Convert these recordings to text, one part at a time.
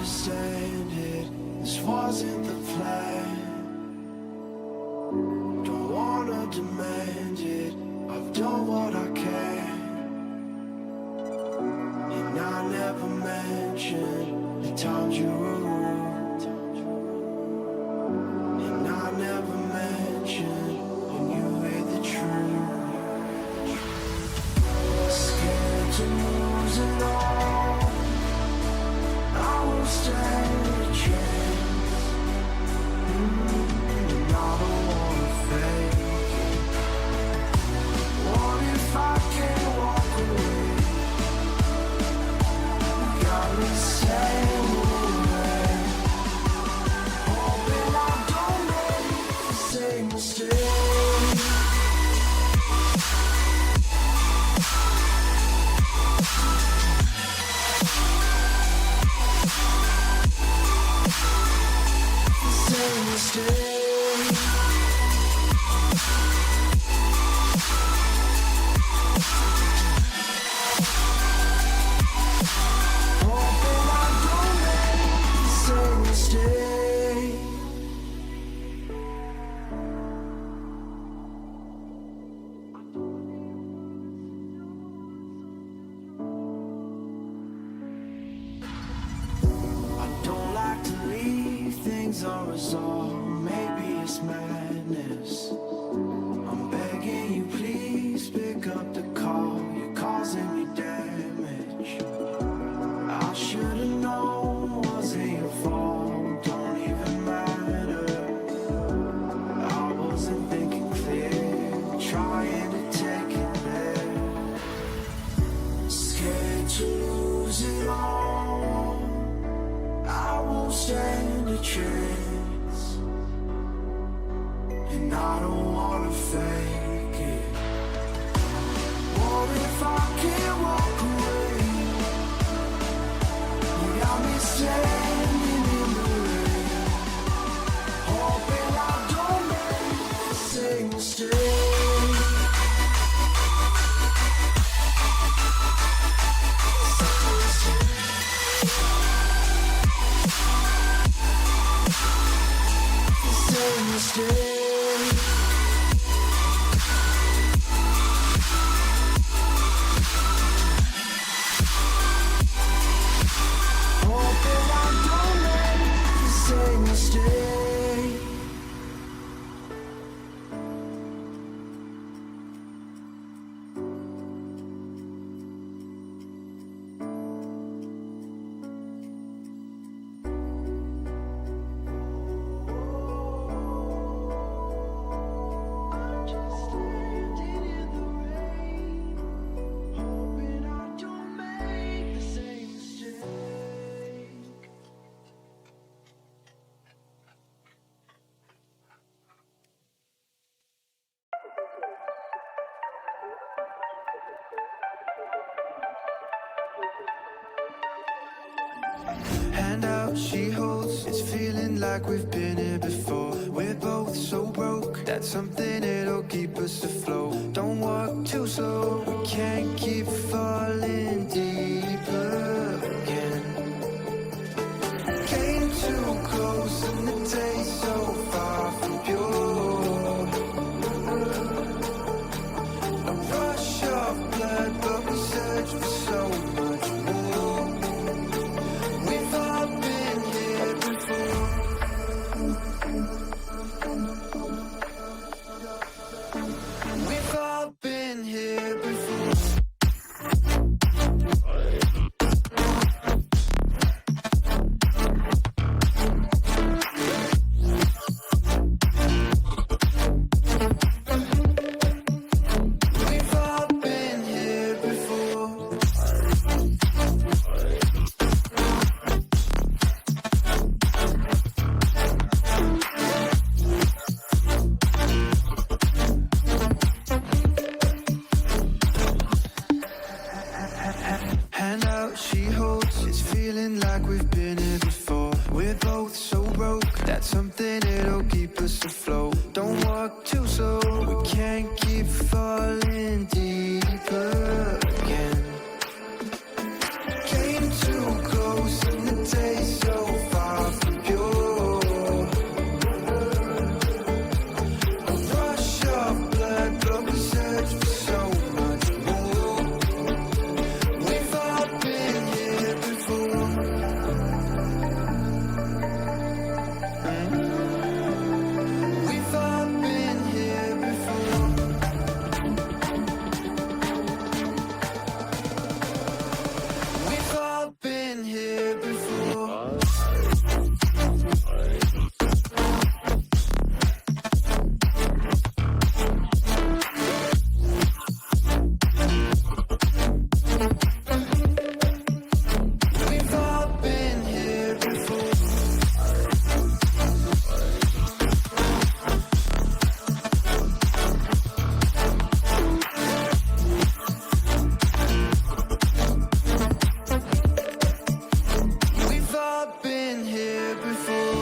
understand it. This wasn't the plan. Don't wanna demand it. I've done what I can. And I never mentioned the times you were rude. And I never mentioned when you hid the truth. Scared to lose it all. I won't stand a chance. And I don't wanna fake it. What if I can't walk away? Got me staying away. Hoping I don't make the same mistake. Same mistake. Hoping I don't make the same mistake. I don't like to leave things unresolved. Maybe it's madness. I'm begging you, please pick up the call. You're causing me damage. I should've known, wasn't your fault. Don't even matter. I wasn't thinking clear, trying to take it there. Scared to lose it all. I won't stand a chance. And I don't wanna fake it. What if I can't walk away? You got me standing in the rain. Hoping I don't make the same mistake. Same mistake. Hoping I don't make the same mistake. I'm just standing in the rain, hoping I don't make the same mistake. Hand out, she holds. It's feeling like we've been here before. We're both so broke. That's something that'll keep us afloat. Don't walk too slow. We can't keep falling deeper again. Came too close and the taste so far from pure. A rush of blood, but we search for so much more. We've all been here before. We've all been here before. We've all been here before. Hand out, she holds. It's feeling like we've been here before. We're both so broke. That's something that'll keep us afloat. Don't walk too slow. We can't keep falling deeper again. Came too close and the taste so here before. We've all been here before. We've all been here before.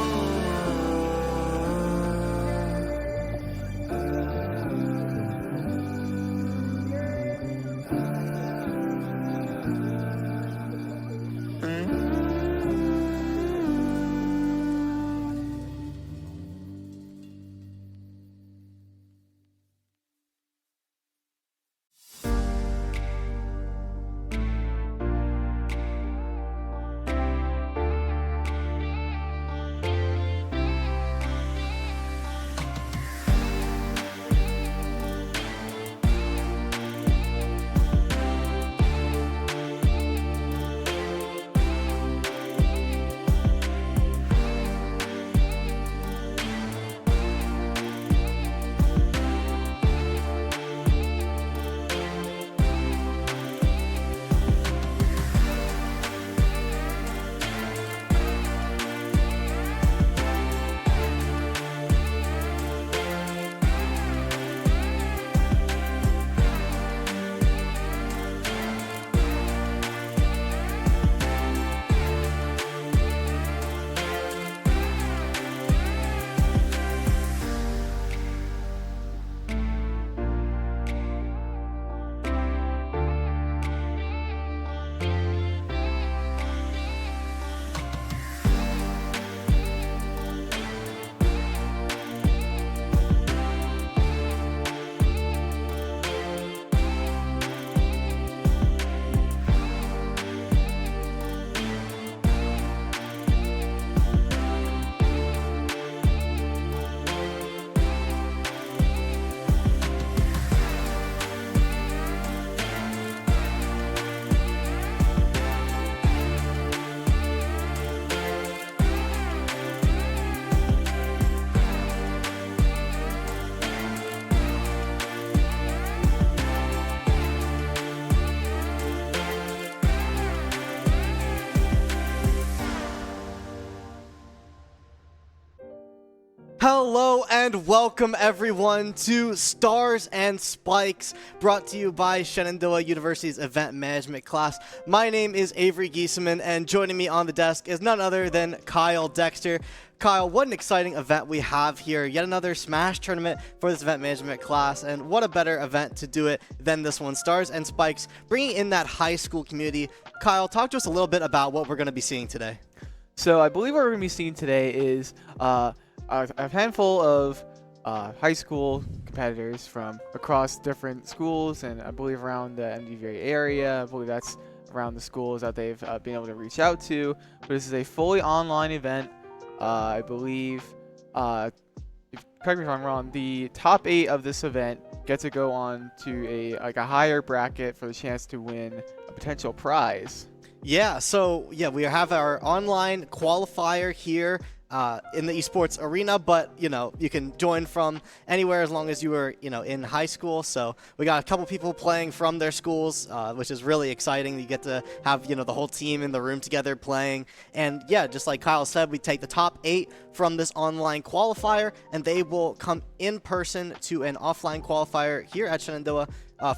Hello and welcome everyone to Stars and Spikes, brought to you by Shenandoah University's event management class. My name is Avery Giesemann, and joining me on the desk is none other than Kyle Dexter. Kyle, what an exciting event we have here. Yet another Smash tournament for this event management class, and what a better event to do it than this one. Stars and Spikes, bringing in that high school community. Kyle, talk to us a little bit about what we're going to be seeing today. So I believe what we're going to be seeing today is a handful of high school competitors from across different schools, and I believe around the MDV area. I believe that's around the schools that they've been able to reach out to. But this is a fully online event. I believe, correct me if I'm wrong, the top 8 of this event get to go on to a higher bracket for the chance to win a potential prize. Yeah, so we have our online qualifier here in the esports arena, but you can join from anywhere as long as you were in high school. So we got a couple people playing from their schools, which is really exciting. You get to have the whole team in the room together playing, and yeah, just like Kyle said, we take the top 8 from this online qualifier, and they will come in person to an offline qualifier here at Shenandoah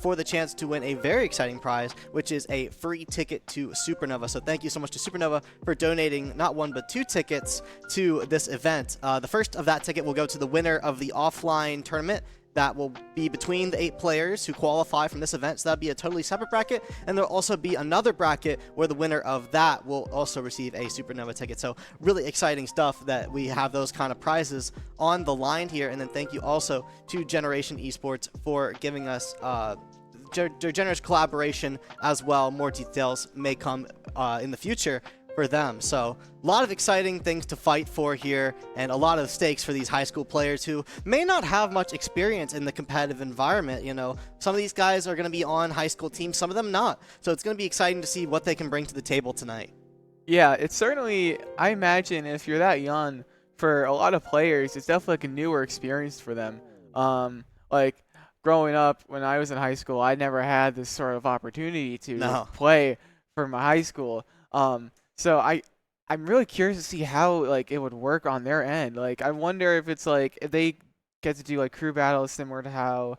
for the chance to win a very exciting prize, which is a free ticket to Supernova. So thank you so much to Supernova for donating not 1 but 2 tickets to this event. The first of that ticket will go to the winner of the offline tournament. That will be between the 8 players who qualify from this event. So that'll be a totally separate bracket. And there'll also be another bracket where the winner of that will also receive a Supernova ticket. So really exciting stuff that we have those kind of prizes on the line here. And then thank you also to Generation Esports for giving us their generous collaboration as well. More details may come in the future for them. So a lot of exciting things to fight for here, and a lot of stakes for these high school players who may not have much experience in the competitive environment. Some of these guys are going to be on high school teams, some of them not. So it's going to be exciting to see what they can bring to the table tonight. Yeah, it's certainly, I imagine if you're that young, for a lot of players, it's definitely like a newer experience for them. Like growing up when I was in high school, I never had this sort of opportunity to No. play for my high school. So I'm really curious to see how like it would work on their end. Like I wonder if it's like if they get to do like crew battles similar to how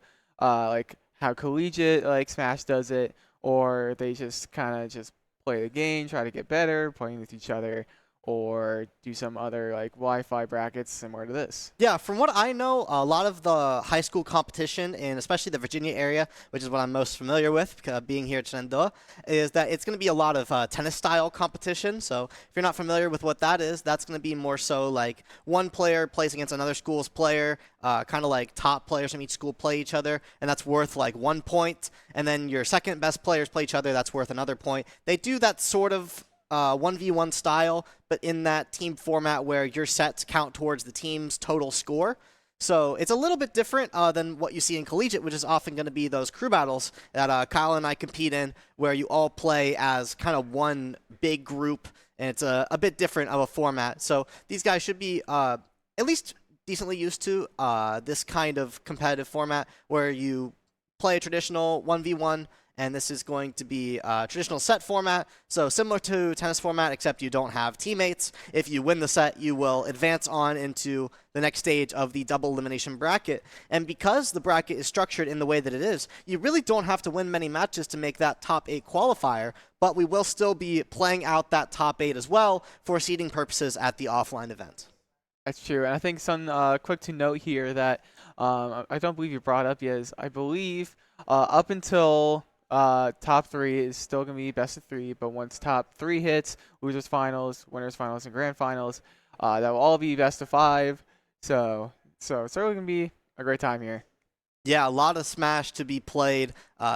collegiate like Smash does it, or they just kind of just play the game, try to get better, playing with each other, or do some other like Wi-Fi brackets similar to this. Yeah, from what I know, a lot of the high school competition, and especially the Virginia area, which is what I'm most familiar with, being here at Shenandoah, is that it's going to be a lot of tennis-style competition. So if you're not familiar with what that is, that's going to be more so like one player plays against another school's player, kind of like top players from each school play each other, and that's worth like 1 point. And then your second best players play each other, that's worth another point. They do that sort of 1v1 style, but in that team format where your sets count towards the team's total score. So it's a little bit different than what you see in collegiate, which is often going to be those crew battles that Kyle and I compete in, where you all play as kind of one big group, and it's a bit different of a format. So these guys should be at least decently used to this kind of competitive format where you play a traditional 1v1, and this is going to be a traditional set format, so similar to tennis format, except you don't have teammates. If you win the set, you will advance on into the next stage of the double elimination bracket. And because the bracket is structured in the way that it is, you really don't have to win many matches to make that top 8 qualifier, but we will still be playing out that top 8 as well for seeding purposes at the offline event. That's true, and I think some quick to note here that I don't believe you brought up yet is I believe up until top 3 is still going to be best of 3, but once top 3 hits, losers finals, winners finals, and grand finals, that will all be best of 5. So it's certainly going to be a great time here. Yeah, a lot of Smash to be played.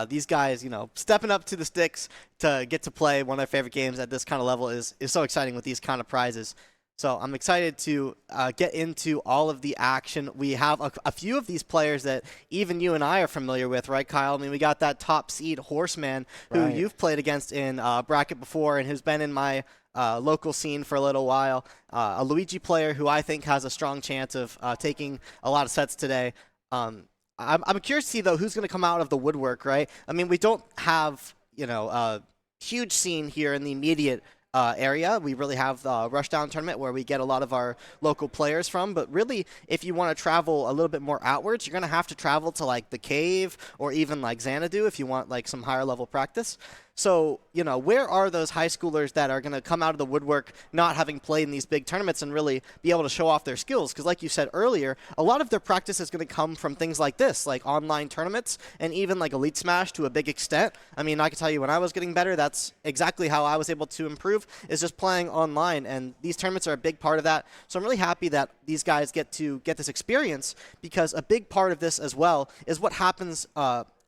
These guys, stepping up to the sticks to get to play one of their favorite games at this kind of level is so exciting with these kind of prizes. So I'm excited to get into all of the action. We have a few of these players that even you and I are familiar with, right, Kyle? I mean, we got that top seed Horseman, who Right. you've played against in bracket before and who's been in my local scene for a little while. A Luigi player who I think has a strong chance of taking a lot of sets today. I'm curious to see, though, who's going to come out of the woodwork, right? I mean, we don't have, a huge scene here in the immediate area. We really have the Rushdown tournament where we get a lot of our local players from, but really if you want to travel a little bit more outwards, you're going to have to travel to like the Cave or even like Xanadu if you want like some higher level practice. So, where are those high schoolers that are going to come out of the woodwork not having played in these big tournaments and really be able to show off their skills? Because like you said earlier, a lot of their practice is going to come from things like this, like online tournaments and even like Elite Smash to a big extent. I mean, I can tell you when I was getting better, that's exactly how I was able to improve, is just playing online. And these tournaments are a big part of that. So I'm really happy that these guys get to get this experience, because a big part of this as well is what happens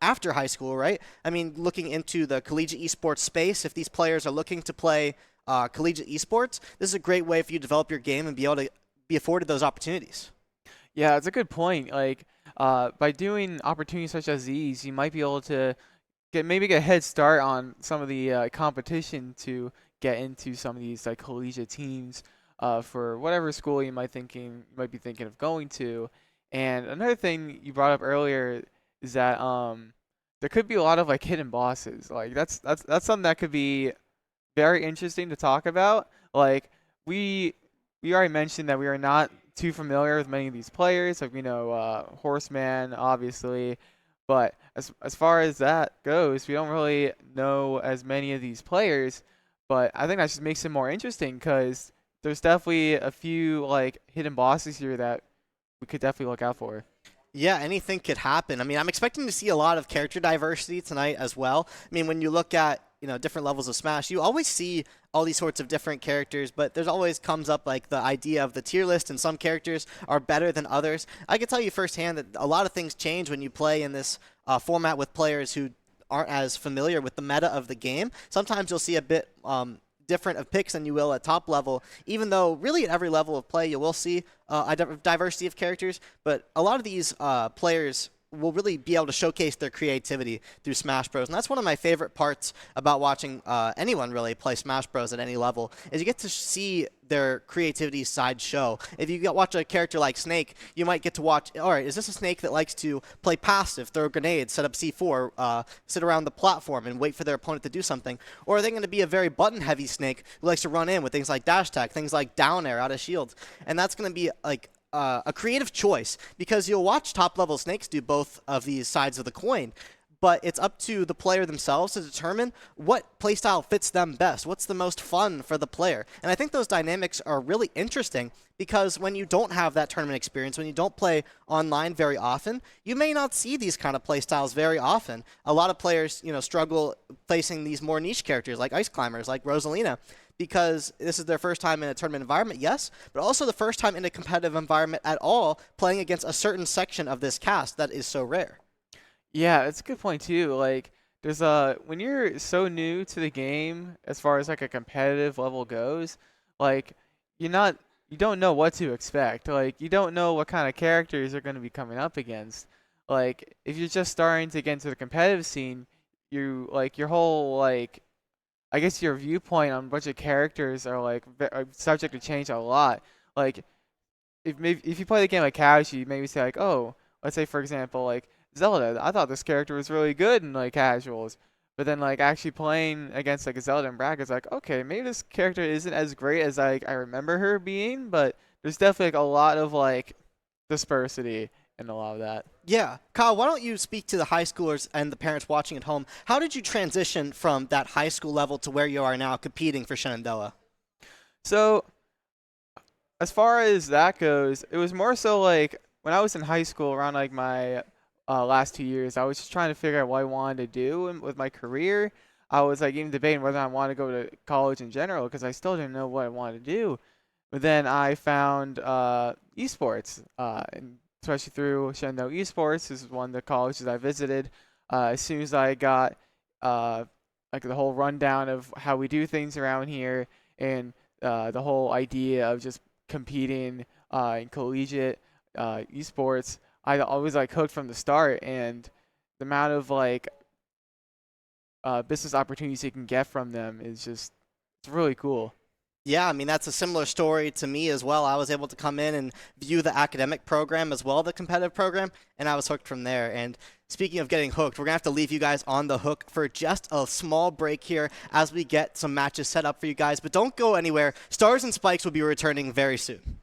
after high school, right? I mean, looking into the collegiate esports space, if these players are looking to play collegiate esports, this is a great way for you to develop your game and be able to be afforded those opportunities. Yeah, it's a good point. Like, by doing opportunities such as these, you might be able to maybe get a head start on some of the competition to get into some of these like collegiate teams for whatever school you might be thinking of going to. And another thing you brought up earlier is that there could be a lot of like hidden bosses. Like that's something that could be very interesting to talk about. Like we already mentioned that we are not too familiar with many of these players. Like we know Horseman, obviously, but as far as that goes, we don't really know as many of these players. But I think that just makes it more interesting because there's definitely a few like hidden bosses here that we could definitely look out for. Yeah, anything could happen. I mean, I'm expecting to see a lot of character diversity tonight as well. I mean, when you look at, different levels of Smash, you always see all these sorts of different characters, but there's always comes up like the idea of the tier list, and some characters are better than others. I can tell you firsthand that a lot of things change when you play in this format with players who aren't as familiar with the meta of the game. Sometimes you'll see a bit different of picks than you will at top level, even though really at every level of play you will see a diversity of characters. But a lot of these players will really be able to showcase their creativity through Smash Bros. And that's one of my favorite parts about watching anyone really play Smash Bros. At any level, is you get to see their creativity side show. If you watch a character like Snake, you might get to watch, all right, is this a Snake that likes to play passive, throw grenades, set up C4, sit around the platform and wait for their opponent to do something? Or are they going to be a very button-heavy Snake who likes to run in with things like dash attack, things like down air out of shields? And that's going to be like a creative choice, because you'll watch top-level Snakes do both of these sides of the coin, but it's up to the player themselves to determine what playstyle fits them best, what's the most fun for the player. And I think those dynamics are really interesting, because when you don't have that tournament experience, when you don't play online very often, you may not see these kind of playstyles very often. A lot of players, struggle facing these more niche characters like Ice Climbers, like Rosalina, because this is their first time in a tournament environment, yes, but also the first time in a competitive environment at all, playing against a certain section of this cast that is so rare. Yeah, it's a good point too. Like, there's when you're so new to the game, as far as like a competitive level goes, like you don't know what to expect. Like, you don't know what kind of characters are going to be coming up against. Like, if you're just starting to get into the competitive scene, you like your whole like, I guess your viewpoint on a bunch of characters are like are subject to change a lot. Like, if you play the game like casual, you maybe say like, oh, let's say for example like Zelda, I thought this character was really good in like casuals, but then like actually playing against like a Zelda in brackets, like, okay, maybe this character isn't as great as I remember her being, but there's definitely like a lot of like dispersity in a lot of that. Yeah. Kyle, why don't you speak to the high schoolers and the parents watching at home? How did you transition from that high school level to where you are now competing for Shenandoah? So, as far as that goes, it was more so like when I was in high school, around like my last 2 years, I was just trying to figure out what I wanted to do with my career. I was like even debating whether I wanted to go to college in general, because I still didn't know what I wanted to do. But then I found esports, and especially through Shenandoah Esports. This is one of the colleges I visited. As soon as I got like the whole rundown of how we do things around here, and the whole idea of just competing in collegiate esports, I always like hooked from the start. And the amount of like business opportunities you can get from them is just, it's really cool. Yeah, I mean, that's a similar story to me as well. I was able to come in and view the academic program as well, the competitive program, and I was hooked from there. And speaking of getting hooked, we're going to have to leave you guys on the hook for just a small break here as we get some matches set up for you guys. But don't go anywhere. Stars and Spikes will be returning very soon.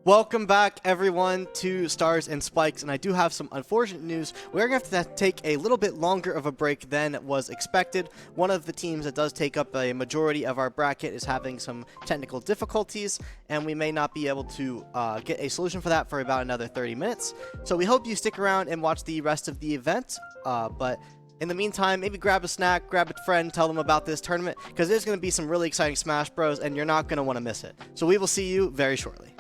Welcome back, everyone, to Stars and Spikes, and I do have some unfortunate news. We're going to have to take a little bit longer of a break than was expected. One of the teams that does take up a majority of our bracket is having some technical difficulties, and we may not be able to get a solution for that for about another 30 minutes. So we hope you stick around and watch the rest of the event, but in the meantime, maybe grab a snack, grab a friend, tell them about this tournament, because there's going to be some really exciting Smash Bros, and you're not going to want to miss it. So we will see you very shortly.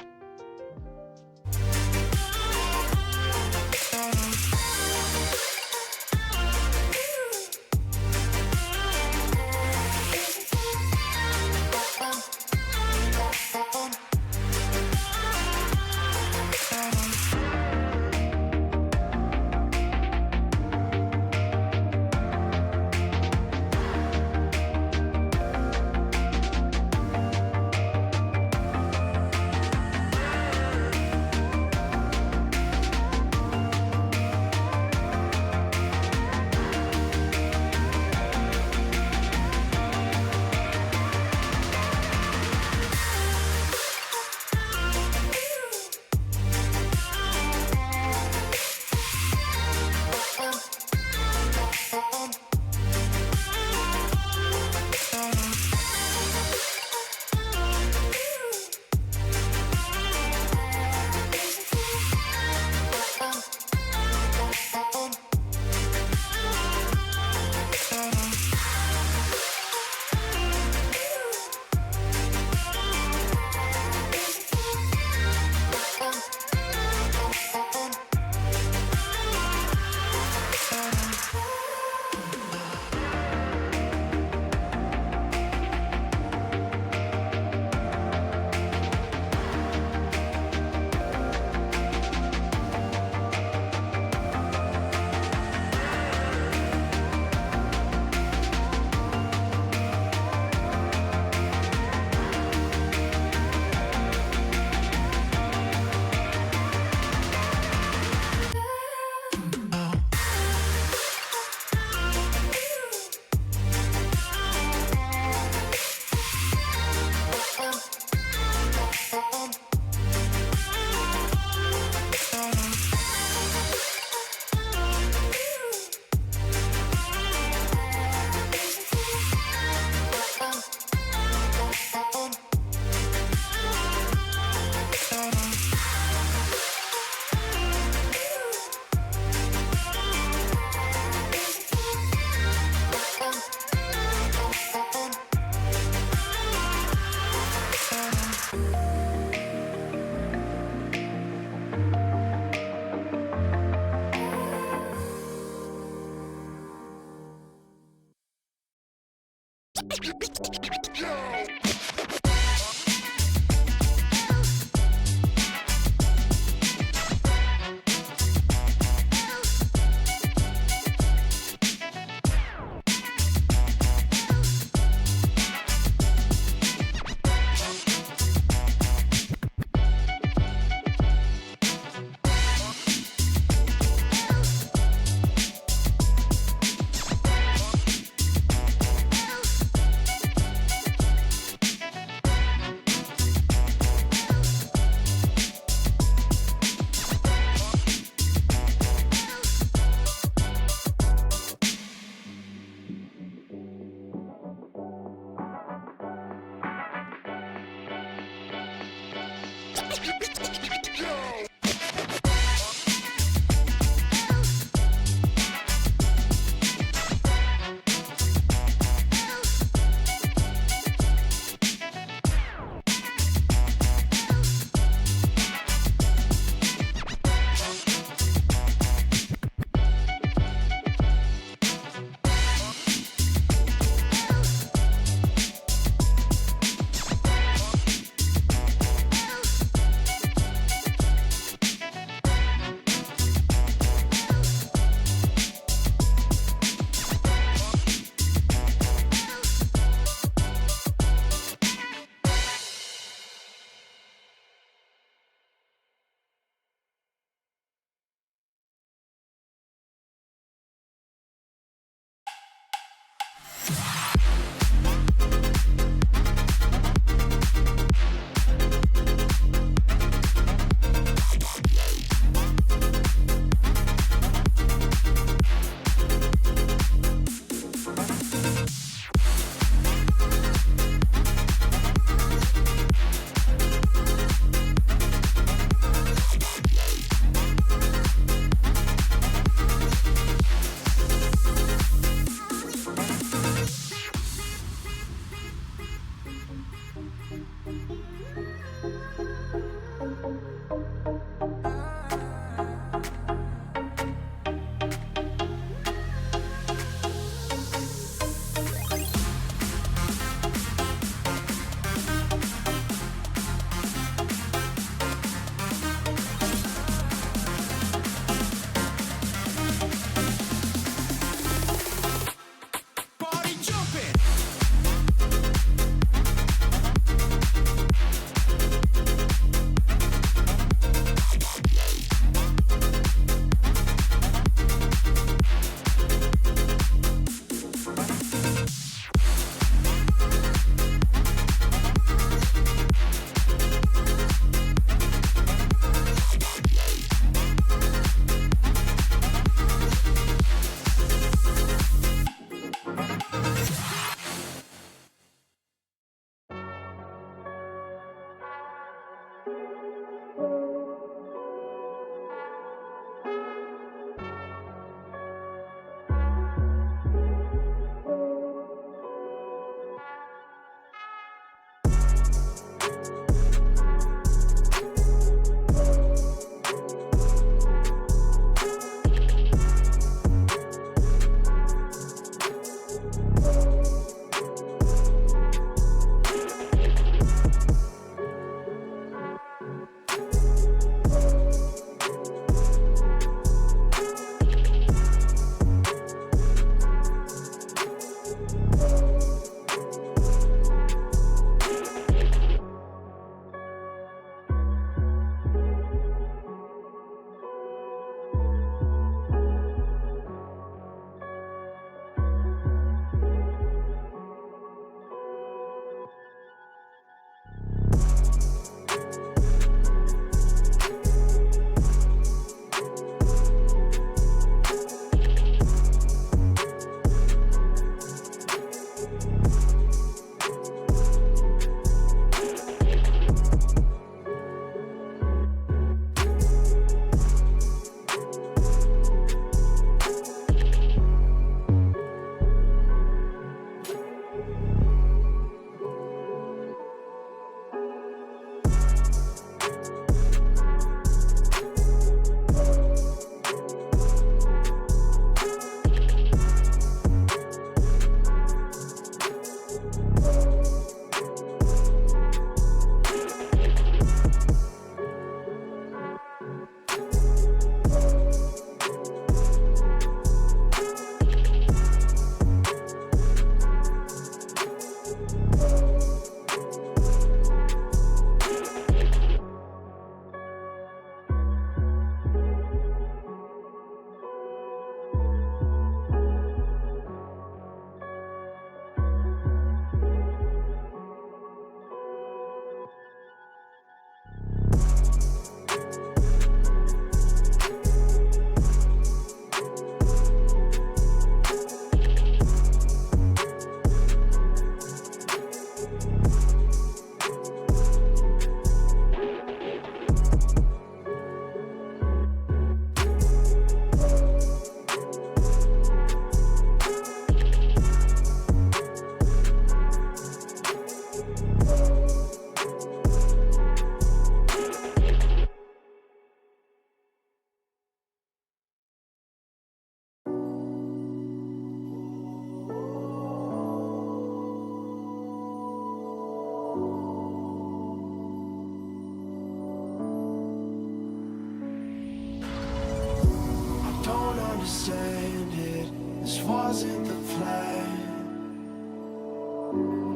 wasn't the plan.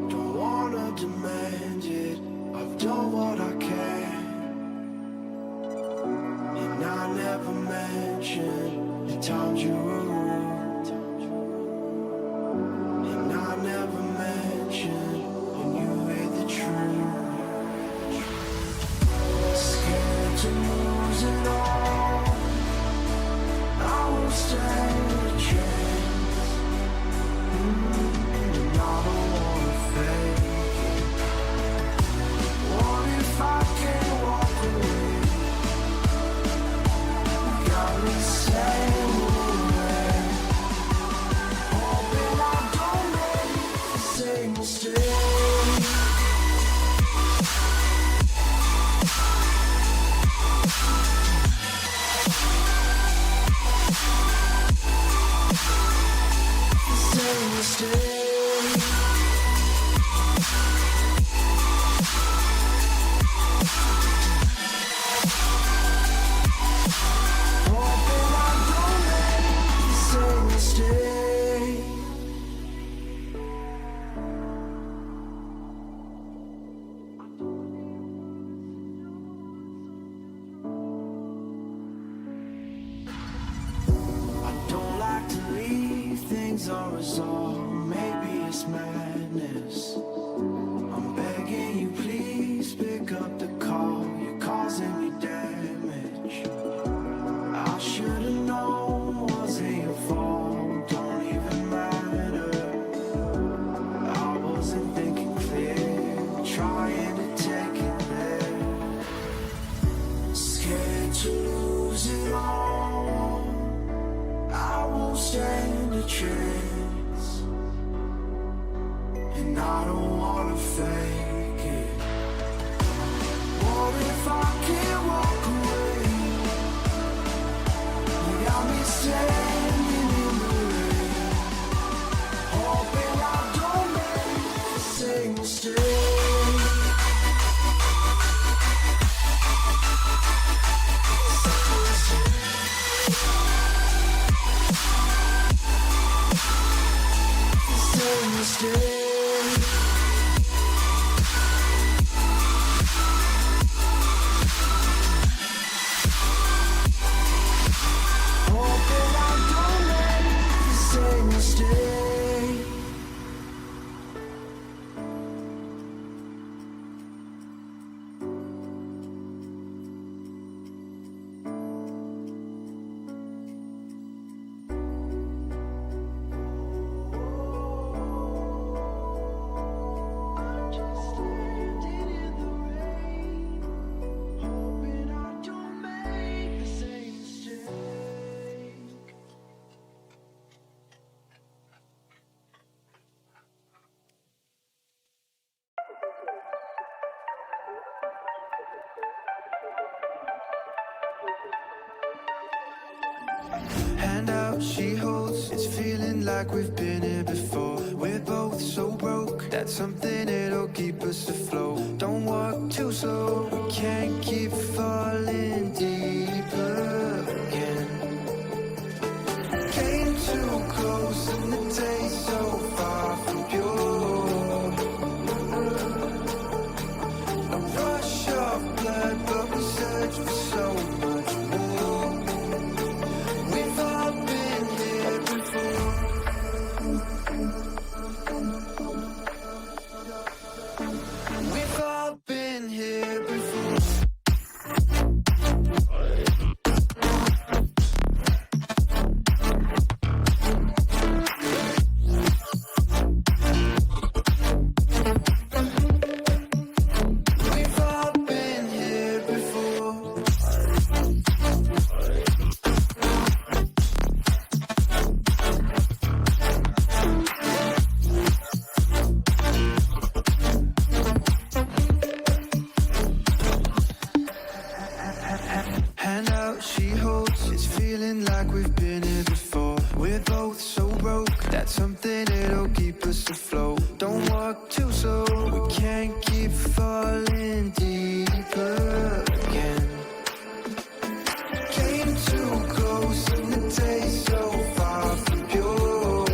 Don't wanna demand it, I've done what I can. And I never mentioned the times you were rude. And I never mentioned when you hid the truth. Scared to lose it all, I won't stand a chance. And I don't wanna fake it. What if I can't walk away? Got me saying away, hoping I don't make the same mistake. Same mistake. Hoping I don't make the same mistake. I don't like to leave things unresolved. Maybe it's madness. I'm begging you, please pick up the call. You're causing me damage. I should've known, wasn't your fault. Don't even matter. I wasn't thinking clear, trying to take it there. Scared to lose it all, I won't stand a chance. And I don't wanna fake it. What if I can't walk away? You got me standing in the rain, hoping I don't make the same mistake. Same mistake. Hoping I don't make the same mistake. I'm just standing in the rain, hoping I don't make the same mistake. Hand out, she holds. It's feeling like we've been here before. We're both so broke. That's something that'll keep us afloat. Don't walk too slow. We can't keep falling deeper again. Came too close and the taste so far from pure. A rush of blood, but we search for so much more. We've all been here before. We've all been here before. We've all been here before. Hand out, she holds. It's feeling like we've been here before. We're both so broke. That's something that'll keep us afloat. Don't walk too slow. We can't keep falling deeper again. Came too close and the taste so far from pure.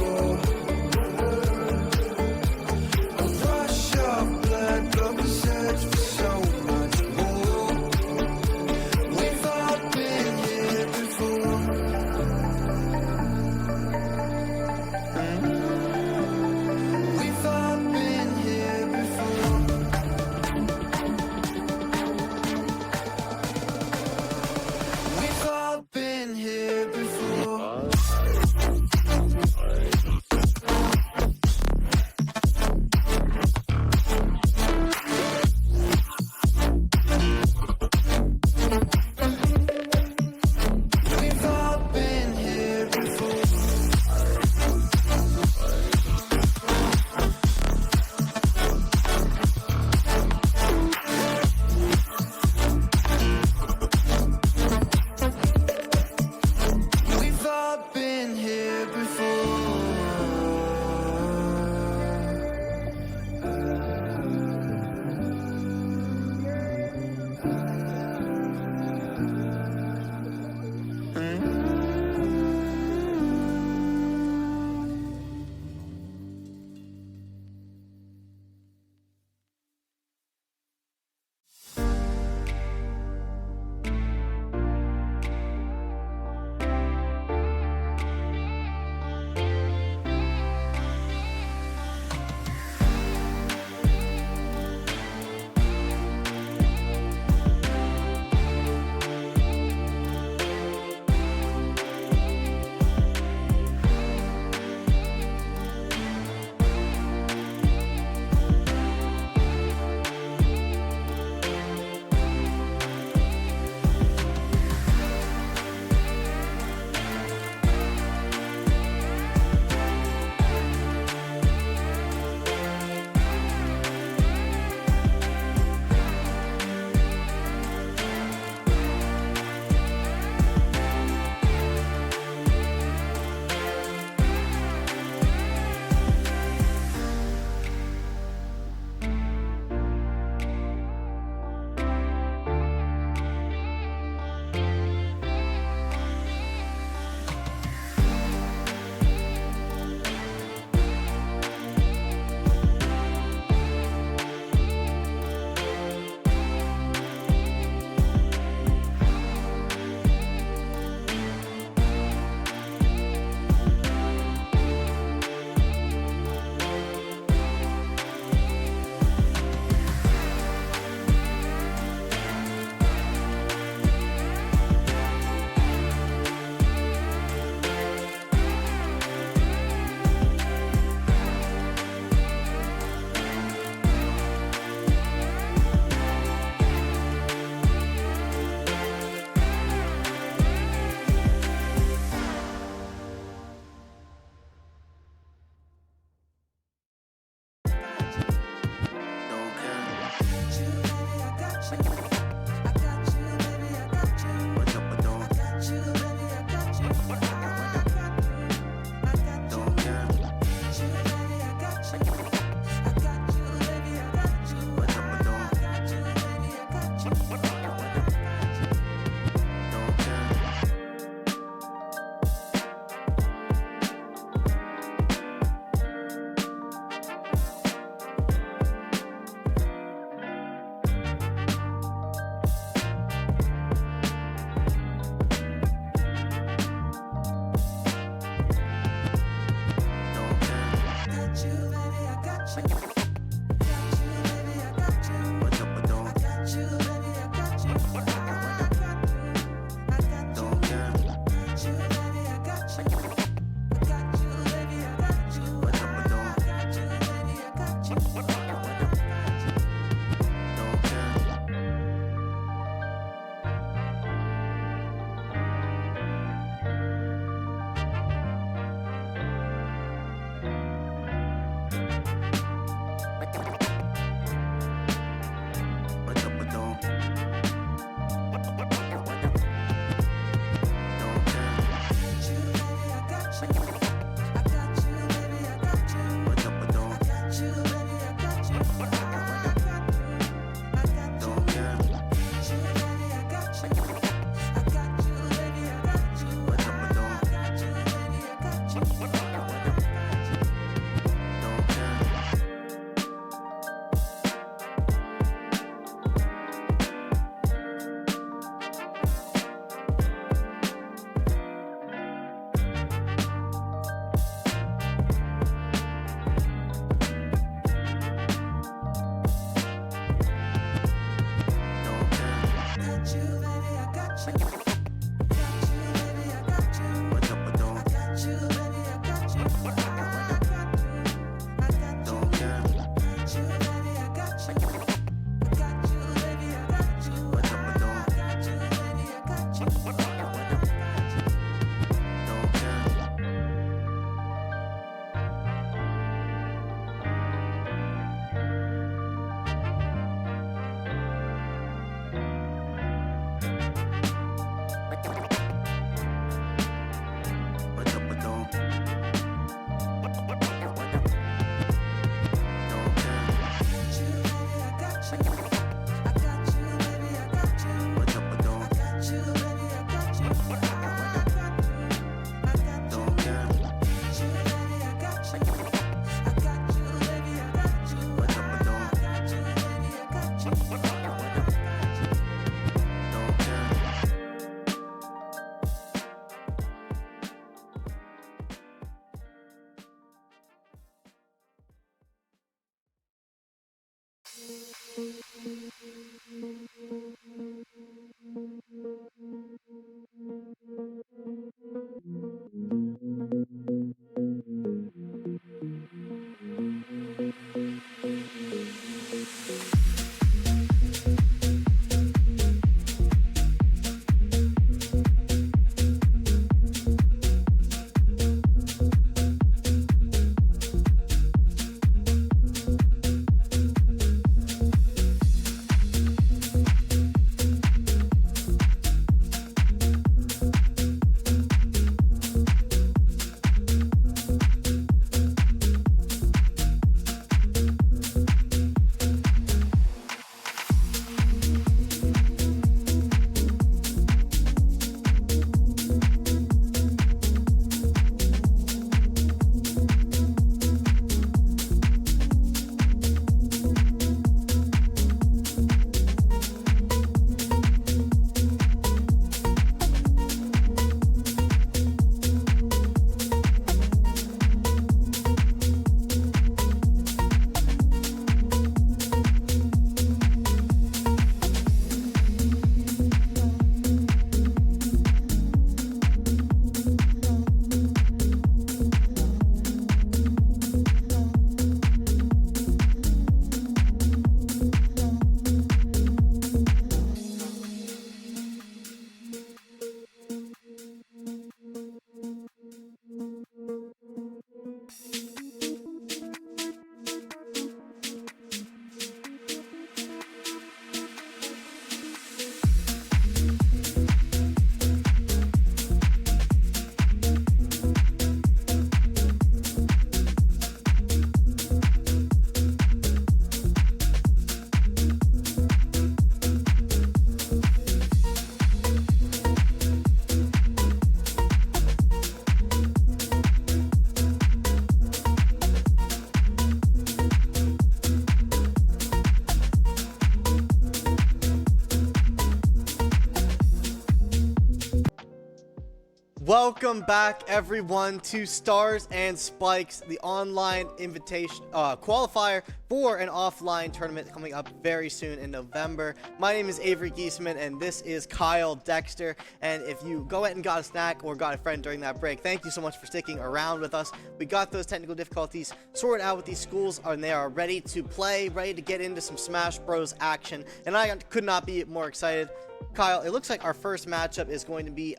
Don't care. But don't care. But don't Welcome back, everyone, to Stars and Spikes, the online invitation qualifier for an offline tournament coming up very soon in November. My name is Avery Giesman, and this is Kyle Dexter. And if you go ahead and got a snack or got a friend during that break, thank you so much for sticking around with us. We got those technical difficulties sorted out with these schools, and they are ready to play, ready to get into some Smash Bros action. And I could not be more excited. Kyle, it looks like our first matchup is going to be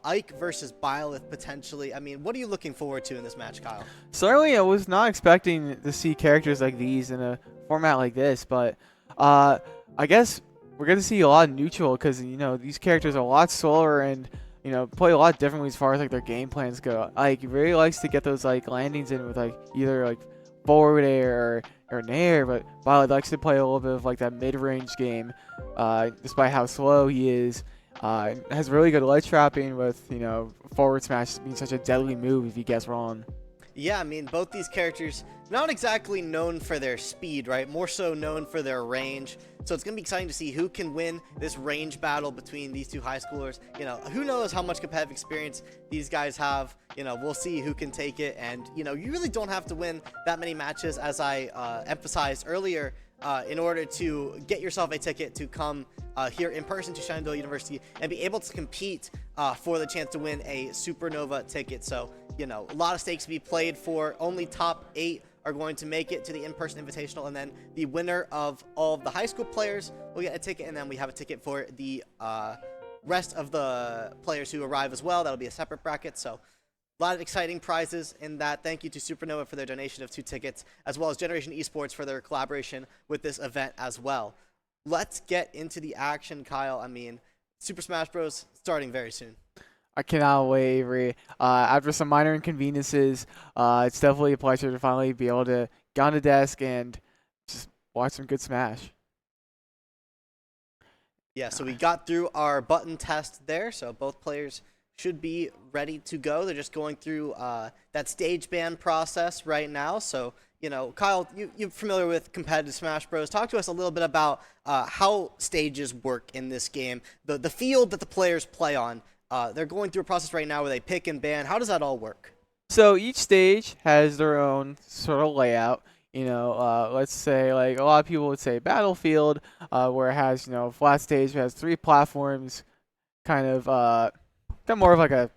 Ike versus Byleth, potentially. I mean, what are you looking forward to in this match, Kyle? Certainly, I was not expecting to see characters like these in a format like this, but I guess we're going to see a lot of neutral because, you know, these characters are a lot slower and, you know, play a lot differently as far as, like, their game plans go. Ike really likes to get those, like, landings in with, like, either, like, forward air or nair, but Byleth likes to play a little bit of, like, that mid-range game, despite how slow he is. Has really good ledge trapping with, you know, forward smash being such a deadly move if he gets wrong. Yeah, I mean, both these characters, not exactly known for their speed, right? More so known for their range. So it's going to be exciting to see who can win this range battle between these two high schoolers. You know, who knows how much competitive experience these guys have. You know, we'll see who can take it. And, you know, you really don't have to win that many matches, as I emphasized earlier, in order to get yourself a ticket to come here in person to Shenandoah University and be able to compete for the chance to win a Supernova ticket. So you know, a lot of stakes to be played for. Only top 8 are going to make it to the in-person invitational, and then the winner of all of the high school players will get a ticket, and then we have a ticket for the rest of the players who arrive as well. That'll be a separate bracket. So a lot of exciting prizes in that. Thank you to Supernova for their donation of 2 tickets, as well as Generation Esports for their collaboration with this event as well. Let's get into the action, Kyle. I mean, Super Smash Bros. Starting very soon. I cannot wait, Avery. After some minor inconveniences, it's definitely a pleasure to finally be able to get on the desk and just watch some good Smash. Yeah, so we got through our button test there, so both players should be ready to go. They're just going through that stage ban process right now. So, you know, Kyle, you're familiar with competitive Smash Bros. Talk to us a little bit about how stages work in this game, the field that the players play on. They're going through a process right now where they pick and ban. How does that all work? So each stage has their own sort of layout. You know, let's say like a lot of people would say Battlefield, where it has, you know, a flat stage, it has 3 platforms, kind of more of like a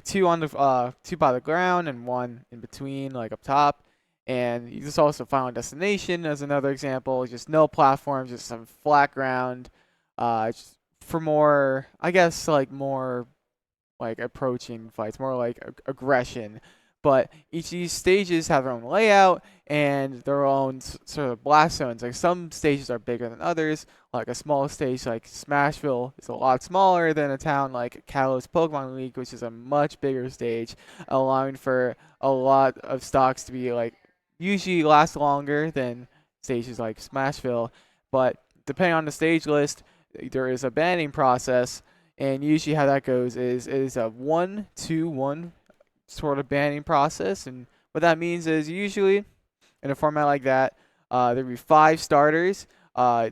2 on the 2 by the ground and 1 in between, like up top. And you just also Final Destination as another example, just no platforms, just some flat ground, just for more, I guess, like more like approaching fights, more like aggression. But each of these stages have their own layout and their own sort of blast zones. Like some stages are bigger than others. Like a small stage like Smashville is a lot smaller than a town like Kalos Pokemon League, which is a much bigger stage, allowing for a lot of stocks to be like usually last longer than stages like Smashville. But depending on the stage list, there is a banning process, and usually how that goes is it is a 1-2-1 sort of banning process. And what that means is usually in a format like that, there'll be 5 starters.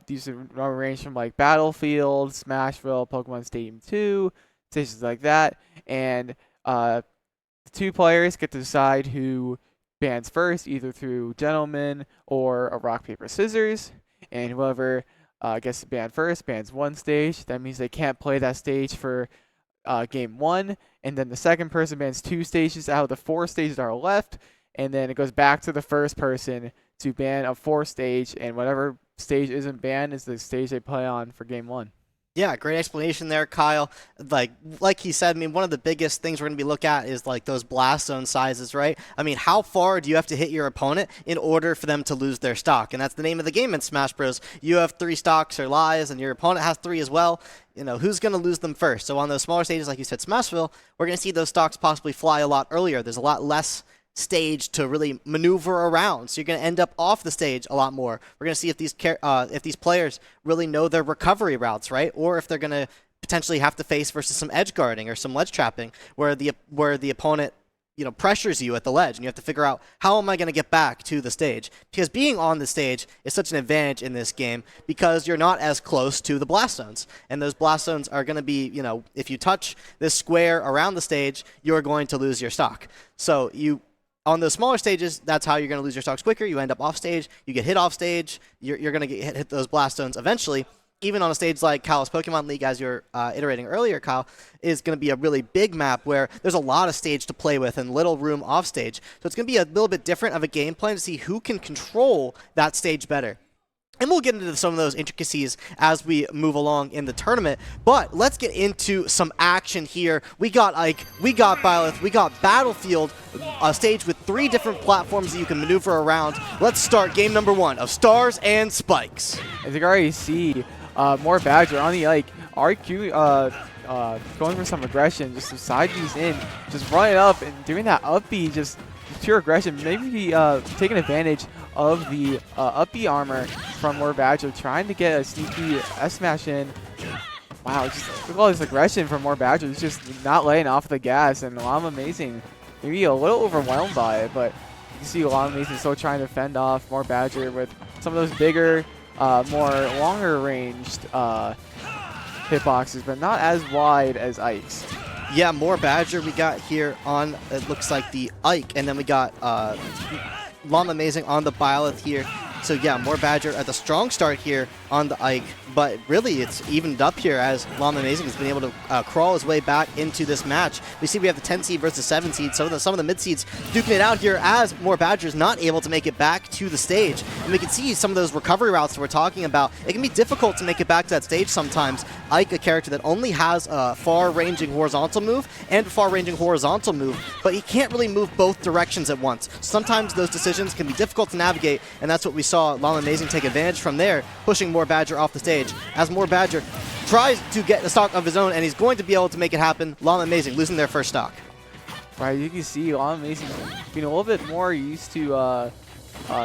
These are range from like Battlefield, Smashville, Pokemon Stadium 2, stations like that. And the 2 players get to decide who bans first, either through Gentlemen or a rock, paper, scissors. And whoever gets to ban first bans 1 stage. That means they can't play that stage for game 1. And then the second person bans 2 stages out of the 4 stages that are left. And then it goes back to the first person to ban a 4th stage. And whatever stage isn't banned is the stage they play on for game 1. Yeah, great explanation there, Kyle. Like he said, I mean, one of the biggest things we're going to be looking at is like those blast zone sizes, right? I mean, how far do you have to hit your opponent in order for them to lose their stock? And that's the name of the game in Smash Bros. You have 3 stocks or lives, and your opponent has 3 as well. You know, who's going to lose them first? So on those smaller stages, like you said, Smashville, we're going to see those stocks possibly fly a lot earlier. There's a lot less stage to really maneuver around, so you're going to end up off the stage a lot more. We're going to see if these players really know their recovery routes, right? Or if they're going to potentially have to face versus some edge guarding or some ledge trapping, where the opponent, you know, pressures you at the ledge, and you have to figure out, how am I going to get back to the stage? Because being on the stage is such an advantage in this game because you're not as close to the blast zones, and those blast zones are going to be, you know, if you touch this square around the stage, you're going to lose your stock. So on those smaller stages, that's how you're going to lose your stocks quicker. You end up off stage, you get hit off stage, you're going to hit those blast zones eventually. Even on a stage like Kalos Pokemon League, as you're iterating earlier, Kyle, is going to be a really big map where there's a lot of stage to play with and little room off stage. So it's going to be a little bit different of a game plan to see who can control that stage better. And we'll get into some of those intricacies as we move along in the tournament. But let's get into some action here. We got Ike, we got Byleth, we got Battlefield, a stage with 3 different platforms that you can maneuver around. Let's start game number 1 of Stars and Spikes. As you can already see, more Badger on the Ike. RQ going for some aggression, just to side these in, just running up and doing that up B, just pure aggression. Maybe taking advantage of the up B armor from More Badger, trying to get a sneaky S-smash in. Wow, just look at all this aggression from More Badger. He's just not laying off the gas, and Llama Amazing maybe a little overwhelmed by it, but you can see Llama Amazing still trying to fend off More Badger with some of those bigger, more longer ranged hitboxes, but not as wide as Ike's. Yeah, More Badger we got here on, it looks like the Ike, and then we got Llama Amazing on the Byleth here. So yeah, more Badger at the strong start here on the Ike, but really it's evened up here as Llama Amazing has been able to crawl his way back into this match. We see we have the 10 seed versus 7 seed, some of the mid seeds duking it out here as more Badger is not able to make it back to the stage. And we can see some of those recovery routes that we're talking about. It can be difficult to make it back to that stage sometimes. Ike, a character that only has a far-ranging horizontal move and a far-ranging horizontal move, but he can't really move both directions at once. Sometimes those decisions can be difficult to navigate, and that's what we saw Llama Amazing take advantage from there, pushing more Badger off the stage. As more Badger tries to get a stock of his own, and he's going to be able to make it happen, Llama Amazing losing their first stock. Right, you can see Llama Amazing being a little bit more used to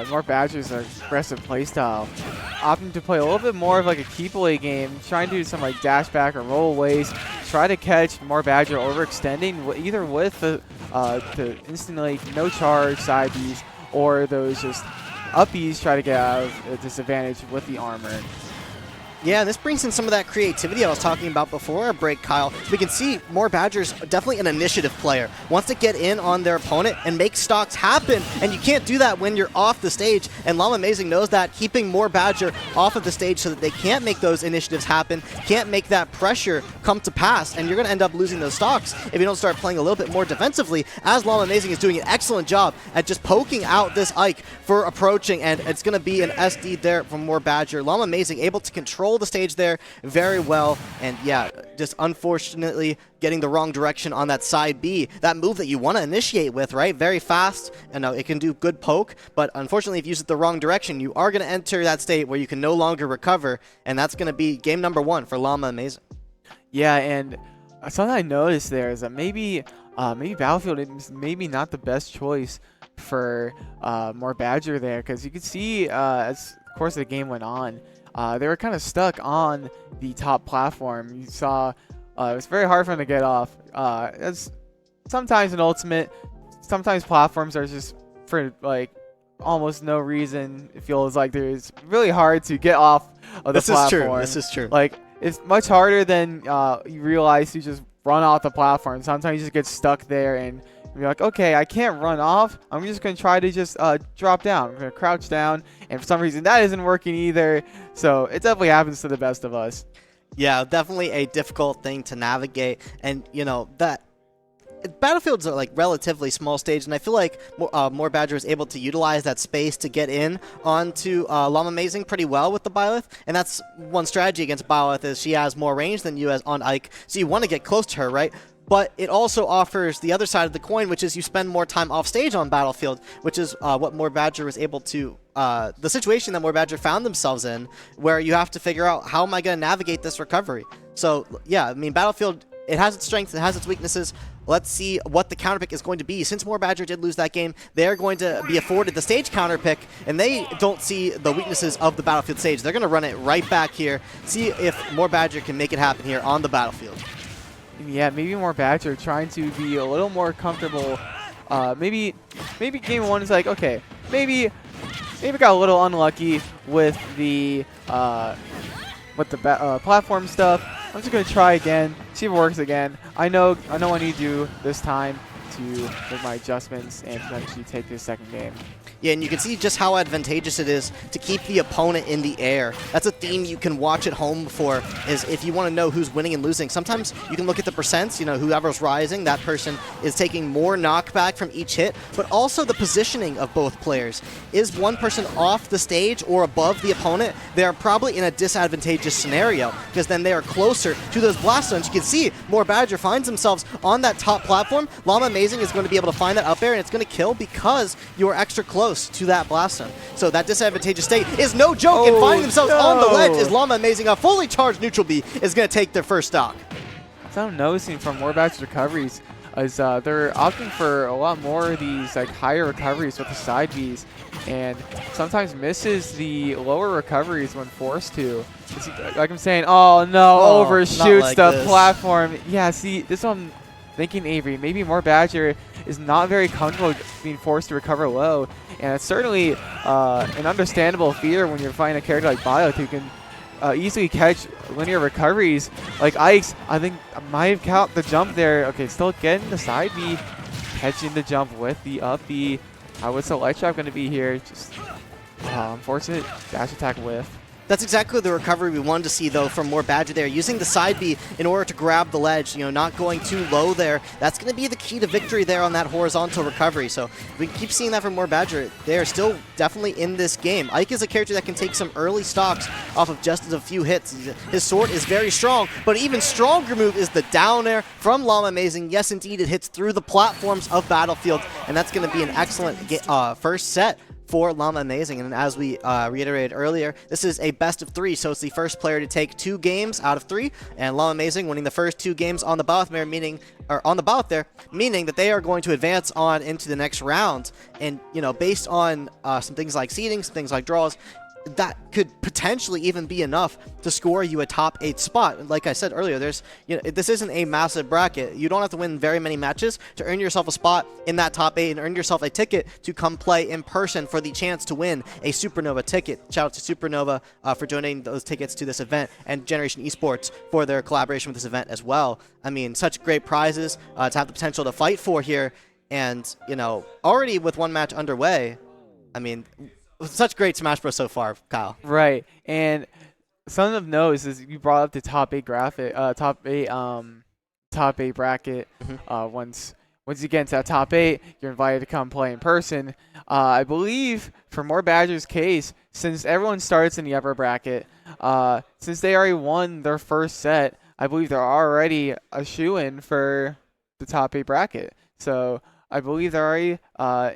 more Badger's aggressive playstyle, opting to play a little bit more of like a keep away game, trying to do some like dash back or roll aways, try to catch more Badger overextending either with the instantly no charge side Bs or those just up Bs, try to get out of a disadvantage with the armor. Yeah, this brings in some of that creativity I was talking about before our break, Kyle. We can see more Badger's definitely an initiative player. Wants to get in on their opponent and make stocks happen, and you can't do that when you're off the stage, and Llama Amazing knows that, keeping more Badger off of the stage so that they can't make those initiatives happen, can't make that pressure come to pass, and you're going to end up losing those stocks if you don't start playing a little bit more defensively, as Llama Amazing is doing an excellent job at just poking out this Ike for approaching, and it's going to be an SD there from more Badger. Llama Amazing able to control the stage there very well, and yeah, just unfortunately getting the wrong direction on that side B, that move that you want to initiate with, right? Very fast, and it can do good poke, but unfortunately if you use it the wrong direction, you are going to enter that state where you can no longer recover, and that's going to be game number 1 for Llama Amazing. Yeah, and something I noticed there is that maybe Battlefield is maybe not the best choice for more Badger there, because you could see as the course of the game went on, they were kind of stuck on the top platform. You saw it was very hard for them to get off. It's sometimes in Ultimate, sometimes platforms are just for like almost no reason. It feels like it's really hard to get off of the platform. This is true. Like, it's much harder than you realize to just run off the platform. Sometimes you just get stuck there and you're like, okay, I can't run off. I'm just going to try to just drop down. I'm going to crouch down. And for some reason, that isn't working either. So it definitely happens to the best of us. Yeah, definitely a difficult thing to navigate. And, you know, that Battlefield's a like relatively small stage, and I feel like more Badger is able to utilize that space to get in onto Llama Amazing pretty well with the Byleth, and that's one strategy against Byleth is she has more range than you as on Ike, so you want to get close to her, right? But it also offers the other side of the coin, which is you spend more time off stage on Battlefield, which is what more Badger was able to, the situation that more Badger found themselves in, where you have to figure out how am I going to navigate this recovery. So yeah, I mean, Battlefield, it has its strengths, it has its weaknesses. Let's see what the counter pick is going to be. Since more Badger did lose that game, they're going to be afforded the stage counter pick, and they don't see the weaknesses of the Battlefield stage. They're going to run it right back here, see if more Badger can make it happen here on the Battlefield. Yeah, maybe more Badger trying to be a little more comfortable. Maybe game 1 is like, okay, maybe got a little unlucky with the platform stuff. I'm just gonna try again, see if it works again. I know what I need to do this time to make my adjustments and potentially take this second game. Yeah, and you can see just how advantageous it is to keep the opponent in the air. That's a theme you can watch at home for, is if you want to know who's winning and losing. Sometimes you can look at the percents, you know, whoever's rising, that person is taking more knockback from each hit, but also the positioning of both players. Is one person off the stage or above the opponent, they are probably in a disadvantageous scenario, because then they are closer to those blast zones. You can see more Badger finds themselves on that top platform. Llama Amazing is going to be able to find that up air, and it's going to kill because you are extra close to that blast zone. So that disadvantageous state is no joke, and finding themselves on the ledge is Llama Amazing. A fully charged neutral B is going to take their first stock. So I'm noticing from more Badger recoveries is they're opting for a lot more of these like higher recoveries with the side Bs, and sometimes misses the lower recoveries when forced to. Like I'm saying, oh no, overshoots like the platform. Yeah, see, this one thinking Avery, maybe more Badger is not very comfortable being forced to recover low, and it's certainly an understandable fear when you're fighting a character like Byleth who can easily catch linear recoveries. Like Ike's, I think I might have count the jump there. Okay, still getting the side B, catching the jump with the up B. What's the light trap going to be here? Just Unfortunate dash attack whiff. That's exactly the recovery we wanted to see, though, from More Badger there. Using the side B in order to grab the ledge, not going too low there. That's going to be the key to victory there on that horizontal recovery. So we keep seeing that from More Badger. They are still definitely in this game. Ike is a character that can take some early stocks off of just a few hits. His sword is very strong, but even stronger move is the down air from Llama Amazing. Yes, indeed, it hits through the platforms of Battlefield, and that's going to be an excellent first set for Llama Amazing. And as we reiterated earlier, this is a best of 3, so it's the first player to take 2 games out of 3, and Llama Amazing winning the first 2 games on the bout there, meaning that they are going to advance on into the next round. And based on some things like seeding, some things like draws, that could potentially even be enough to score you a top 8 spot. Like I said earlier, this isn't a massive bracket. You don't have to win very many matches to earn yourself a spot in that top 8 and earn yourself a ticket to come play in person for the chance to win a Supernova ticket. Shout out to Supernova for donating those tickets to this event, and Generation Esports for their collaboration with this event as well. I mean, such great prizes to have the potential to fight for here, and already with 1 match underway, I mean, such great Smash Bros so far, Kyle. Right, and something of note is you brought up the top 8 bracket. Once you get into that top 8, you're invited to come play in person. I believe for More Badger's case, since everyone starts in the upper bracket, since they already won their first set, I believe they're already a shoo-in for the top 8 bracket. So I believe they're already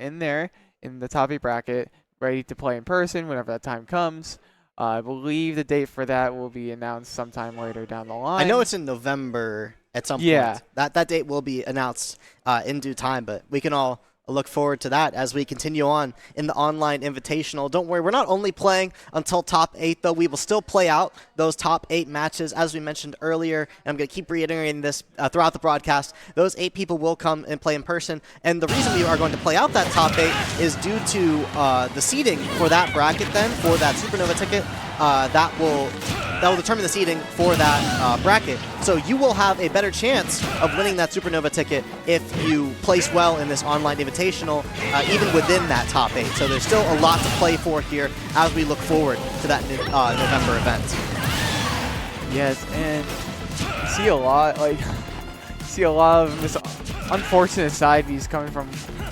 in there in the top 8 bracket, ready to play in person whenever that time comes. I believe the date for that will be announced sometime later down the line. I know it's in November at some point. That date will be announced in due time, but we can all look forward to that as we continue on in the online invitational. Don't worry, we're not only playing until top 8, though. We will still play out those top 8 matches, as we mentioned earlier, and I'm going to keep reiterating this throughout the broadcast. Those 8 people will come and play in person, and the reason we are going to play out that top 8 is due to the seeding for that bracket then, for that Supernova ticket. That will determine the seeding for that bracket. So you will have a better chance of winning that Supernova ticket if you place well in this online invitational, even within that top 8. So there's still a lot to play for here as we look forward to that November event. Yes, and you see a lot of this unfortunate side views coming from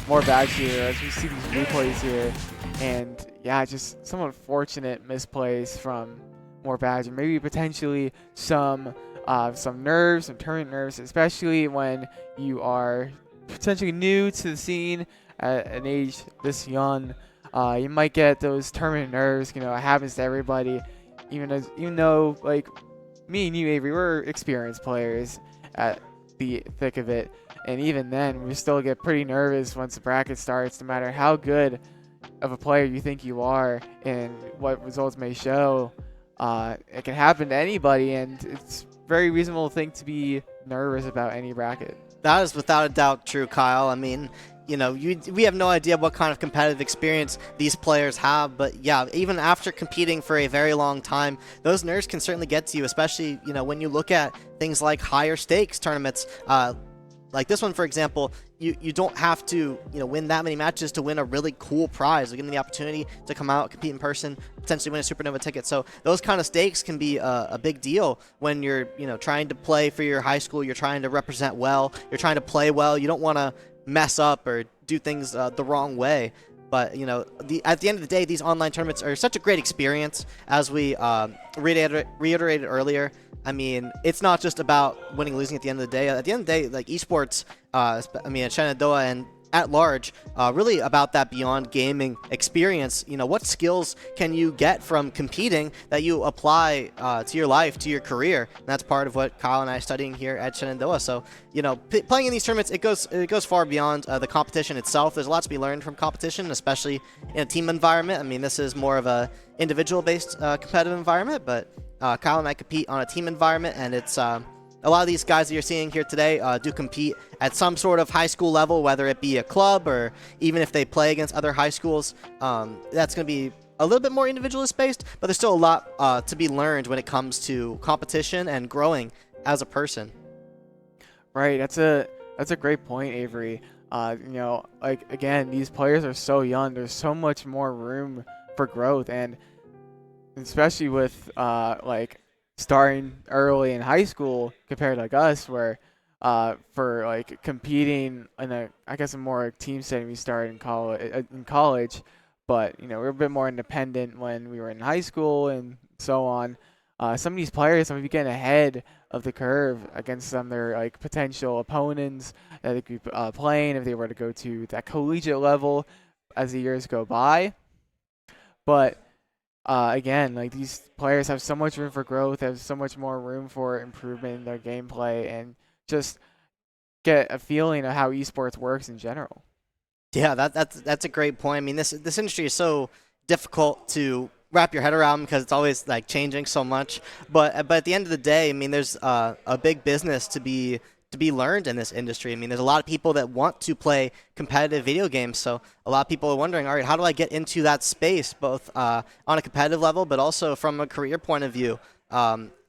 More Badger here as we see these replays here, and yeah, just some unfortunate misplays from More Badger. Maybe potentially some nerves, some tournament nerves, especially when you are potentially new to the scene at an age this young. You might get those tournament nerves. It happens to everybody. Even though like me and you, Avery, we're experienced players at the thick of it, and even then, we still get pretty nervous once the bracket starts. No matter how good of a player you think you are and what results may show, it can happen to anybody, and it's a very reasonable thing to be nervous about any bracket. That is without a doubt true, Kyle. I mean, we have no idea what kind of competitive experience these players have, but yeah, even after competing for a very long time, those nerves can certainly get to you, especially, when you look at things like higher stakes tournaments, like this one, for example. You don't have to win that many matches to win a really cool prize. You're getting the opportunity to come out, compete in person, potentially win a Supernova ticket. So those kind of stakes can be a big deal when you're trying to play for your high school. You're trying to represent well. You're trying to play well. You don't want to mess up or do things the wrong way. But at the end of the day, these online tournaments are such a great experience, as we reiterated earlier. I mean, it's not just about winning and losing at the end of the day. At the end of the day, like esports, at Shenandoah and at large, really about that beyond gaming experience. What skills can you get from competing that you apply to your life, to your career? And that's part of what Kyle and I are studying here at Shenandoah. So, playing in these tournaments, it goes far beyond the competition itself. There's a lot to be learned from competition, especially in a team environment. I mean, this is more of a individual-based competitive environment, but Kyle and I compete on a team environment, and it's a lot of these guys that you're seeing here today do compete at some sort of high school level, whether it be a club or even if they play against other high schools. That's going to be a little bit more individualist based, but there's still a lot to be learned when it comes to competition and growing as a person. Right, that's a great point, Avery. Like again, these players are so young. There's so much more room for growth, and especially with like starting early in high school compared to like us, where for like competing in a, I guess, a more team setting, we started in college, but you know, we were a bit more independent when we were in high school and so on. Some of these players, some of you getting ahead of the curve against some of their like potential opponents that they could be playing if they were to go to that collegiate level as the years go by. But again, like, these players have so much room for growth, have so much more room for improvement in their gameplay, and just get a feeling of how esports works in general. Yeah, that's a great point. I mean, this industry is so difficult to wrap your head around because it's always like changing so much. But at the end of the day, I mean, there's a big business to be learned in this industry. I mean, there's a lot of people that want to play competitive video games. So a lot of people are wondering, all right, how do I get into that space, both on a competitive level, but also from a career point of view?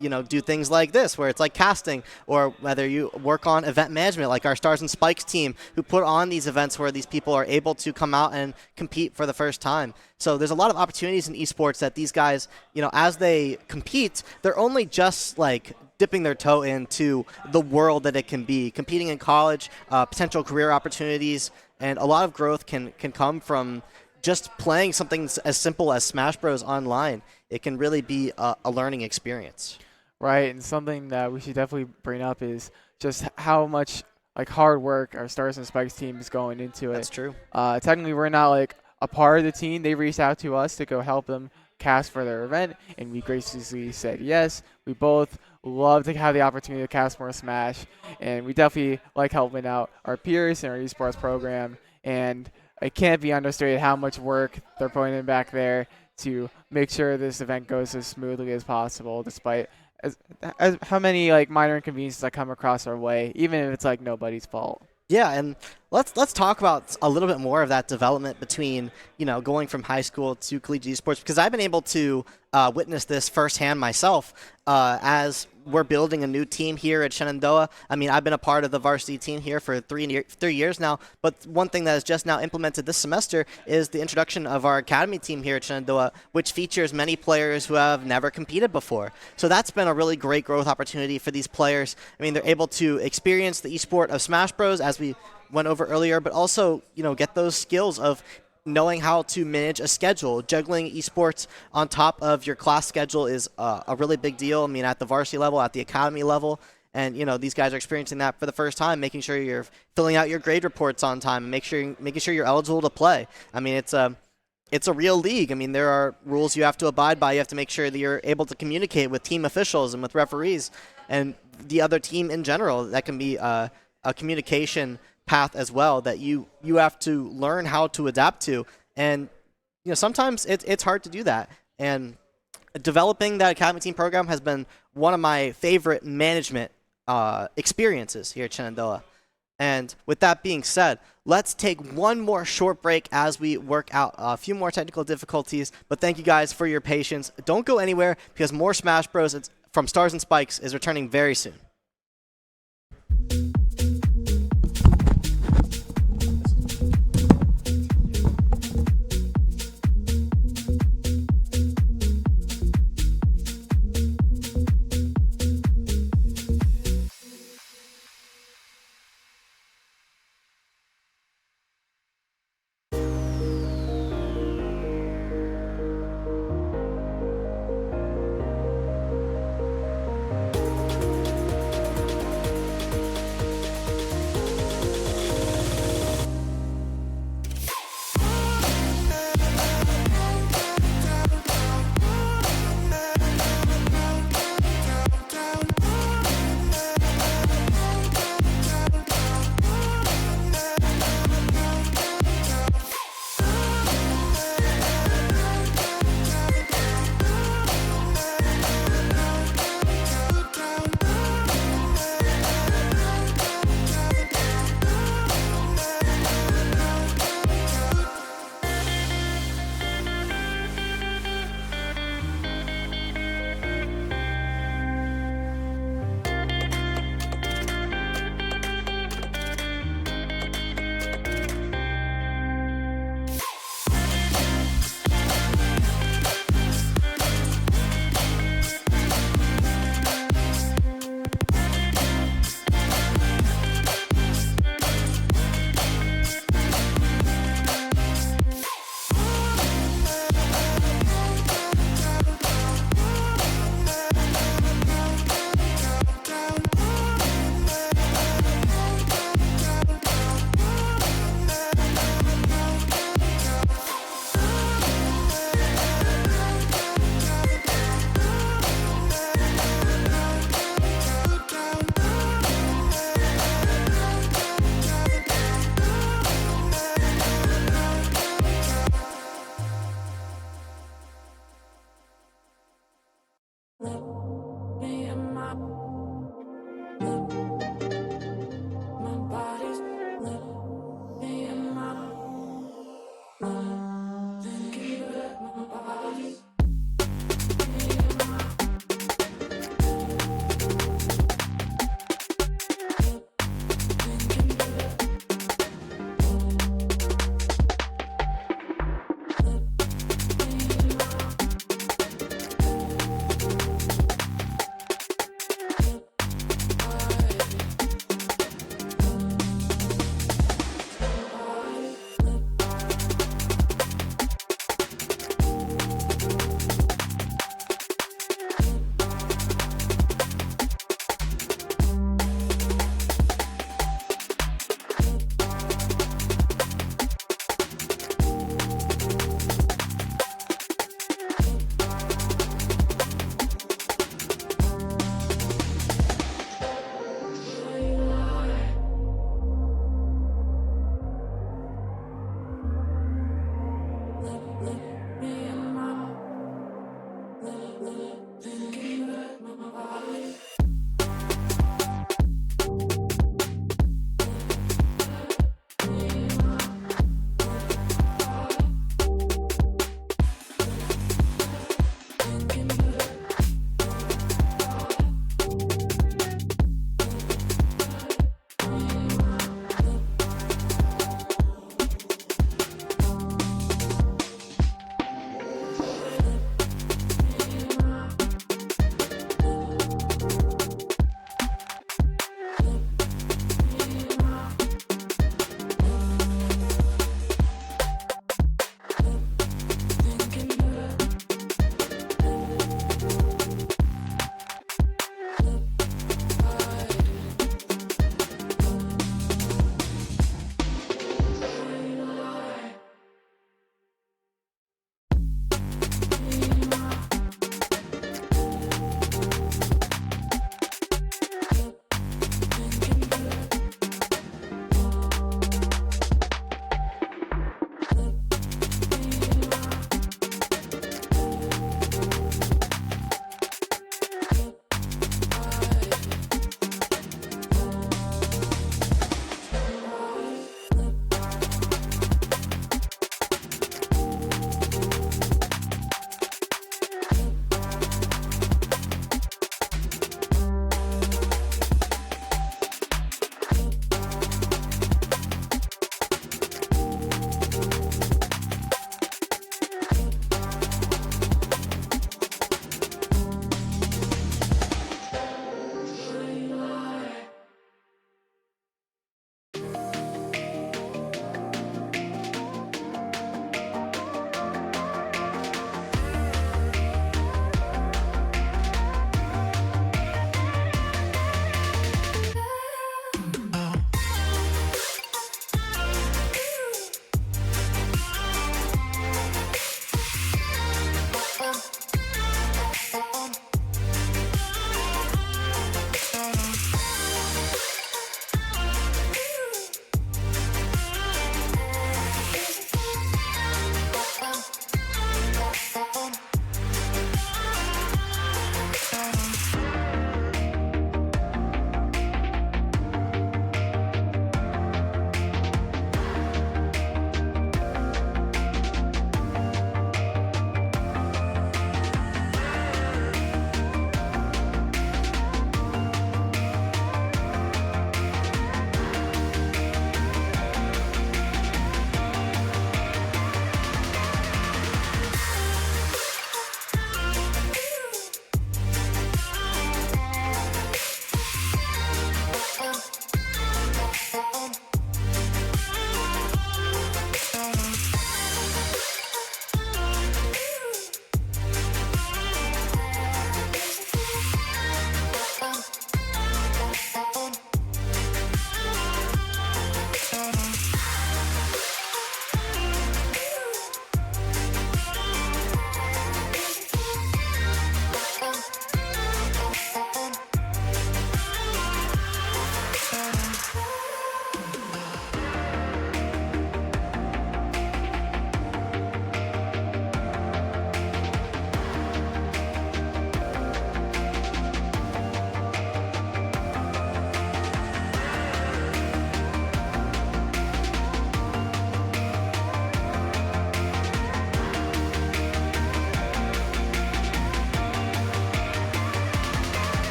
You know, do things like this where it's like casting, or whether you work on event management like our Stars and Spikes team, who put on these events where these people are able to come out and compete for the first time. So there's a lot of opportunities in esports that these guys, you know, as they compete, they're only just like dipping their toe into the world that it can be. Competing in college, potential career opportunities, and a lot of growth can come from just playing something as simple as Smash Bros. Online. It can really be a learning experience. Right, and something that we should definitely bring up is just how much like hard work our Stars and Spikes team is going into it. That's true. Technically, we're not like a part of the team. They reached out to us to go help them cast for their event, and we graciously said yes. We both love to have the opportunity to cast more Smash, and we definitely like helping out our peers in our esports program. And it can't be understated how much work they're putting in back there to make sure this event goes as smoothly as possible, despite as how many like minor inconveniences that come across our way, even if it's like nobody's fault. Yeah, and let's talk about a little bit more of that development between, you know, going from high school to collegiate esports, because I've been able to witness this firsthand myself as we're building a new team here at Shenandoah. I mean, I've been a part of the varsity team here for 3 years now, but one thing that is just now implemented this semester is the introduction of our academy team here at Shenandoah, which features many players who have never competed before. So that's been a really great growth opportunity for these players. I mean, they're able to experience the esport of Smash Bros, as we went over earlier, but also, you know, get those skills of knowing how to manage a schedule. Juggling esports on top of your class schedule is a really big deal. I mean, at the varsity level, at the academy level, and you know, these guys are experiencing that for the first time, making sure you're filling out your grade reports on time, and making sure you're eligible to play. I mean, it's a real league. I mean, there are rules you have to abide by. You have to make sure that you're able to communicate with team officials and with referees and the other team in general. That can be a communication path as well that you have to learn how to adapt to. And you know, sometimes it's hard to do that. And developing that academy team program has been one of my favorite management experiences here at Shenandoah. And with that being said, let's take one more short break as we work out a few more technical difficulties. But thank you guys for your patience. Don't go anywhere, because more Smash Bros. From Stars and Spikes is returning very soon.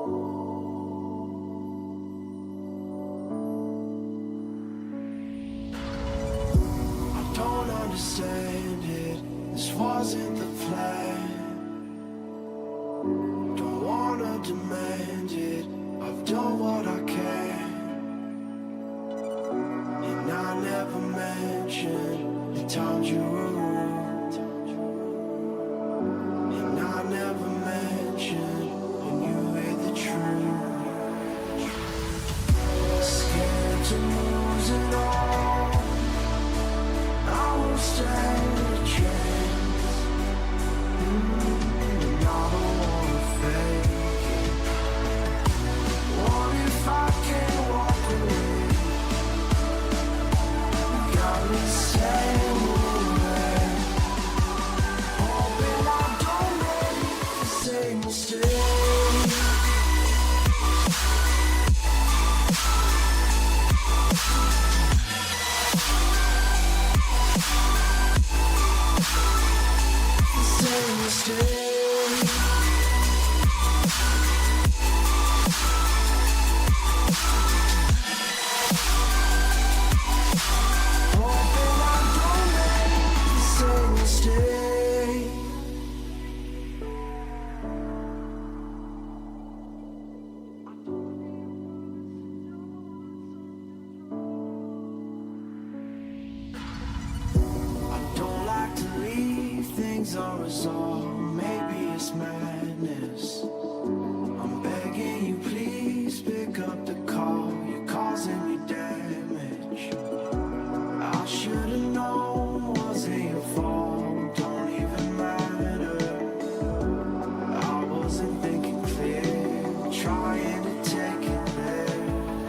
I don't understand it, this wasn't the plan. Don't wanna demand it, I've done what I can. And I never mentioned the times you were rude. And I never mentioned when you hear the truth. Scared to lose it all, I won't stand a chance. And I don't wanna fake it. What if I can't walk away? Got me saying away, hoping I don't make the same mistake. Same mistake. Hoping I don't make the same mistake. I don't like to leave things unresolved. Maybe it's madness. I'm begging you, please pick up the call. You're causing me damage. I should've known wasn't your fault. Don't even matter. I wasn't thinking clear, trying to take it there.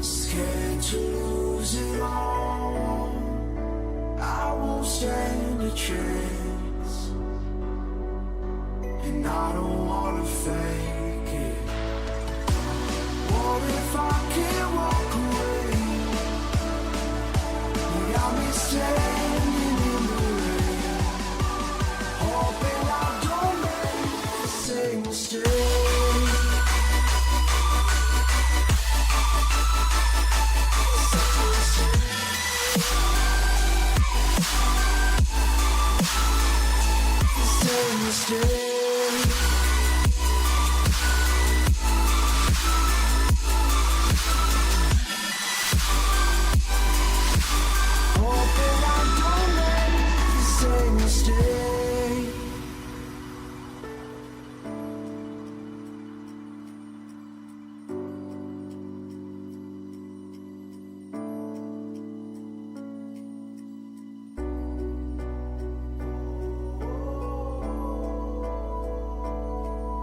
Scared to lose it all, I won't stand a chance. And I don't wanna fake it. What if I can't walk away? You got me standing in the rain, hoping I don't make the same mistake. Same mistake. Hoping I don't make the same mistake.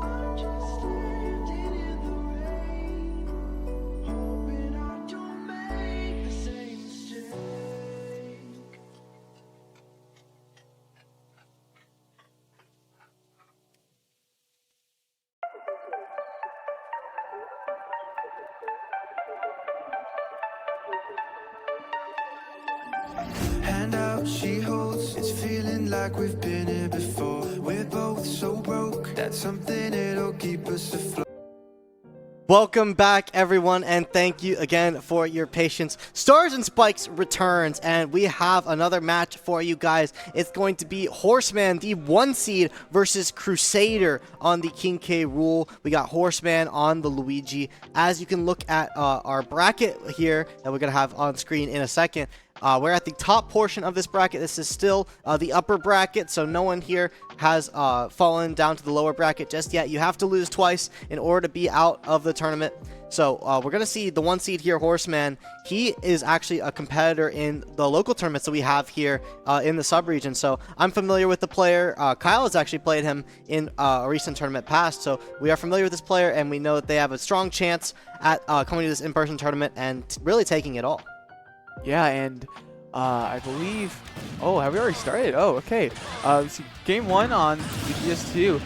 I'm just standing in the rain, hoping I don't make the same mistake. Hand out, she holds. It's feeling like we've been here before. We're both so broke. That's something that'll keep us afloat. Welcome back, everyone, and thank you again for your patience. Stars and Spikes returns, and we have another match for you guys. It's going to be Horseman, the 1 seed, versus Crusader on the King K rule. We got Horseman on the Luigi. As you can look at our bracket here that we're going to have on screen in a second, we're at the top portion of this bracket. This is still the upper bracket, so no one here has fallen down to the lower bracket just yet. You have to lose twice in order to be out of the tournament. So we're going to see the 1 seed here, Horseman. He is actually a competitor in the local tournaments that we have here in the sub-region. So I'm familiar with the player. Kyle has actually played him in a recent tournament past. So we are familiar with this player, and we know that they have a strong chance at coming to this in-person tournament and really taking it all. Yeah, and I believe... Oh, have we already started? Oh, okay. Let's see, game 1 on the PS2.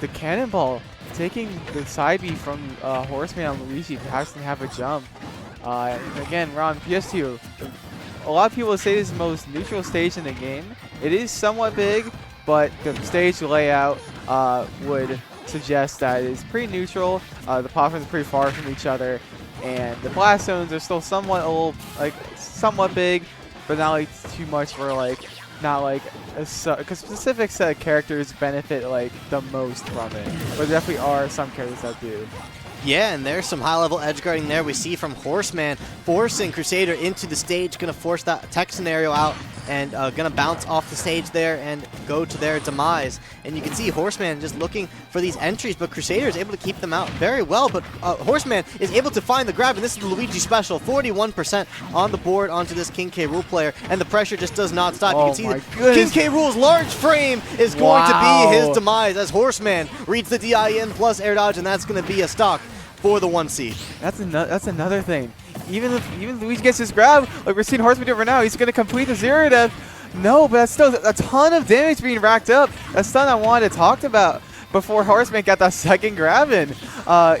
The Cannonball taking the side B from Horseman on Luigi, perhaps can have a jump. And again, we're on PS2. A lot of people say this is the most neutral stage in the game. It is somewhat big, but the stage layout would suggests that it's pretty neutral. The platforms are pretty far from each other, and the blast zones are still somewhat big, but not like too much for like not like a specific set of characters benefit like the most from it. But there definitely are some characters that do. Yeah, and there's some high-level edge guarding there. We see from Horseman forcing Crusader into the stage, going to force that tech scenario out, and going to bounce off the stage there and go to their demise. And you can see Horseman just looking for these entries, but Crusader is able to keep them out very well. But Horseman is able to find the grab, and this is the Luigi special. 41% on the board onto this King K. Rool player, and the pressure just does not stop. You can see that King K. Rool's large frame is going to be his demise as Horseman reads the DIN plus air dodge, and that's going to be a stock for the 1 seed. That's another thing. Even Luigi gets his grab, like we're seeing Horseman do it right now, he's going to complete the 0 death. No, but that's still a ton of damage being racked up. That's something I wanted to talk about before Horseman got that second grab in.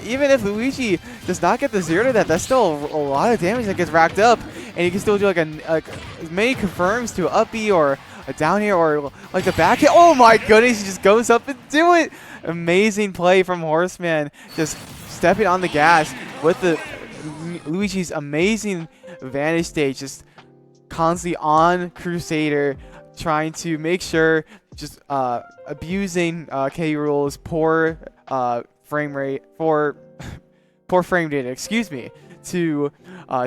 Even if Luigi does not get the 0 death, that's still a lot of damage that gets racked up, and you can still do like as many confirms to an up B or a down here or like the back hit. Oh my goodness, he just goes up and do it. Amazing play from Horseman, just stepping on the gas with the Luigi's amazing vantage stage, just constantly on Crusader, trying to make sure, just abusing K. Rool's poor frame rate, poor frame data, excuse me, to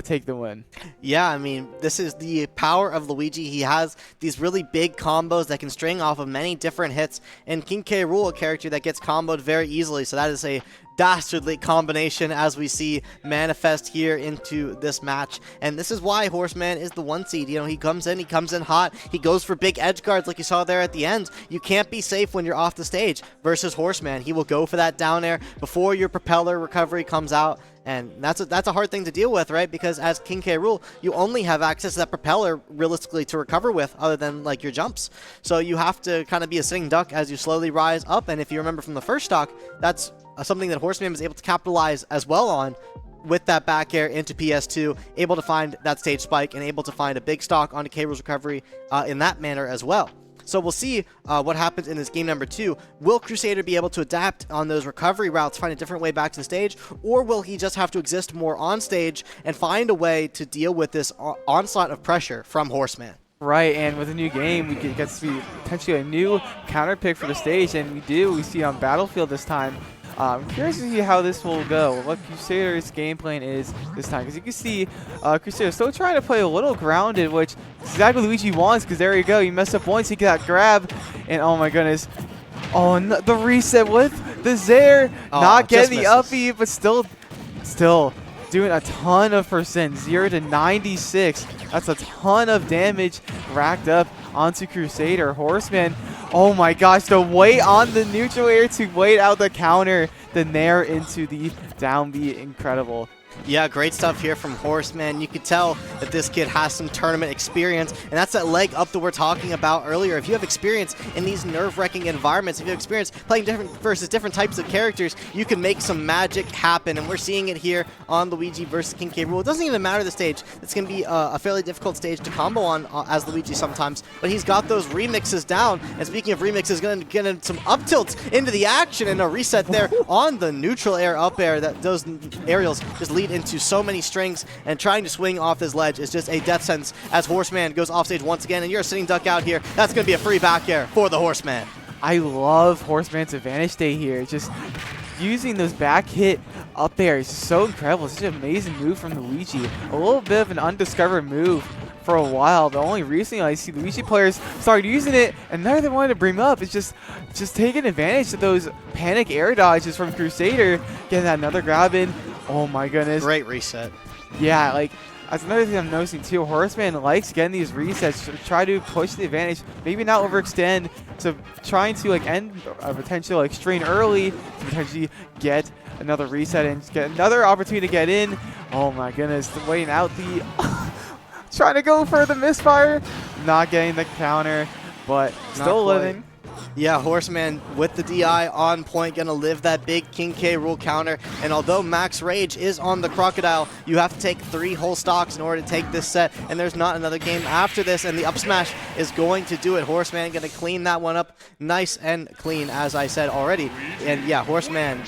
take the win. Yeah, I mean, this is the power of Luigi. He has these really big combos that can string off of many different hits, and King K. Rool, a character that gets comboed very easily, so that is a dastardly combination as we see manifest here into this match. And this is why Horseman is the 1 seed. You know, he comes in hot, he goes for big edge guards like you saw there at the end. You can't be safe when you're off the stage versus Horseman. He will go for that down air before your propeller recovery comes out. And that's a hard thing to deal with, right? Because as King K. Rool, you only have access to that propeller realistically to recover with, other than like your jumps. So you have to kind of be a sitting duck as you slowly rise up. And if you remember from the first stock, that's something that Horseman was able to capitalize as well on with that back air into PS2, able to find that stage spike and able to find a big stock onto K. Rool's recovery in that manner as well. So we'll see what happens in this game number 2. Will Crusader be able to adapt on those recovery routes, find a different way back to the stage, or will he just have to exist more on stage and find a way to deal with this onslaught of pressure from Horseman? Right, and with a new game, we get to see potentially a new counter pick for the stage, and we see on Battlefield this time. I'm curious to see how this will go, what Crusader's game plan is this time. Because you can see Crusader still trying to play a little grounded, which is exactly what Luigi wants, because there you go. You messed up once, you get that grab, and oh my goodness. Oh, no, the reset with the Zaire. Not getting the up B, but still doing a ton of percent. 0 to 96. That's a ton of damage racked up onto Crusader. Horseman, oh my gosh, the weight on the neutral air to wait out the counter, the nair into the down B, incredible. Yeah, great stuff here from Horseman. You could tell that this kid has some tournament experience, and that's that leg up that we're talking about earlier. If you have experience in these nerve-wracking environments, if you have experience playing different types of characters, you can make some magic happen, and we're seeing it here on Luigi versus King K. Rool. It doesn't even matter the stage. It's going to be a fairly difficult stage to combo on as Luigi sometimes, but he's got those remixes down, and speaking of remixes, going to get in some up tilts into the action, and a reset there on the neutral air up air. That those aerials just lead into so many strings, and trying to swing off this ledge is just a death sentence as Horseman goes off stage once again, and you're a sitting duck out here. That's going to be a free back air for the Horseman. I love Horseman's advantage state here. Just using those back hit up there is so incredible. It's such an amazing move from Luigi. A little bit of an undiscovered move for a while, but only recently I see Luigi players start using it, and none of them wanted to bring up. It's just taking advantage of those panic air dodges from Crusader, getting that another grab in. Oh my goodness. Great reset. Yeah, like, that's another thing I'm noticing too. Horseman likes getting these resets to try to push the advantage, maybe not overextend, so trying to like end a potential like strain early to potentially get another reset and get another opportunity to get in. Oh my goodness, waiting out the trying to go for the misfire, not getting the counter, but still living. Yeah, Horseman with the DI on point, gonna live that big King K. Rool counter. And although Max Rage is on the Crocodile, you have to take 3 whole stocks in order to take this set. And there's not another game after this, and the up smash is going to do it. Horseman gonna clean that one up nice and clean, as I said already. And yeah, Horseman,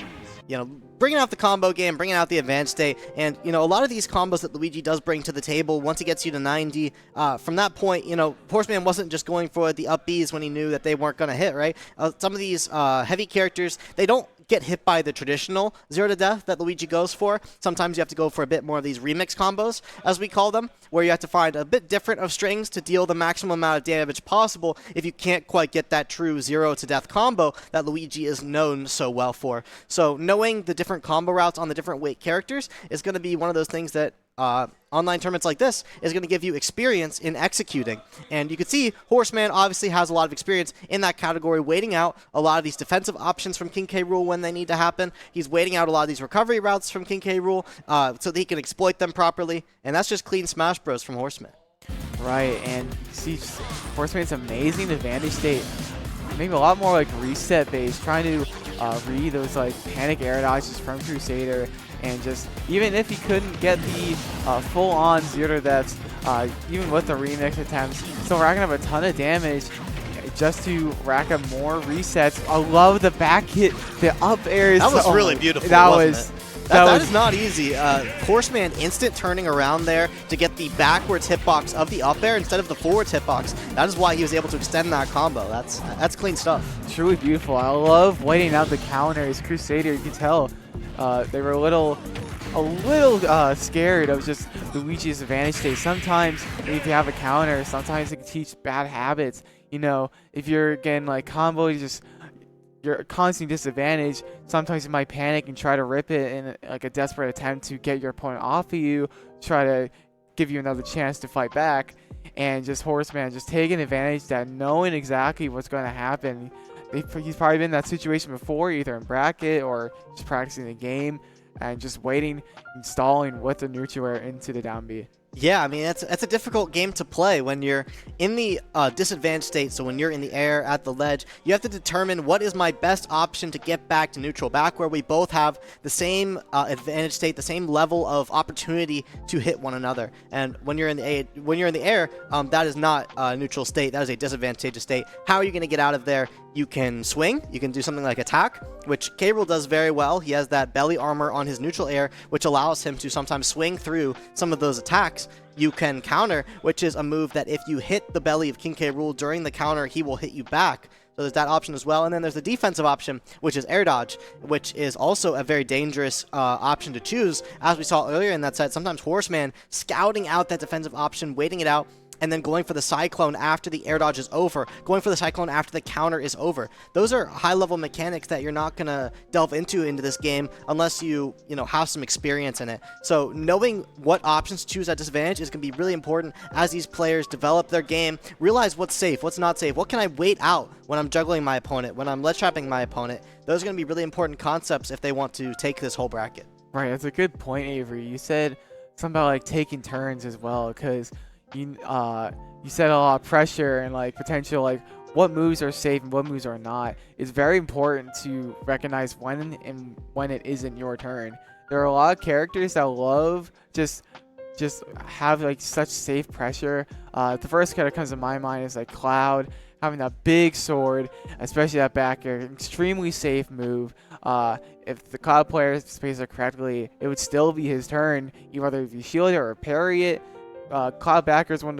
you know, bringing out the combo game, bringing out the advanced state, and, you know, a lot of these combos that Luigi does bring to the table, once he gets you to 90, from that point, you know, Horseman wasn't just going for the up Bs when he knew that they weren't going to hit, right? Some of these heavy characters, they don't get hit by the traditional 0 to death that Luigi goes for. Sometimes you have to go for a bit more of these remix combos, as we call them, where you have to find a bit different of strings to deal the maximum amount of damage possible if you can't quite get that true 0 to death combo that Luigi is known so well for. So knowing the different combo routes on the different weight characters is going to be one of those things that online tournaments like this is going to give you experience in executing. And you can see Horseman obviously has a lot of experience in that category, waiting out a lot of these defensive options from King K. Rool when they need to happen. He's waiting out a lot of these recovery routes from King K. Rool so that he can exploit them properly. And that's just clean Smash Bros from Horseman. Right, and you see Horseman's amazing advantage state. Maybe a lot more like reset based, trying to read those like panic air dodges from Crusader. And just, even if he couldn't get the full-on 0 deaths, even with the remix attempts, still racking up a ton of damage just to rack up more resets. I love the back hit, the up airs. That was really beautiful, That is not easy. Horseman instant turning around there to get the backwards hitbox of the up air instead of the forwards hitbox. That is why he was able to extend that combo. That's clean stuff. Truly beautiful. I love waiting out the counters. Crusader, you can tell they were a little scared of just Luigi's advantage state. Sometimes if you have a counter, sometimes it can teach bad habits. You know, if you're getting like comboed, you're constantly disadvantaged. Sometimes you might panic and try to rip it in like a desperate attempt to get your opponent off of you, try to give you another chance to fight back. And just Horseman just taking advantage of that, knowing exactly what's going to happen. He's probably been in that situation before, either in bracket or just practicing the game and just waiting and stalling with the neutral air into the down B. Yeah, I mean, it's a difficult game to play when you're in the disadvantaged state. So when you're in the air at the ledge, you have to determine what is my best option to get back to neutral, back where we both have the same advantage state, the same level of opportunity to hit one another. And when you're in the air, that is not a neutral state. That is a disadvantageous state. How are you going to get out of there? You can swing. You can do something like attack, which K. Rool does very well. He has that belly armor on his neutral air, which allows him to sometimes swing through some of those attacks. You can counter, which is a move that if you hit the belly of King K. Rool during the counter, he will hit you back. So there's that option as well. And then there's the defensive option, which is air dodge, which is also a very dangerous option to choose. As we saw earlier in that set, sometimes Horseman scouting out that defensive option, waiting it out, and then going for the Cyclone after the air dodge is over, going for the Cyclone after the counter is over. Those are high-level mechanics that you're not going to delve into this game unless you have some experience in it. So knowing what options to choose at disadvantage is going to be really important as these players develop their game, realize what's safe, what's not safe, what can I wait out when I'm juggling my opponent, when I'm ledge trapping my opponent. Those are going to be really important concepts if they want to take this whole bracket. Right, that's a good point, Avery. You said something about like taking turns as well, because you said a lot of pressure and like potential like what moves are safe and what moves are not. It's very important to recognize when it isn't your turn. There are a lot of characters that love just have like such safe pressure. The first character that comes to my mind is like Cloud, having that big sword, especially that back air, extremely safe move. If the Cloud player plays it correctly, it would still be his turn, whether if you shield it or parry it. Cloud backer is one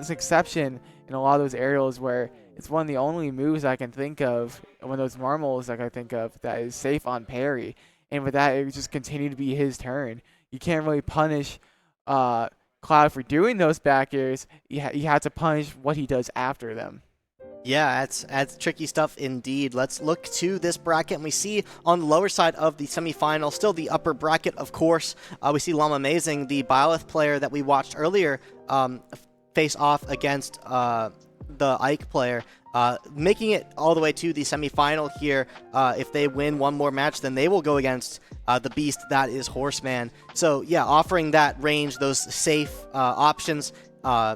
exception in a lot of those aerials where it's one of the only moves I can think of, one of those normals I can think of that is safe on parry. And with that, it would just continue to be his turn. You can't really punish Cloud for doing those back airs. You have to punish what he does after them. Yeah, that's tricky stuff indeed. Let's look to this bracket, and we see on the lower side of the semifinal, still the upper bracket, of course, we see Llama Amazing, the Byleth player that we watched earlier, face off against the Ike player, making it all the way to the semifinal here. If they win one more match, then they will go against the beast that is Horseman. So yeah, offering that range, those safe options,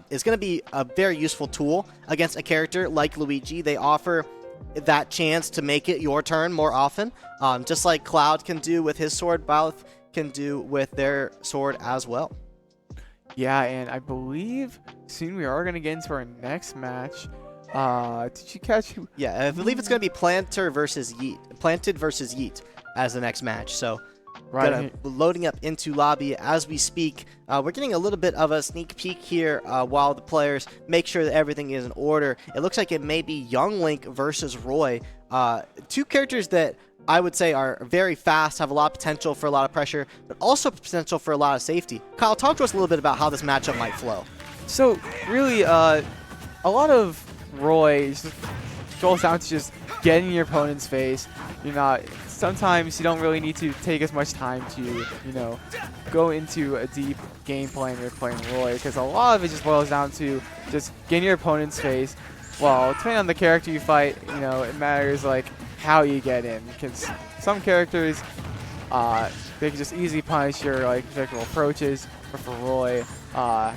is going to be a very useful tool against a character like Luigi. They offer that chance to make it your turn more often, just like Cloud can do with his sword, Byleth can do with their sword as well. Yeah, and I believe soon we are going to get into our next match. Did you catch who? Yeah, I believe it's going to be Planted versus Yeet as the next match. So, loading up into lobby as we speak. We're getting a little bit of a sneak peek here while the players make sure that everything is in order. It looks like it may be Young Link versus Roy. Two characters that I would say are very fast, have a lot of potential for a lot of pressure, but also potential for a lot of safety. Kyle, talk to us a little bit about how this matchup might flow. So, really, a lot of Roy goes down to just getting your opponent's face. Sometimes you don't really need to take as much time to, go into a deep game plan when you're playing Roy, because a lot of it just boils down to just getting your opponent's face. Well, depending on the character you fight, it matters like how you get in, because some characters, they can just easily punish your projectile approaches, but for Roy, a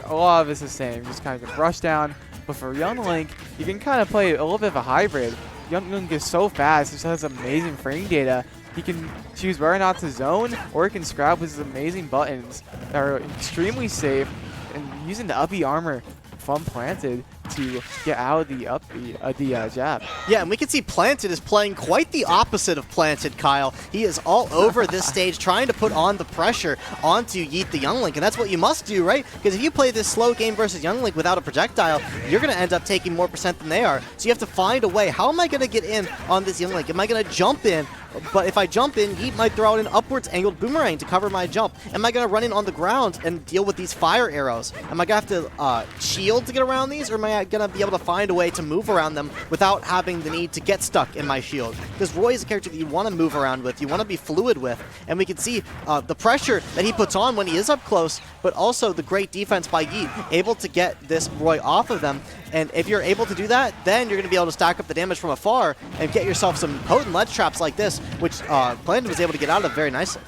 lot of it's the same, just kind of rush down. But for Young Link, you can kind of play a little bit of a hybrid. Young Link is so fast, he has amazing frame data. He can choose whether or not to zone, or he can scrap with his amazing buttons that are extremely safe, and using the uppy armor from Planted to get out of the jab. Yeah, and we can see Planted is playing quite the opposite of Planted, Kyle. He is all over this stage trying to put on the pressure onto Yeet the Young Link, and that's what you must do, right? Because if you play this slow game versus Young Link without a projectile, you're going to end up taking more percent than they are. So you have to find a way. How am I going to get in on this Young Link? Am I going to jump in? But if I jump in, Yeet might throw out an upwards angled boomerang to cover my jump. Am I going to run in on the ground and deal with these fire arrows? Am I going to have to shield to get around these, or am I going to be able to find a way to move around them without having the need to get stuck in my shield? Because Roy is a character that you want to move around with, you want to be fluid with, and we can see the pressure that he puts on when he is up close, but also the great defense by Yeet, able to get this Roy off of them. And if you're able to do that, then you're going to be able to stack up the damage from afar and get yourself some potent ledge traps like this, which Planted was able to get out of very nicely.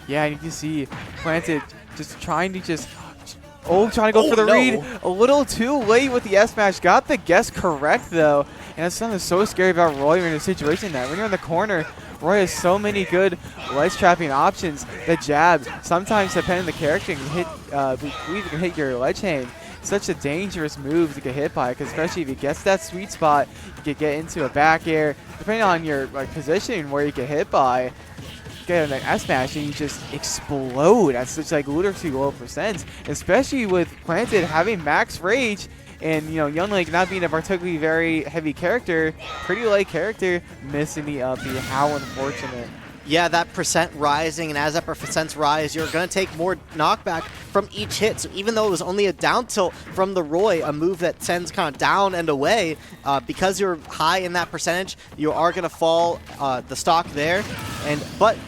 Yeah, and you can see Planted just trying to trying to go for the read. A little too late with the S-Smash. Got the guess correct, though. And that's something so scary about Roy in a situation that when you're in the corner, Roy has so many good ledge trapping options. The jab, sometimes depending on the character, can hit, we believe it can hit your ledge hand. Such a dangerous move to get hit by, because especially if he gets that sweet spot, you could get into a back air. Depending on your position where you get hit by, get an S-Smash and you just explode at such literally low percent. Especially with Planted having max rage, and Young Link not being a particularly very heavy character, pretty light character, missing the uppy. How unfortunate. Yeah, that percent rising, and as that percent rise, you're going to take more knockback from each hit. So even though it was only a down tilt from the Roy, a move that sends kind of down and away, because you're high in that percentage, you are going to fall the stock there. But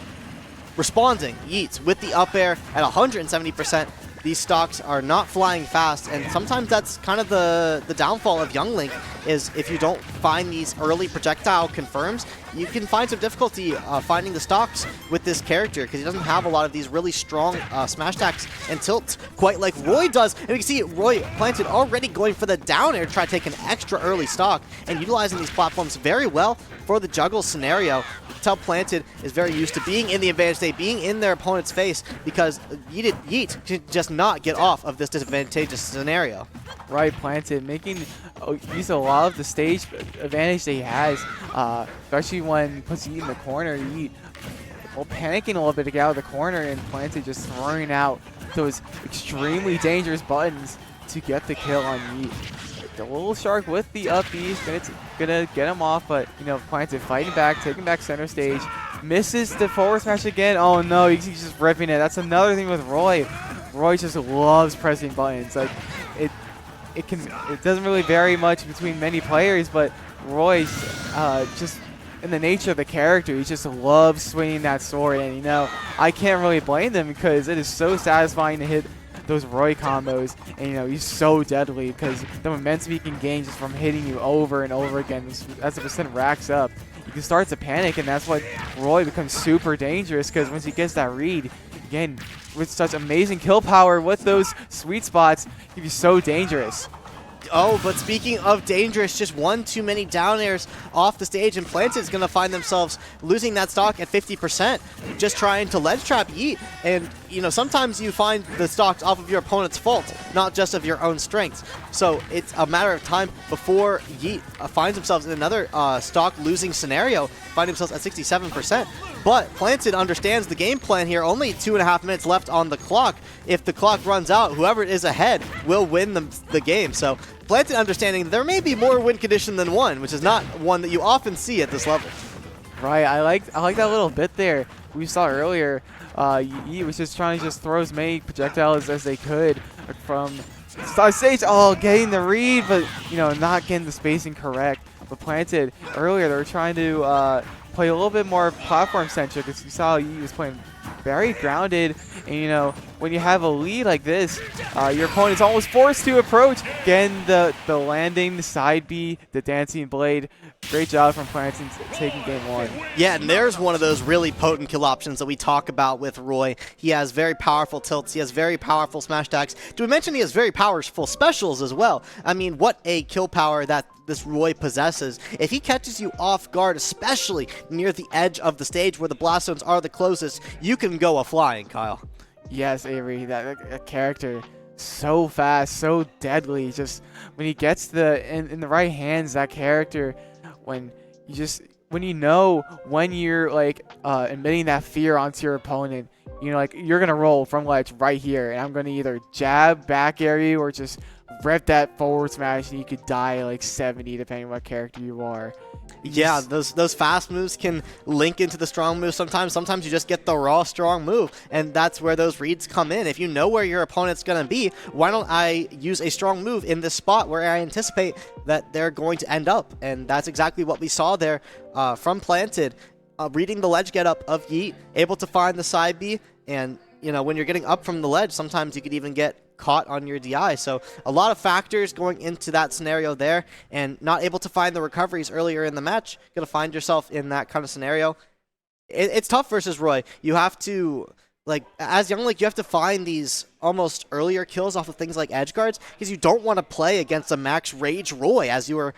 responding, Yeets with the up air at 170%. These stocks are not flying fast, and sometimes that's kind of the downfall of Young Link, is if you don't find these early projectile confirms, you can find some difficulty finding the stocks with this character, because he doesn't have a lot of these really strong smash attacks and tilts quite like Roy does. And we can see Roy Planted already going for the down air to try to take an extra early stock, and utilizing these platforms very well for the juggle scenario. Tell Planted is very used to being in the advantage state, being in their opponent's face, because Yeet can just not get off of this disadvantageous scenario. Right, Planted making use of a lot of the stage advantage that he has, especially when he puts Yeet in the corner. Yeet panicking a little bit to get out of the corner, and Planted just throwing out those extremely dangerous buttons to get the kill on Yeet. The little shark with the up B, gonna get him off, but Planted fighting back, taking back center stage, misses the forward smash again. Oh no, he's just ripping it. That's another thing with Roy. Roy just loves pressing buttons. It doesn't really vary much between many players, but Roy's just in the nature of the character, he just loves swinging that sword, and I can't really blame them, because it is so satisfying to hit those Roy combos, and he's so deadly, because the momentum he can gain just from hitting you over and over again as the percent racks up. You can start to panic, and that's why Roy becomes super dangerous, because once he gets that read, again, with such amazing kill power with those sweet spots can be so dangerous. Oh, but speaking of dangerous, just one too many down airs off the stage, and Planted is going to find themselves losing that stock at 50%, just trying to ledge trap Yeet. And, you know, sometimes you find the stocks off of your opponent's fault, not just of your own strengths. So it's a matter of time before Yeet finds himself in another stock losing scenario, find himself at 67%. But Planted understands the game plan here. Only 2.5 minutes left on the clock. If the clock runs out, whoever is ahead will win the game. So Planted understanding there may be more win condition than one, which is not one that you often see at this level. Right, I like that little bit there. We saw earlier, Yi was just trying to just throw as many projectiles as they could from stage. Oh, getting the read, but you know, not getting the spacing correct. But Planted earlier, they were trying to play a little bit more platform centric, because you saw Yi was playing very grounded, and you know, when you have a lead like this, your opponent's almost forced to approach. Again, the landing, the side B, the dancing blade. Great job from Planted taking game one. Yeah, and there's one of those really potent kill options that we talk about with Roy. He has very powerful tilts. He has very powerful smash attacks. Do we mention he has very powerful specials as well? I mean, what a kill power that this Roy possesses. If he catches you off guard, especially near the edge of the stage where the blast zones are the closest, you can go a-flying, Kyle. Yes, Avery, that character, so fast, so deadly. Just when he gets in the right hands, that character, when you know when you're like emitting that fear onto your opponent, you know, like you're gonna roll from ledge right here, and I'm gonna either jab, back air you, or just rip that forward smash, and you could die like 70 depending on what character you are. Yeah, those fast moves can link into the strong moves sometimes. Sometimes you just get the raw strong move, and that's where those reads come in. If you know where your opponent's going to be, why don't I use a strong move in this spot where I anticipate that they're going to end up? And that's exactly what we saw there from Planted, reading the ledge get up of Yeet, able to find the side B, and you know, when you're getting up from the ledge, sometimes you could even get caught on your DI. So a lot of factors going into that scenario there, and not able to find the recoveries earlier in the match. Going to find yourself in that kind of scenario. It's tough versus Roy. You have to, like, as Young Link, you have to find these almost earlier kills off of things like edge guards, because you don't want to play against a max rage Roy, as you were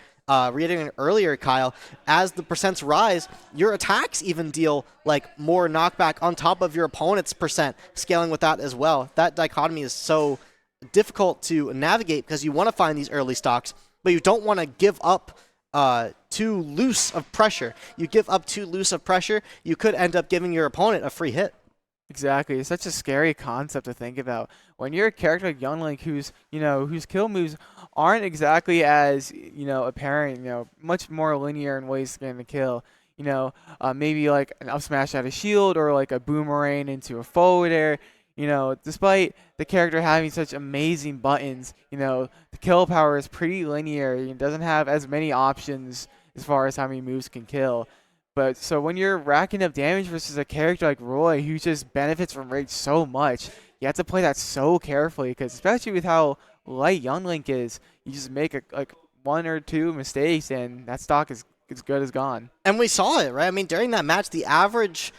reading earlier, Kyle. As the percents rise, your attacks even deal like more knockback on top of your opponent's percent, scaling with that as well. That dichotomy is so difficult to navigate, because you want to find these early stocks, but you don't want to give up too loose of pressure. You give up too loose of pressure, you could end up giving your opponent a free hit. Exactly. It's such a scary concept to think about. When you're a character like Young Link, whose kill moves aren't exactly as, apparent, much more linear in ways to get the kill. Maybe like an up smash out of shield, or like a boomerang into a forward air. Despite the character having such amazing buttons, the kill power is pretty linear. It doesn't have as many options as far as how many moves can kill. But so when you're racking up damage versus a character like Roy, who just benefits from rage so much, you have to play that so carefully, because especially with how light Young Link is, you just make like one or two mistakes and that stock is as good as gone. And we saw it, right? I mean, during that match, the average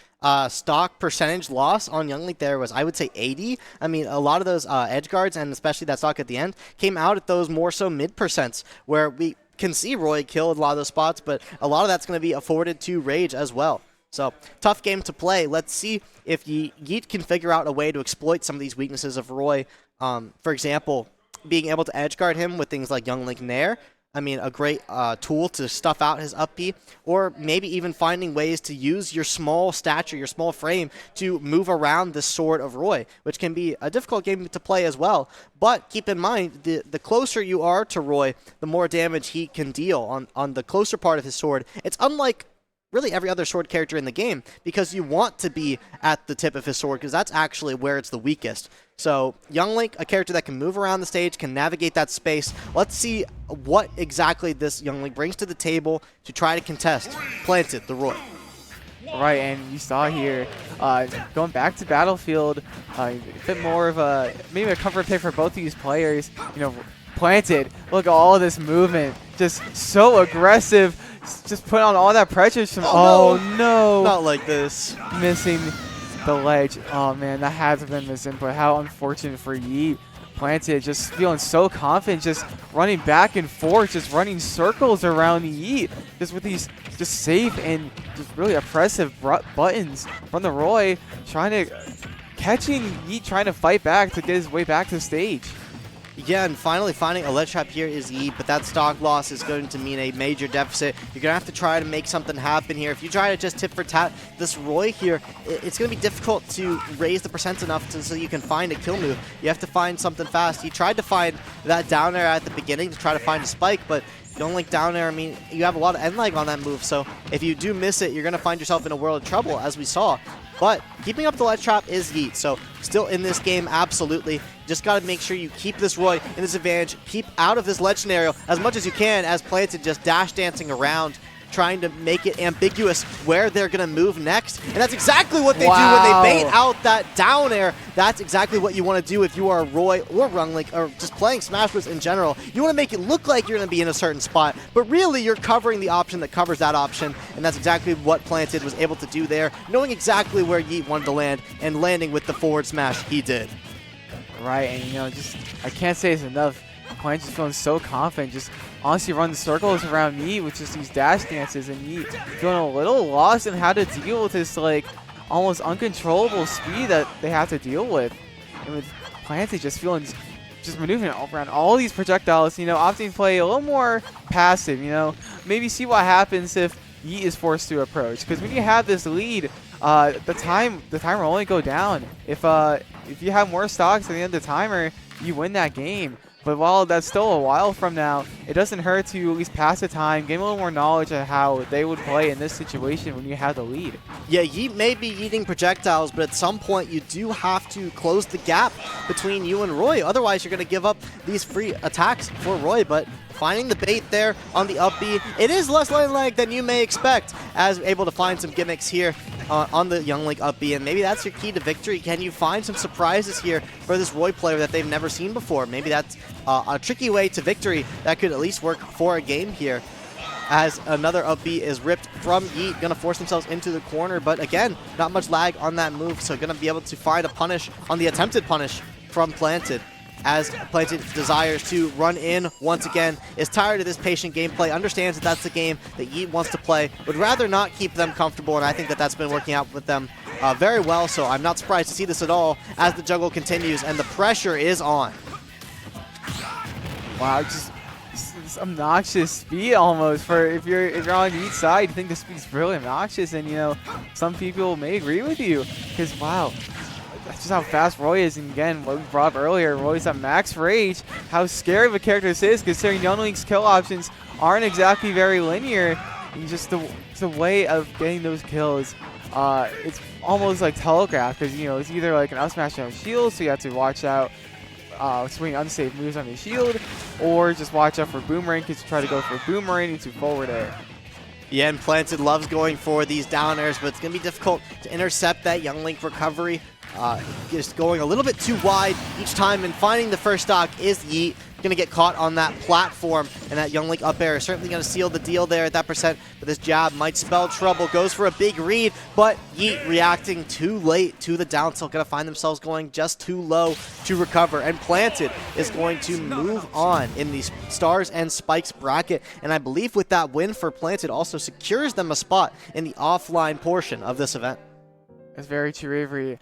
stock percentage loss on Young Link there was, I would say, 80. I mean, a lot of those edge guards, and especially that stock at the end, came out at those more so mid percents, where we can see Roy kill a lot of those spots, but a lot of that's going to be afforded to Rage as well. So, tough game to play. Let's see if Yeet can figure out a way to exploit some of these weaknesses of Roy. For example, being able to edge guard him with things like Young Link Nair. I mean, a great tool to stuff out his up B, or maybe even finding ways to use your small stature, your small frame, to move around the sword of Roy, which can be a difficult game to play as well. But keep in mind, the closer you are to Roy, the more damage he can deal on the closer part of his sword. It's unlike really every other sword character in the game, because you want to be at the tip of his sword, because that's actually where it's the weakest. So Young Link, a character that can move around the stage, can navigate that space. Let's see what exactly this Young Link brings to the table to try to contest Planted, the Roy. Right, and you saw here, going back to Battlefield, a bit more of maybe a comfort pick for both of these players. Planted, look at all of this movement, just so aggressive, just put on all that pressure. Oh no! Not like this. Missing the ledge. Oh man, that had to have been misinput. How unfortunate for Yeet. Planted just feeling so confident, just running back and forth, just running circles around Yeet, just with these just safe and just really oppressive buttons from the Roy, catching Yeet, trying to fight back to get his way back to the stage. Yeah, and finally finding a ledge trap here is Yeet, but that stock loss is going to mean a major deficit. You're going to have to try to make something happen here. If you try to just tip for tat this Roy here, it's going to be difficult to raise the percent enough so you can find a kill move. You have to find something fast. He tried to find that down air at the beginning to try to find a spike, but don't like down air. I mean, you have a lot of end lag on that move, so if you do miss it, you're going to find yourself in a world of trouble, as we saw. But keeping up the ledge trap is Yeet, so still in this game, absolutely. Just got to make sure you keep this Roy in this advantage, keep out of this ledge scenario as much as you can, as Planted just dash dancing around, trying to make it ambiguous where they're going to move next. And that's exactly what they do when they bait out that down air. That's exactly what you want to do if you are Roy or Runglink or just playing Smash Bros. In general. You want to make it look like you're going to be in a certain spot, but really you're covering the option that covers that option, and that's exactly what Planted was able to do there, knowing exactly where Yeet wanted to land and landing with the forward smash he did. Right, and you know, just I can't say it's enough. Planted just feeling so confident, just honestly running circles around Yeet with just these dash dances, and Yeet feeling a little lost in how to deal with this like almost uncontrollable speed that they have to deal with. And with Planted just feeling just maneuvering around all these projectiles, you know, opting to play a little more passive, you know, maybe see what happens if Yeet is forced to approach. Because when you have this lead, the timer will only go down. If you have more stocks at the end of the timer, you win that game. But while that's still a while from now, it doesn't hurt to at least pass the time, gain a little more knowledge of how they would play in this situation when you have the lead. Yeah, Yeet may be eating projectiles, but at some point you do have to close the gap between you and Roy. Otherwise, you're going to give up these free attacks for Roy, but finding the bait there on the up B, it is less lane lag than you may expect, as able to find some gimmicks here on the Young Link up B, and maybe that's your key to victory. Can you find some surprises here for this Roy player that they've never seen before? Maybe that's a tricky way to victory that could at least work for a game here, as another up B is ripped from Yeet, going to force themselves into the corner, but again, not much lag on that move, so going to be able to find a punish on the attempted punish from Planted, as Planted desires to run in once again, is tired of this patient gameplay, understands that that's the game that Yeet wants to play, would rather not keep them comfortable, and I think that that's been working out with them very well, so I'm not surprised to see this at all as the juggle continues and the pressure is on. Wow, just this obnoxious speed almost. For if you're on each side, you think the speed's really obnoxious, and you know, some people may agree with you, because wow, that's just how fast Roy is. And again, what we brought up earlier, Roy's at max rage. How scary of a character this is, considering Young Link's kill options aren't exactly very linear, and just the way of getting those kills, it's almost like telegraphed, because you know, it's either like an up smash on shield, so you have to watch out swing unsafe moves on the shield, or just watch out for boomerang, because you try to go for boomerang into forward air. Yeah, and Planted loves going for these down airs, but it's going to be difficult to intercept that Young Link recovery. Just going a little bit too wide each time, and finding the first stock is Yeet. Going to get caught on that platform, and that Young Link up air is certainly going to seal the deal there at that percent, but this jab might spell trouble. Goes for a big read, but Yeet reacting too late to the down tilt. Going to find themselves going just too low to recover, and Planted is going to move on in the Stars and Spikes bracket, and I believe with that win for Planted also secures them a spot in the offline portion of this event. That's very true, Avery.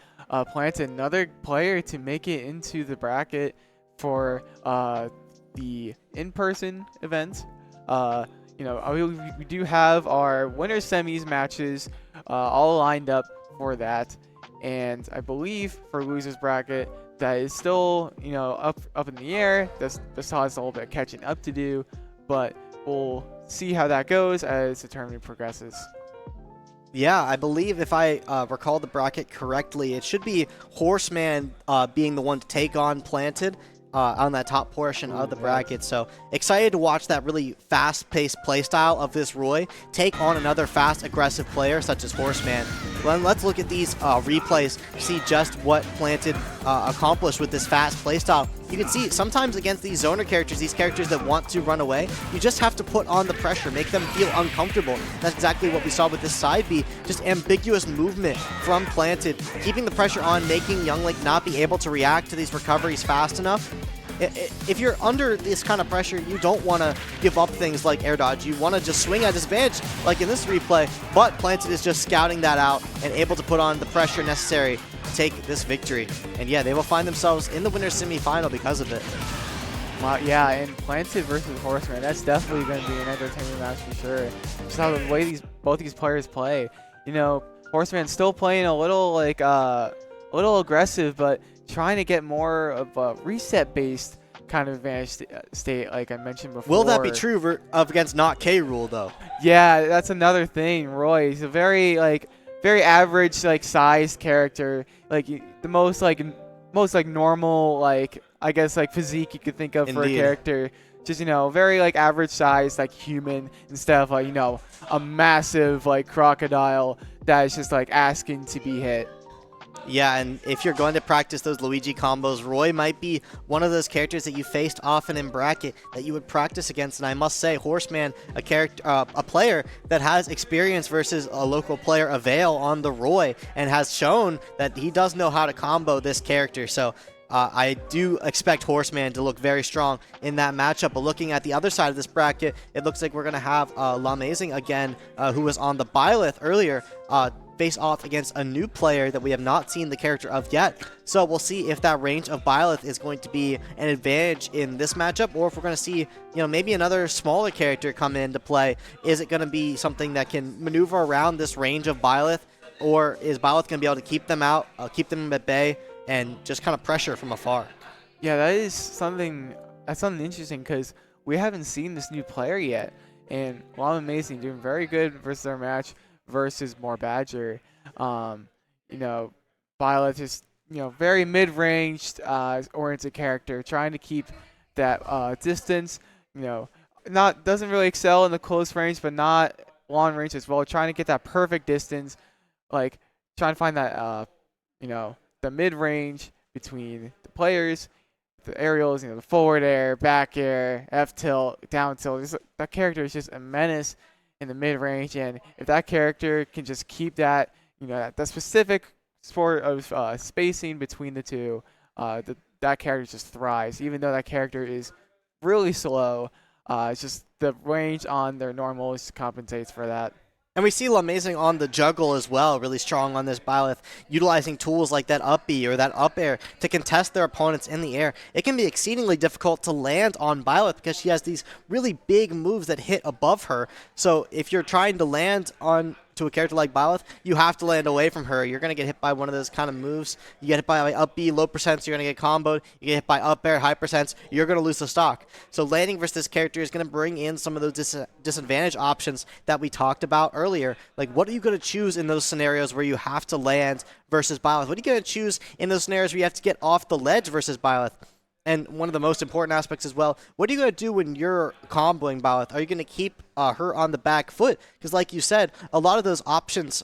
Planted, another player to make it into the bracket for the in-person event. You know, we do have our winner semis matches all lined up for that, and I believe for losers bracket that is still, you know, up in the air. This still has a little bit of catching up to do, but we'll see how that goes as the tournament progresses. Yeah, I believe if I recall the bracket correctly, it should be Horseman being the one to take on Planted on that top portion of the bracket. So excited to watch that really fast-paced playstyle of this Roy take on another fast, aggressive player such as Horseman. Well, let's look at these replays to see just what Planted accomplished with this fast playstyle. You can see sometimes against these zoner characters, these characters that want to run away, you just have to put on the pressure, make them feel uncomfortable. That's exactly what we saw with this side B, just ambiguous movement from Planted, keeping the pressure on, making YoungLink not be able to react to these recoveries fast enough. If you're under this kind of pressure, you don't want to give up things like air dodge. You want to just swing at disadvantage, like in this replay, but Planted is just scouting that out and able to put on the pressure necessary to take this victory. And yeah, they will find themselves in the winner's semifinal because of it. Wow, yeah, and Planted versus Horseman, that's definitely going to be an entertaining match for sure. Just how the way both these players play. You know, Horseman's still playing a little aggressive, but trying to get more of a reset-based kind of advantage state, like I mentioned before. Will that be true against not K Rule though? Yeah, that's another thing. Roy, he's a very average sized character, like the most normal I guess physique you could think of for a character. Just very average sized human instead of a massive crocodile that is just asking to be hit. Yeah, and if you're going to practice those Luigi combos, Roy might be one of those characters that you faced often in bracket that you would practice against. And I must say, Horseman, a player that has experience versus a local player, Avail, on the Roy, and has shown that he does know how to combo this character. So I do expect Horseman to look very strong in that matchup. But looking at the other side of this bracket, it looks like we're going to have L'Amazing again, who was on the Byleth earlier, face off against a new player that we have not seen the character of yet. So we'll see if that range of Byleth is going to be an advantage in this matchup, or if we're going to see, maybe another smaller character come into play. Is it going to be something that can maneuver around this range of Byleth, or is Byleth going to be able to keep them out, keep them at bay, and just kind of pressure from afar? Yeah, that's something interesting because we haven't seen this new player yet, and L'Amazing doing very good versus their match versus More Badger. Byleth is very mid-ranged oriented character, trying to keep that distance. Doesn't really excel in the close range, but not long range as well. Trying to get that perfect distance, trying to find that the mid-range between the players, the aerials, the forward air, back air, F tilt, down tilt. That character is just a menace in the mid-range, and if that character can just keep that, that specific sort of spacing between the two, that character just thrives. Even though that character is really slow, it's just the range on their normals compensates for that. And we see L'Amazing on the juggle as well, really strong on this Byleth, utilizing tools like that up B or that up air to contest their opponents in the air. It can be exceedingly difficult to land on Byleth because she has these really big moves that hit above her. So if you're trying to land on to a character like Byleth, you have to land away from her. You're going to get hit by one of those kind of moves. You get hit by up B, low percents, you're going to get comboed. You get hit by up air, high percents, you're going to lose the stock. So landing versus this character is going to bring in some of those disadvantage options that we talked about earlier. Like, what are you going to choose in those scenarios where you have to land versus Byleth? What are you going to choose in those scenarios where you have to get off the ledge versus Byleth? And one of the most important aspects as well, what are you going to do when you're comboing Byleth? Are you going to keep her on the back foot? Because like you said, a lot of those options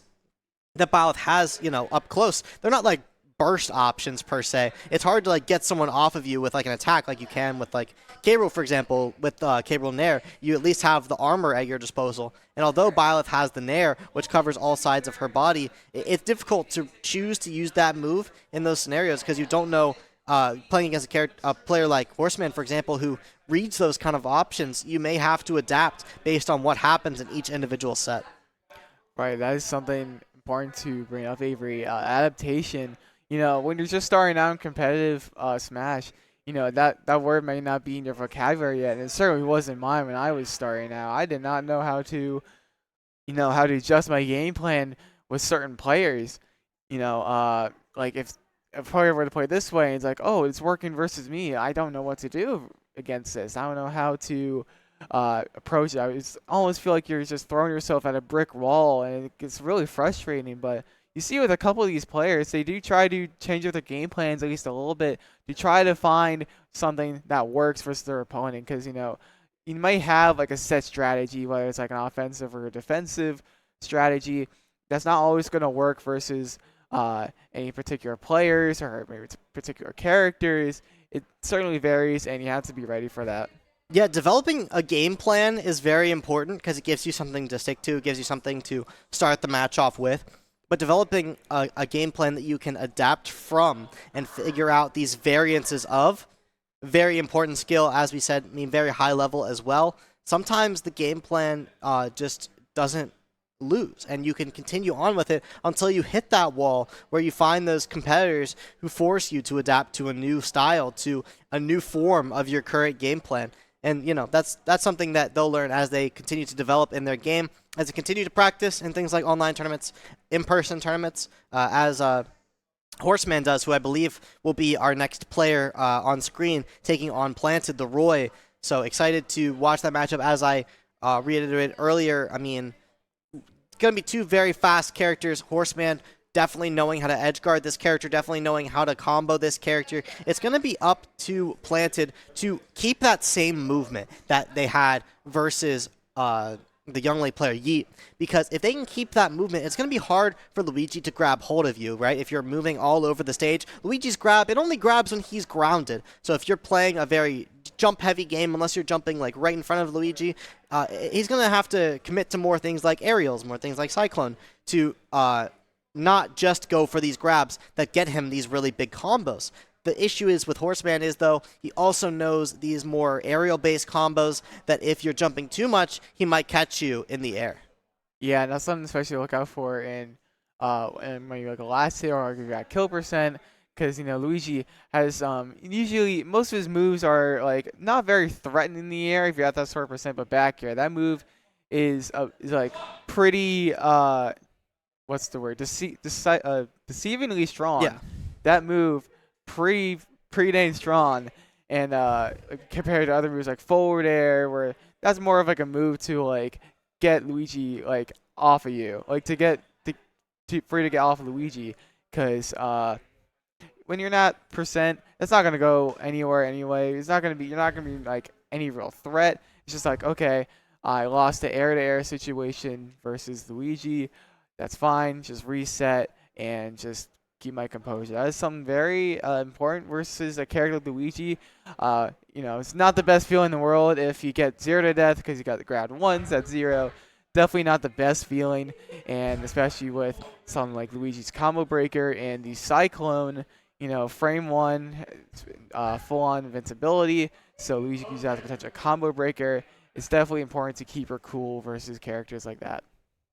that Byleth has, up close, they're not like burst options per se. It's hard to get someone off of you with an attack like you can with K-Rool, for example. With K-Rool Nair, you at least have the armor at your disposal. And although Byleth has the Nair, which covers all sides of her body, it's difficult to choose to use that move in those scenarios because you don't know. Playing against a player like Horseman, for example, who reads those kind of options, you may have to adapt based on what happens in each individual set. Right, that is something important to bring up, Avery. Adaptation. When you're just starting out in competitive Smash, that word may not be in your vocabulary yet, and it certainly wasn't mine when I was starting out. I did not know how to adjust my game plan with certain players. If a player were to play this way, and it's like, oh, it's working versus me. I don't know what to do against this. I don't know how to approach it. I almost feel like you're just throwing yourself at a brick wall, and it gets really frustrating. But you see with a couple of these players, they do try to change up their game plans at least a little bit to try to find something that works versus their opponent. Because, you might have a set strategy, whether it's an offensive or a defensive strategy. that's not always going to work versus any particular players or maybe particular characters. It certainly varies, and you have to be ready for that. Yeah, developing a game plan is very important because it gives you something to stick to, it gives you something to start the match off with. But developing a game plan that you can adapt from and figure out these variances of, very important skill, as we said, I mean, very high level as well. Sometimes the game plan just doesn't lose, and you can continue on with it until you hit that wall where you find those competitors who force you to adapt to a new style, to a new form of your current game plan. And, you know, that's something that they'll learn as they continue to develop in their game, as they continue to practice in things like online tournaments, in-person tournaments, as Horseman does, who I believe will be our next player on screen, taking on Planted the Roy. So excited to watch that matchup. As I reiterated earlier, I mean, it's going to be two very fast characters. Horseman definitely knowing how to edge guard this character, definitely knowing how to combo this character. It's going to be up to Planted to keep that same movement that they had versus the young late player Yeet, because if they can keep that movement, it's going to be hard for Luigi to grab hold of you, right? If you're moving all over the stage, Luigi's grab, it only grabs when he's grounded. So if you're playing a very jump-heavy game, unless you're jumping like right in front of Luigi, he's going to have to commit to more things like aerials, more things like Cyclone, to not just go for these grabs that get him these really big combos. The issue is with Horseman is, though, he also knows these more aerial-based combos that if you're jumping too much, he might catch you in the air. Yeah, and that's something especially to look out for in maybe like a last hit or like a kill percent, because, you know, Luigi has usually most of his moves are like not very threatening in the air if you're at that sort of percent, but back air, that move is like pretty what's the word? Deceivingly strong. Yeah. That move pretty dang strong, and compared to other moves like forward air, where that's more of like a move to like get Luigi like off of you, like to get for you to get off of Luigi, because when you're not percent, that's not gonna go anywhere anyway. You're not gonna be like any real threat. It's just like, okay, I lost the air to air situation versus Luigi. That's fine. Just reset and just keep my composure. That is something very important versus a character like Luigi. You know, it's not the best feeling in the world if you get 0 to death because you got the grabbed once. That's 0. Definitely not the best feeling, and especially with something like Luigi's combo breaker and the Cyclone. You know, frame 1, full-on invincibility. So Luigi can use that as a potential combo breaker. It's definitely important to keep her cool versus characters like that.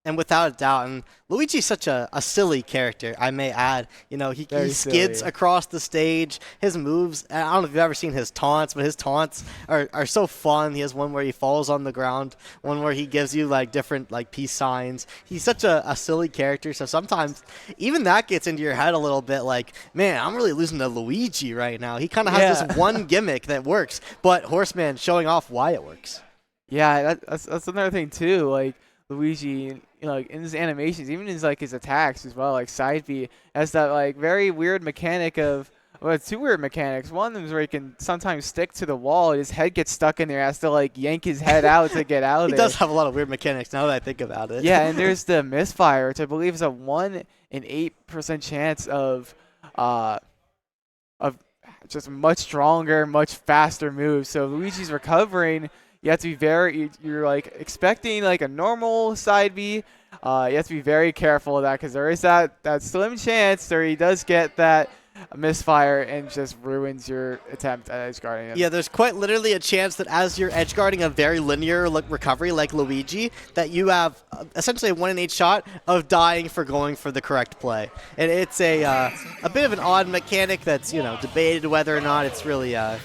And without a doubt, and Luigi's such a silly character, I may add. You know, he skids across the stage. His moves, I don't know if you've ever seen his taunts, but his taunts are so fun. He has one where he falls on the ground, one where he gives you like different like peace signs. He's such a silly character, so sometimes even that gets into your head a little bit like, man, I'm really losing to Luigi right now. He kind of has this one gimmick that works, but Horseman showing off why it works. Yeah, that's another thing too. Like Luigi, you know, like in his animations, even his like his attacks as well, like side B has that like very weird mechanic of, well, it's 2 weird mechanics. One of them is where he can sometimes stick to the wall and his head gets stuck in there, has to like yank his head out to get out of there. He does have a lot of weird mechanics now that I think about it. Yeah, and there's the misfire, which I believe is a 1 in 8% chance of just much stronger, much faster moves. So Luigi's recovering. You have to be you're like expecting like a normal side B. You have to be very careful of that because there is that slim chance where he does get that misfire and just ruins your attempt at edge guarding him. Yeah, there's quite literally a chance that as you're edge guarding a very linear recovery like Luigi, that you have essentially a 1 in 8 shot of dying for going for the correct play. And it's a bit of an odd mechanic that's, you know, debated whether or not it's really a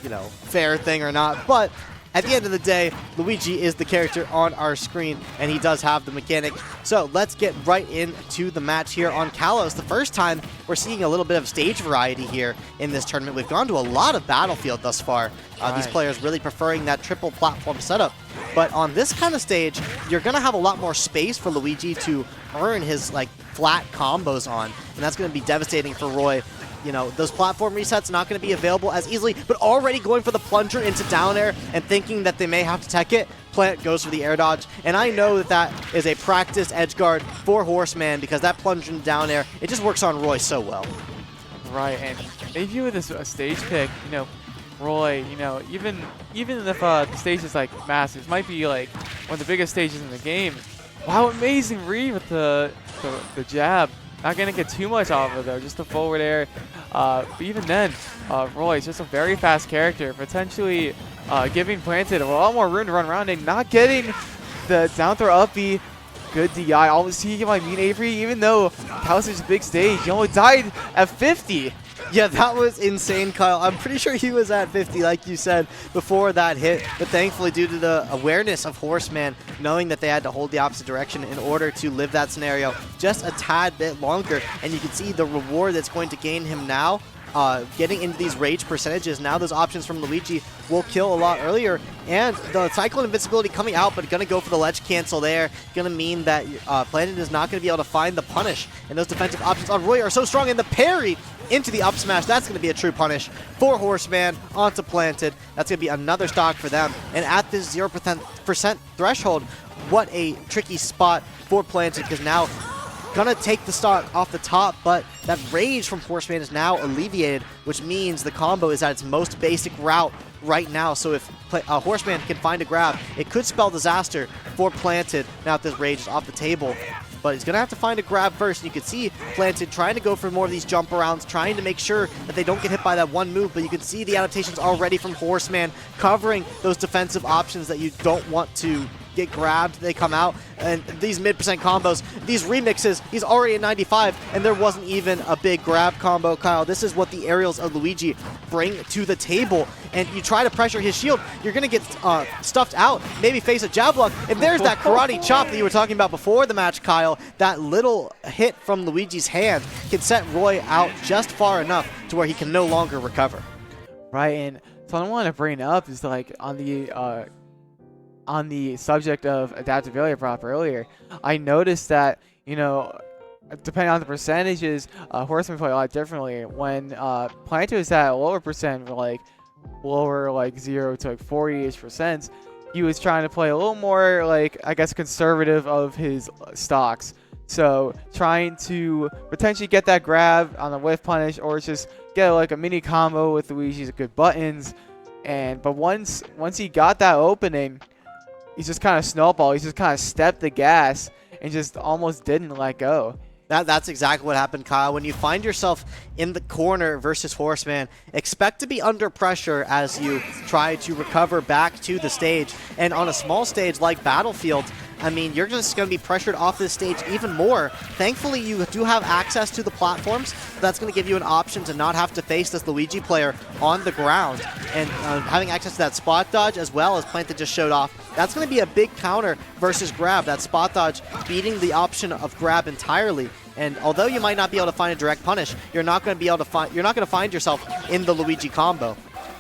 you know, fair thing or not, but at the end of the day, Luigi is the character on our screen, and he does have the mechanic. So let's get right into the match here on Kalos. The first time we're seeing a little bit of stage variety here in this tournament. We've gone to a lot of Battlefield thus far. These players really preferring that triple platform setup. But on this kind of stage, you're going to have a lot more space for Luigi to earn his like flat combos on, and that's going to be devastating for Roy. you know, those platform resets not going to be available as easily, but already going for the plunger into down air and thinking that they may have to tech it. Plant goes for the air dodge, and I know that that is a practiced edge guard for Horseman because that plunge in down air, it just works on Roy so well. Right, and maybe with this stage pick, you know, Roy, you know, even if the stage is like massive, might be like one of the biggest stages in the game. Wow, amazing read with the jab. Not gonna get too much off of it though, just the forward air. But even then, Roy is just a very fast character, potentially giving Planted a lot more room to run around and not getting the down throw up B. Good DI. Almost see my mean Avery, even though that was such a big stage, he only died at 50. Yeah, that was insane, Kyle. I'm pretty sure he was at 50, like you said, before that hit. But thankfully, due to the awareness of Horseman, knowing that they had to hold the opposite direction in order to live that scenario just a tad bit longer. And you can see the reward that's going to gain him now. Getting into these rage percentages, now those options from Luigi will kill a lot earlier. And the Cyclone Invincibility coming out, but going to go for the ledge cancel there. Going to mean that Planet is not going to be able to find the punish. And those defensive options on Roy are so strong. And the parry into the up smash, that's going to be a true punish for Horseman onto Planted. That's going to be another stock for them. And at this 0% threshold, what a tricky spot for Planted, because now gonna take the stock off the top, but that rage from Horseman is now alleviated, which means the combo is at its most basic route right now. So if Horseman can find a grab, it could spell disaster for Planted now that this rage is off the table. But he's going to have to find a grab first. And you can see Planted trying to go for more of these jump arounds, trying to make sure that they don't get hit by that one move. But you can see the adaptations already from Horseman covering those defensive options that you don't want to get grabbed. They come out, and these mid-percent combos, these remixes, he's already at 95, and there wasn't even a big grab combo, Kyle. This is what the aerials of Luigi bring to the table, and you try to pressure his shield, you're going to get stuffed out, maybe face a jab block, and there's that karate chop that you were talking about before the match, Kyle. That little hit from Luigi's hand can set Roy out just far enough to where he can no longer recover. Right, and so I want to bring up is like on the subject of adaptability prop earlier, I noticed that, you know, depending on the percentages, Horseman play a lot differently. When Planter is at a lower percent, like lower like 0 to like 40-ish%, he was trying to play a little more like, I guess, conservative of his stocks. So trying to potentially get that grab on the whiff punish, or just get like a mini combo with Luigi's good buttons. But once he got that opening, he's just kind of snowballed. He's just kind of stepped the gas and just almost didn't let go. That's exactly what happened, Kyle. When you find yourself in the corner versus Horseman, expect to be under pressure as you try to recover back to the stage. And on a small stage like Battlefield, I mean, you're just going to be pressured off this stage even more. Thankfully, you do have access to the platforms. That's going to give you an option to not have to face this Luigi player on the ground. And having access to that spot dodge, as well as Planted just showed off, that's going to be a big counter versus grab. That spot dodge beating the option of grab entirely. And although you might not be able to find a direct punish, you're not going to find yourself in the Luigi combo.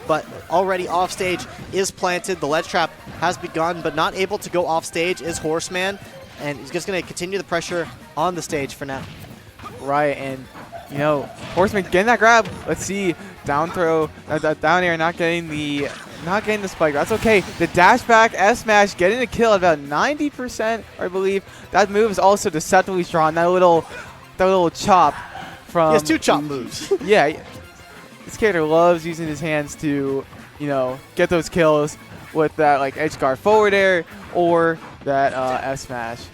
But already off stage is Planted. The ledge trap has begun, but not able to go off stage is Horseman. And he's just going to continue the pressure on the stage for now. Right, and you know, Horseman getting that grab. Let's see, down throw, down air, not getting the spike. That's okay. The dash back S smash getting the kill at about 90%, I believe. That move is also deceptively strong. That little chop from. He has two chop moves. Yeah. This character loves using his hands to, you know, get those kills with that like edge guard forward air or that F smash.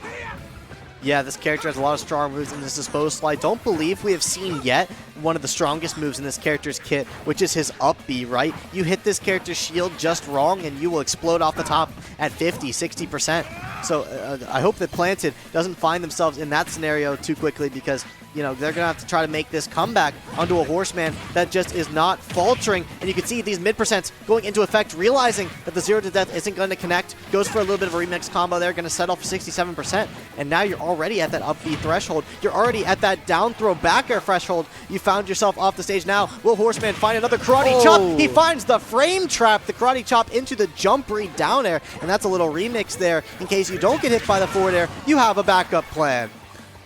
Yeah, this character has a lot of strong moves in this disposed slide. Don't believe we have seen yet one of the strongest moves in this character's kit, which is his up B, right? You hit this character's shield just wrong and you will explode off the top at 50, 60%. So I hope that Planted doesn't find themselves in that scenario too quickly, because you know, they're going to have to try to make this comeback onto a Horseman that just is not faltering. And you can see these mid-percents going into effect, realizing that the 0 to death isn't going to connect. Goes for a little bit of a remix combo there, going to settle for 67%. And now you're already at that up B threshold. You're already at that down throw back air threshold. You found yourself off the stage now. Will Horseman find another karate chop? He finds the frame trap, the karate chop into the jump read down air. And that's a little remix there. In case you don't get hit by the forward air, you have a backup plan.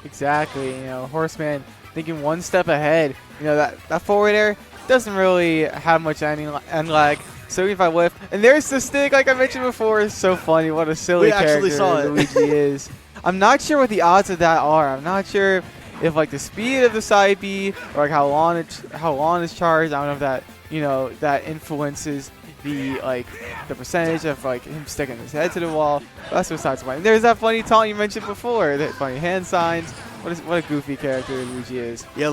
Exactly, you know, Horseman thinking one step ahead. That forward air doesn't really have much end lag. 75 whiff. And there's the stick, like I mentioned before. It's so funny. What a silly character Luigi is. I'm not sure what the odds of that are. I'm not sure if like the speed of the side B or like how long it's charged. I don't know if that that influences the percentage of like him sticking his head to the wall. But that's besides the point. And there's that funny taunt you mentioned before. That funny hand signs. What a goofy character Luigi is. Yeah,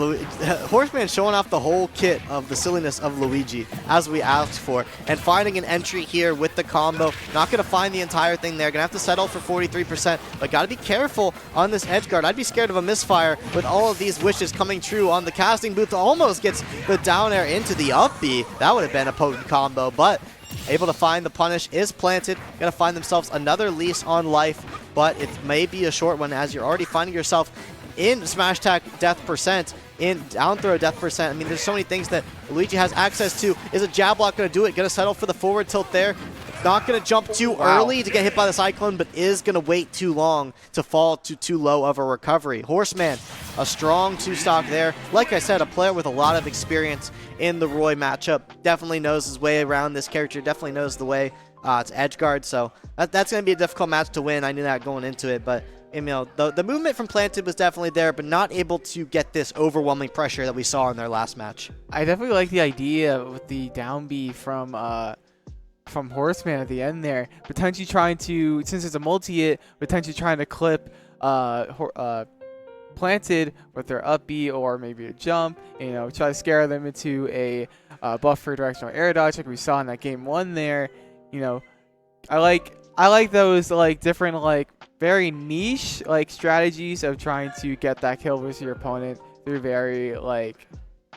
Horseman showing off the whole kit of the silliness of Luigi, as we asked for. And finding an entry here with the combo. Not going to find the entire thing there. Going to have to settle for 43%. But got to be careful on this edge guard. I'd be scared of a misfire with all of these wishes coming true on the casting booth. Almost gets the down air into the up B. That would have been a potent combo, but able to find the punish is planted. Going to find themselves another lease on life, but it may be a short one as you're already finding yourself in smash attack death percent, in down throw death percent. I mean, there's so many things that Luigi has access to. Is a jab block going to do it? Going to settle for the forward tilt there. Not going to jump too early to get hit by the cyclone, but is going to wait too long to fall to too low of a recovery. Horseman, a strong two-stock there. Like I said, a player with a lot of experience in the Roy matchup. Definitely knows his way around this character. Definitely knows the way to edge guard. So that's going to be a difficult match to win. I knew that going into it, but the movement from Planted was definitely there, but not able to get this overwhelming pressure that we saw in their last match. I definitely like the idea with the down B from Horseman at the end there, potentially trying to, since it's a multi-hit, potentially trying to clip Planted with their up B or maybe a jump, try to scare them into a buffer directional air dodge like we saw in that game 1 there. I like those different very niche strategies of trying to get that kill versus your opponent through very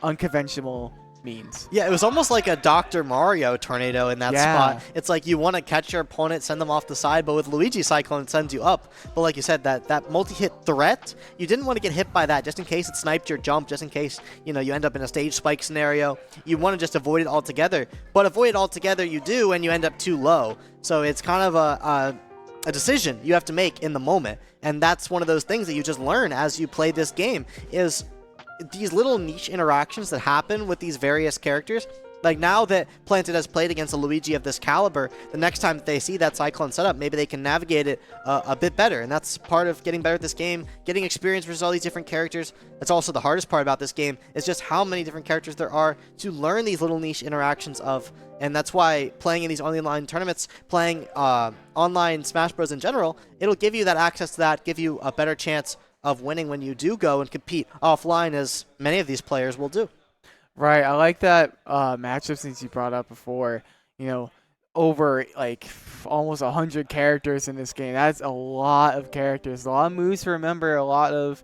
unconventional means. Yeah, it was almost like a Dr. Mario tornado in that spot. It's like you want to catch your opponent, send them off the side, but with Luigi Cyclone, it sends you up. But like you said, that multi-hit threat, you didn't want to get hit by that just in case it sniped your jump, just in case, you end up in a stage spike scenario. You want to just avoid it altogether. But avoid it altogether you do, and you end up too low. So it's kind of a decision you have to make in the moment. And that's one of those things that you just learn as you play this game, is these little niche interactions that happen with these various characters. Like now that Planted has played against a Luigi of this caliber, the next time that they see that Cyclone setup, maybe they can navigate it a bit better. And that's part of getting better at this game, getting experience versus all these different characters. That's also the hardest part about this game, is just how many different characters there are to learn these little niche interactions of. And that's why playing in these online tournaments, playing online Smash Bros. In general, it'll give you that access to that, give you a better chance of winning when you do go and compete offline, as many of these players will do. Right, I like that matchup since you brought up before. Over almost 100 characters in this game. That's a lot of characters, a lot of moves to remember, a lot of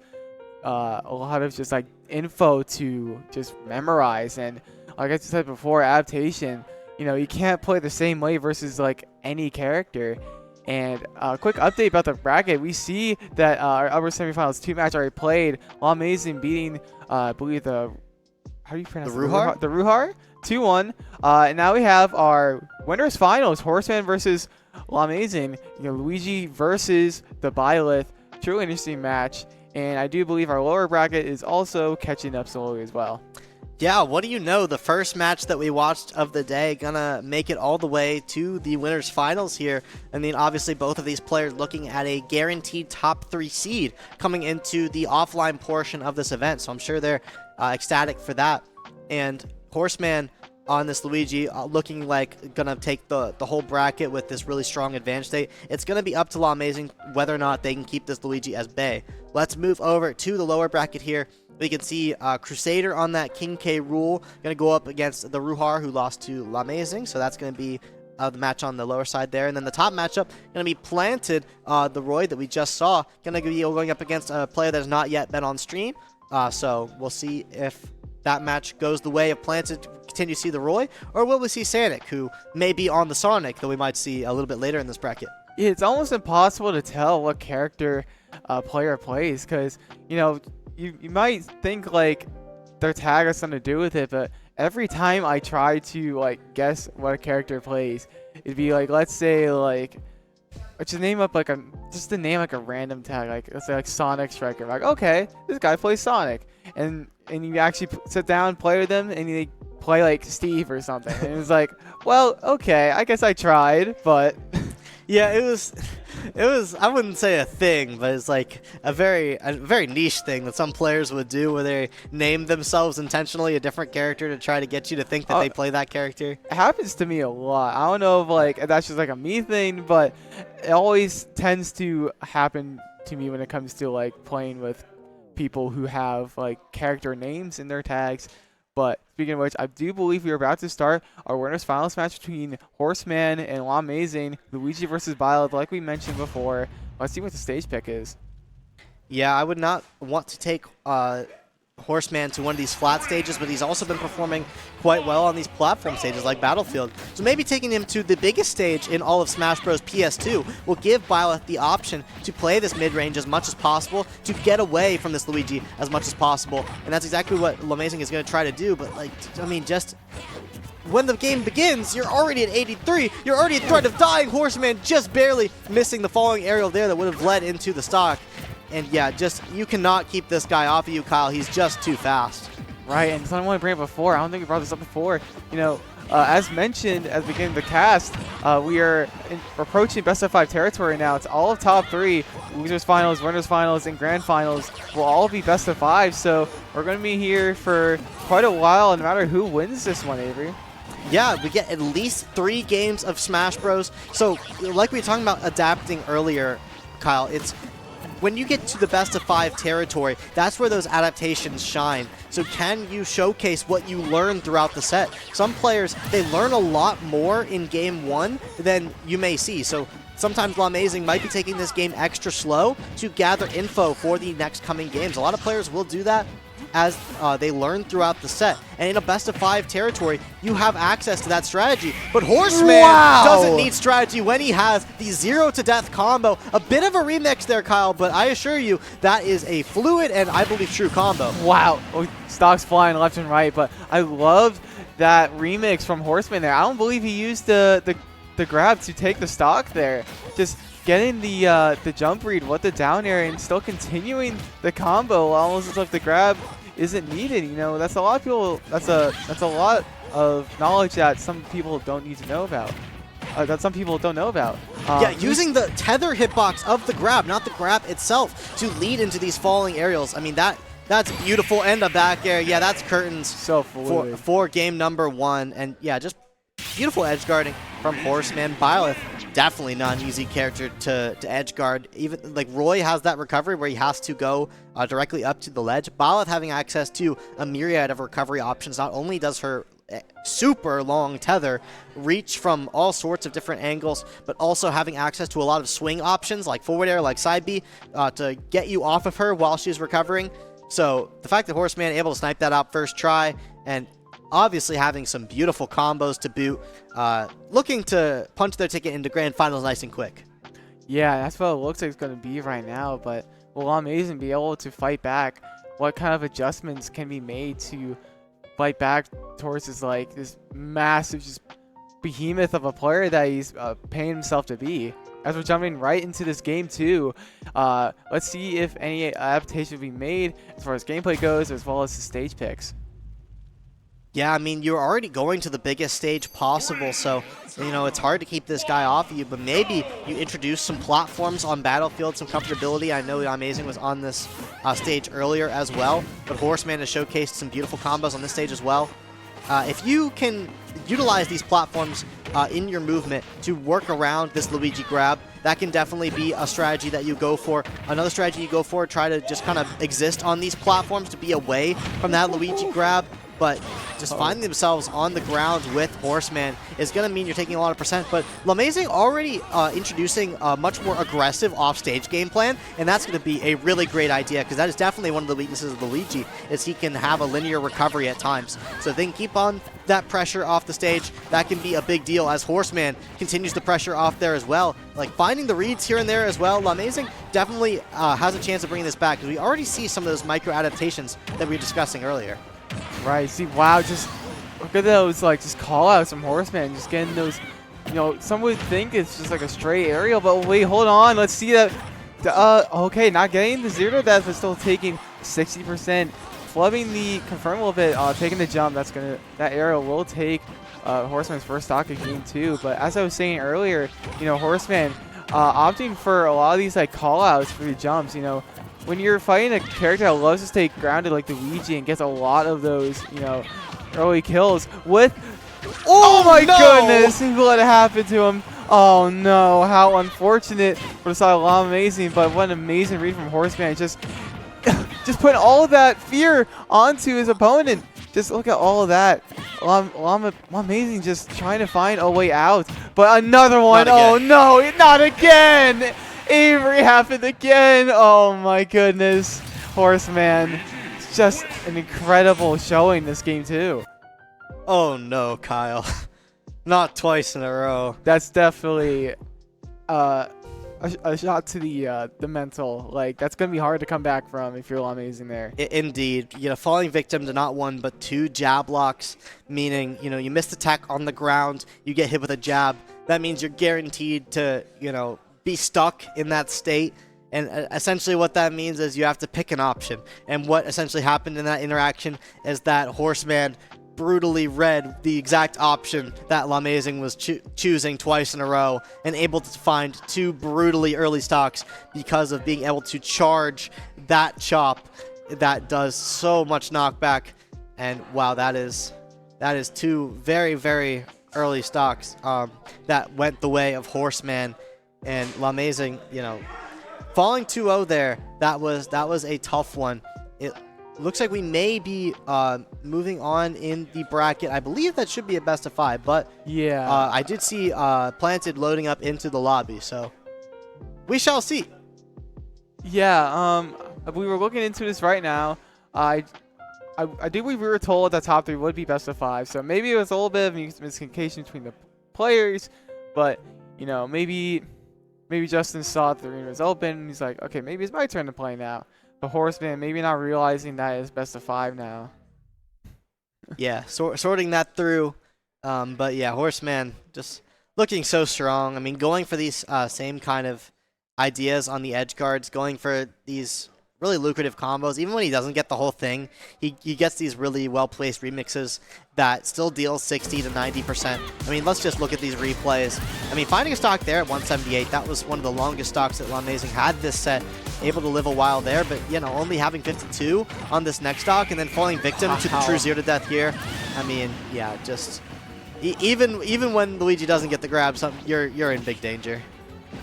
just info to just memorize. And like I said before, adaptation. You can't play the same way versus any character. And a quick update about the bracket. We see that our upper semifinals 2 match already played. Amazing beating, I believe how do you pronounce the Ruhar? The Ruhar, 2-1. And now we have our winners finals: Horseman versus Amazing. Luigi versus the Byleth. Truly interesting match. And I do believe our lower bracket is also catching up slowly as well. Yeah, what do you know? The first match that we watched of the day gonna make it all the way to the winners finals here. I mean, obviously both of these players looking at a guaranteed top 3 seed coming into the offline portion of this event. So I'm sure they're ecstatic for that. And Horseman on this Luigi looking like gonna take the whole bracket with this really strong advantage state. It's gonna be up to Amazing whether or not they can keep this Luigi as Bay. Let's move over to the lower bracket here. We can see Crusader on that King K rule going to go up against the Ruhar, who lost to L'Amazing. So that's going to be the match on the lower side there. And then the top matchup going to be Planted, the Roy that we just saw, going to be going up against a player that has not yet been on stream. So we'll see if that match goes the way of Planted to continue to see the Roy, or will we see Sonic, who may be on the Sonic that we might see a little bit later in this bracket. Yeah, it's almost impossible to tell what character player plays, because you might think their tag has something to do with it, but every time I try to guess what a character plays, it'd be let's say just name up a random tag, let's say Sonic Striker. I'm okay, this guy plays Sonic, and you actually sit down, play with them, and they play like Steve or something. And it's like, well, okay, I guess I tried, but Yeah, it was I wouldn't say a thing, but it's like a very niche thing that some players would do where they name themselves intentionally a different character to try to get you to think that they play that character. it happens to me a lot. I don't know if like that's just like a me thing, but it always tends to happen to me when it comes to like playing with people who have like character names in their tags. But speaking of which, I do believe we are about to start our winners finals match between Horseman and Amazing, Luigi versus Byleth, like we mentioned before. Let's see what the stage pick is. Yeah, I would not want to take Horseman to one of these flat stages, but he's also been performing quite well on these platform stages like Battlefield. So maybe taking him to the biggest stage in all of Smash Bros. PS2 will give Byleth the option to play this mid-range as much as possible, to get away from this Luigi as much as possible. And that's exactly what Amazing is going to try to do. But, like, I mean, just when the game begins, you're already at 83. You're already at threat of dying. Horseman just barely missing the falling aerial there that would have led into the stock. And yeah, just you cannot keep this guy off of you, Kyle. He's just too fast. Right, and something I want to bring up before. I don't think we brought this up before. You know, as mentioned at the beginning of the cast, we are approaching best of 5 territory now. It's all of top 3. Losers finals, winners finals, and grand finals will all be best of 5. So we're going to be here for quite a while, no matter who wins this one, Avery. Yeah, we get at least 3 games of Smash Bros. So like we were talking about adapting earlier, Kyle, it's when you get to the best of 5 territory, that's where those adaptations shine. So can you showcase what you learn throughout the set? Some players, they learn a lot more in game 1 than you may see. So sometimes Amazing might be taking this game extra slow to gather info for the next coming games. A lot of players will do that as they learn throughout the set. And in a best of 5 territory, you have access to that strategy. But Horseman doesn't need strategy when he has the 0 to death combo. A bit of a remix there, Kyle, but I assure you that is a fluid and I believe true combo. Wow, stocks flying left and right, but I love that remix from Horseman there. I don't believe he used the grab to take the stock there. Just getting the jump read, what the down air, and still continuing the combo almost as if the grab isn't needed. You know, that's a lot of people. That's a lot of knowledge that some people don't need to know about. That some people don't know about. Yeah, using the tether hitbox of the grab, not the grab itself, to lead into these falling aerials. I mean, that's beautiful. And a back air. Yeah, that's curtains so for game number 1. And yeah, just beautiful edge guarding from Horseman. Byleth, definitely not an easy character to edge guard. Even like Roy has that recovery where he has to go directly up to the ledge. Byleth having access to a myriad of recovery options. Not only does her super long tether reach from all sorts of different angles, but also having access to a lot of swing options like forward air, like side B, to get you off of her while she's recovering. So the fact that Horseman able to snipe that out first try, and obviously having some beautiful combos to boot, looking to punch their ticket into grand finals nice and quick. Yeah, that's what it looks like it's going to be right now, but will Amazing be able to fight back? What kind of adjustments can be made to fight back towards this massive just behemoth of a player that he's paying himself to be? As we're jumping right into this game 2, let's see if any adaptation will be made as far as gameplay goes, as well as the stage picks. Yeah, I mean, you're already going to the biggest stage possible, so, you know, it's hard to keep this guy off of you, but maybe you introduce some platforms on Battlefield, some comfortability. I know Amazing was on this stage earlier as well, but Horseman has showcased some beautiful combos on this stage as well. If you can utilize these platforms in your movement to work around this Luigi grab, that can definitely be a strategy that you go for. Another strategy you go for, try to just kind of exist on these platforms to be away from that Luigi grab. But just finding themselves on the ground with Horseman is going to mean you're taking a lot of percent. But Amazing already introducing a much more aggressive offstage game plan, and that's going to be a really great idea because that is definitely one of the weaknesses of Luigi, is he can have a linear recovery at times. So if they can keep on that pressure off the stage, that can be a big deal as Horseman continues the pressure off there as well. Like finding the reads here and there as well. Amazing definitely has a chance of bringing this back because we already see some of those micro adaptations that we were discussing earlier. Right, see, wow, just look at those, like, just call-outs from Horseman, just getting those, you know, some would think it's just like a stray aerial, but wait, hold on, let's see that, okay, not getting the 0 to death, but still taking 60%. Flubbing the confirm a little bit, taking the jump. That arrow will take Horseman's first stock of game 2. But as I was saying earlier, Horseman opting for a lot of these like callouts for the jumps. When you're fighting a character that loves to stay grounded like the Luigi and gets a lot of those, early kills with. Oh my goodness! What happened to him? Oh no! How unfortunate for the side of Llama Amazing, but what an amazing read from Horseman. Just putting all of that fear onto his opponent. Just look at all of that. Llama Amazing just trying to find a way out, but another one. Oh no! Not again! Avery happened again. Oh my goodness, Horseman. It's just an incredible showing this game too. Oh no, Kyle. Not twice in a row. That's definitely a shot to the mental. Like, that's going to be hard to come back from if you're amazing there. Indeed. Falling victim to not one but 2 jab blocks, meaning, you missed attack on the ground, you get hit with a jab. That means you're guaranteed to, be stuck in that state. And essentially what that means is you have to pick an option. And what essentially happened in that interaction is that Horseman brutally read the exact option that Lamazing was choosing twice in a row and able to find 2 brutally early stocks because of being able to charge that chop that does so much knockback. And wow, that is 2 very, very early stocks that went the way of Horseman. And Lamazing, falling 2-0 there, that was a tough one. It looks like we may be moving on in the bracket. I believe that should be a best of 5, but yeah, I did see Planted loading up into the lobby, so we shall see. Yeah, we were looking into this right now. I do believe we were told that top 3 would be best of 5, so maybe it was a little bit of miscommunication between the players, but maybe Justin saw the arena was open and he's like, okay, maybe it's my turn to play now. The Horseman maybe not realizing that it's best of 5 now. Yeah, sorting that through. But yeah, Horseman just looking so strong. I mean, going for these same kind of ideas on the edge guards, going for these really lucrative combos. Even when he doesn't get the whole thing, he gets these really well-placed remixes that still deal 60 to 90%. I mean, let's just look at these replays. I mean, finding a stock there at 178, that was one of the longest stocks that Lamazing had this set. Able to live a while there, but only having 52 on this next stock and then falling victim to the true 0 to death here. I mean, yeah, just even when Luigi doesn't get the grab, you're in big danger.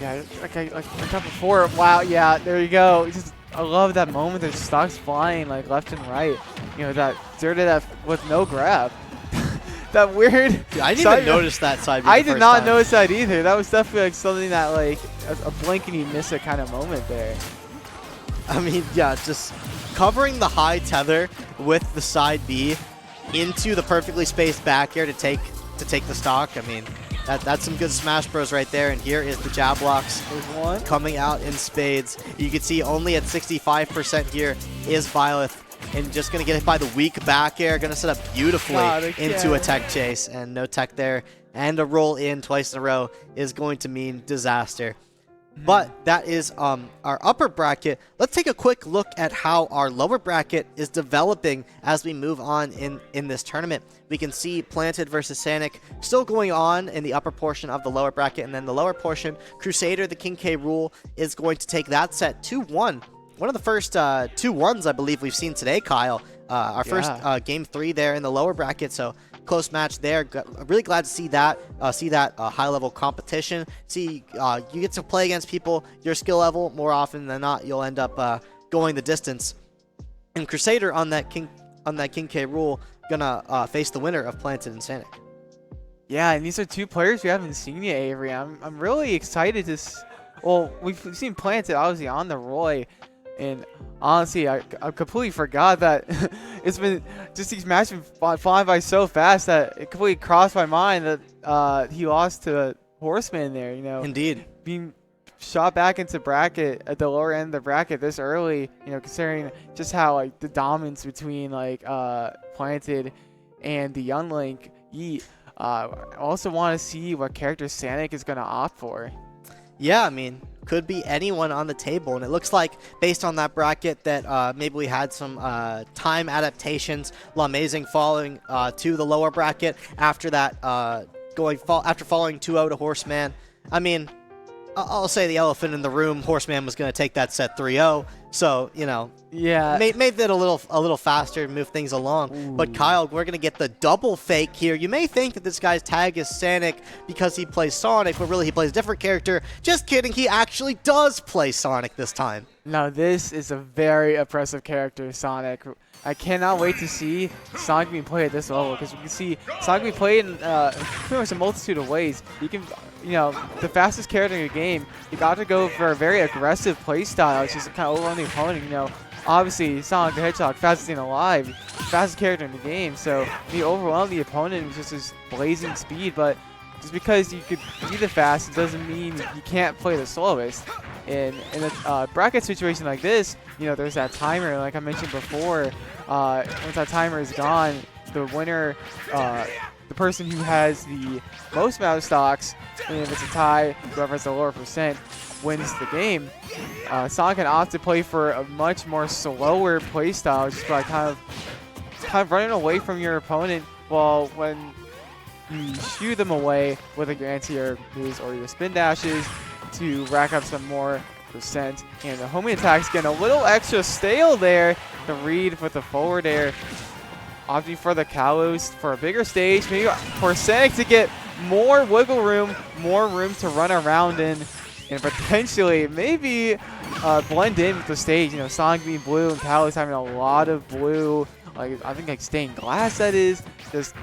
Yeah, like I thought before. Wow, yeah, there you go. I love that moment. There's stocks flying like left and right. That 0 to death with no grab. That weird. Dude, I didn't even notice that side. I did not notice that either. That was definitely like something that like a blink and you miss it kind of moment there. I mean, yeah, just covering the high tether with the side B into the perfectly spaced back air to take the stock. I mean, that's some good Smash Bros right there. And here is the jab blocks. There's one coming out in spades. You can see only at 65% here is Byleth. And just going to get hit by the weak back air. Going to set up beautifully into a tech chase. And no tech there. And a roll in twice in a row is going to mean disaster. But that is our upper bracket. Let's take a quick look at how our lower bracket is developing as we move on in this tournament. We can see Planted versus Sanic still going on in the upper portion of the lower bracket. And then the lower portion, Crusader, the King K. Rool, is going to take that set 2-1. One of the first 2-1s I believe we've seen today, Kyle. Our first game 3 there in the lower bracket. So close match there. Really glad to see that high-level competition. See, you get to play against people your skill level. More often than not, you'll end up going the distance. And Crusader on that King K. Rool gonna face the winner of Planted and Sanic. Yeah, and these are 2 players we haven't seen yet, Avery. I'm really excited to. Well, we've seen Planted obviously on the Roy. And honestly, I completely forgot that it's been just these matches flying by so fast that it completely crossed my mind that he lost to Horseman there. Indeed, being shot back into bracket at the lower end of the bracket this early. Considering just how like the dominance between like Planted and the Young Link. I also want to see what character Sanic is gonna opt for. Yeah, I mean, could be anyone on the table, and it looks like based on that bracket that maybe we had some time adaptations. Lamazing falling to the lower bracket after that, after falling 2-0 to Horseman. I mean, I'll say the elephant in the room. Horseman was going to take that set 3-0, so Yeah. made that a little faster to move things along. Ooh. But Kyle, we're gonna get the double fake here. You may think that this guy's tag is Sonic because he plays Sonic, but really he plays a different character. Just kidding, he actually does play Sonic this time. Now this is a very oppressive character, Sonic. I cannot wait to see Sonic being played at this level, because we can see Sonic being played in pretty much a multitude of ways. You can, the fastest character in the game, you got to go for a very aggressive play style, which is kind of overwhelm the opponent. Obviously Sonic the Hedgehog, fastest thing alive, fastest character in the game, so you overwhelm the opponent with just his blazing speed. But just because you could be the fastest doesn't mean you can't play the slowest. And in a bracket situation like this, there's that timer, like I mentioned before. Once that timer is gone, the winner, the person who has the most amount of stocks, and if it's a tie, whoever has the lower percent wins the game. Sonic can opt to play for a much more slower play style, just by kind of running away from your opponent, while when you shoo them away with your anti-air moves or your spin dashes to rack up some more percent. And the homing attack's getting a little extra stale there. The read with the forward air, opting for the Kalos for a bigger stage, maybe for Sonic to get more wiggle room, more room to run around in, and potentially maybe blend in with the stage. Sonic being blue and Kalos having a lot of blue, I think like stained glass, that is. Just,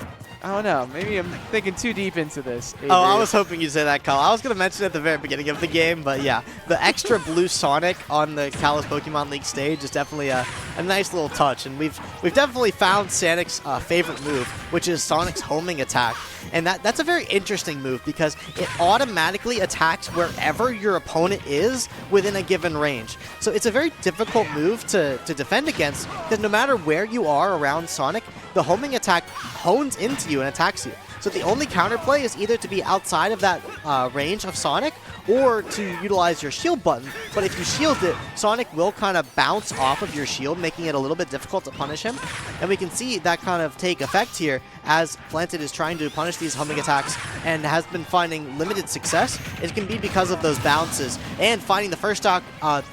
I don't know. Maybe I'm thinking too deep into this. Avery. Oh, I was hoping you'd say that, Kyle. I was going to mention it at the very beginning of the game, but yeah, the extra blue Sonic on the Kalos Pokemon League stage is definitely a nice little touch, and we've definitely found Sonic's favorite move, which is Sonic's homing attack. And that's a very interesting move because it automatically attacks wherever your opponent is within a given range. So it's a very difficult move to defend against, because no matter where you are around Sonic, the homing attack hones into you and attacks you. So the only counterplay is either to be outside of that range of Sonic or to utilize your shield button. But if you shield it, Sonic will kind of bounce off of your shield, making it a little bit difficult to punish him. And we can see that kind of take effect here as Planted is trying to punish these homing attacks and has been finding limited success. It can be because of those bounces. And finding the first stock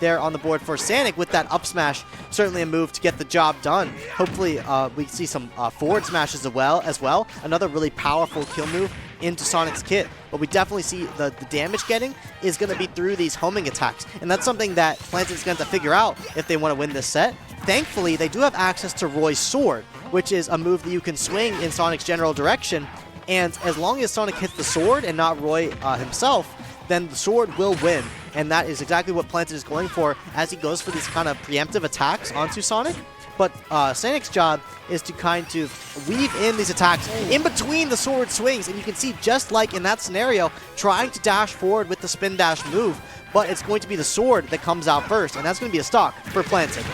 there on the board for Sonic with that up smash, certainly a move to get the job done. Hopefully we see some forward smashes as well. Another really powerful kill move into Sonic's kit. But we definitely see the damage getting is going to be through these homing attacks. And that's something that Planted's going to figure out if they want to win this set. Thankfully, they do have access to Roy's Sword, which is a move that you can swing in Sonic's general direction. And as long as Sonic hits the sword and not Roy himself, then the sword will win. And that is exactly what Planted is going for as he goes for these kind of preemptive attacks onto Sonic. But Sonic's job is to kind of weave in these attacks in between the sword swings. And you can see, just like in that scenario, trying to dash forward with the spin dash move. But it's going to be the sword that comes out first, and that's going to be a stock for Planted.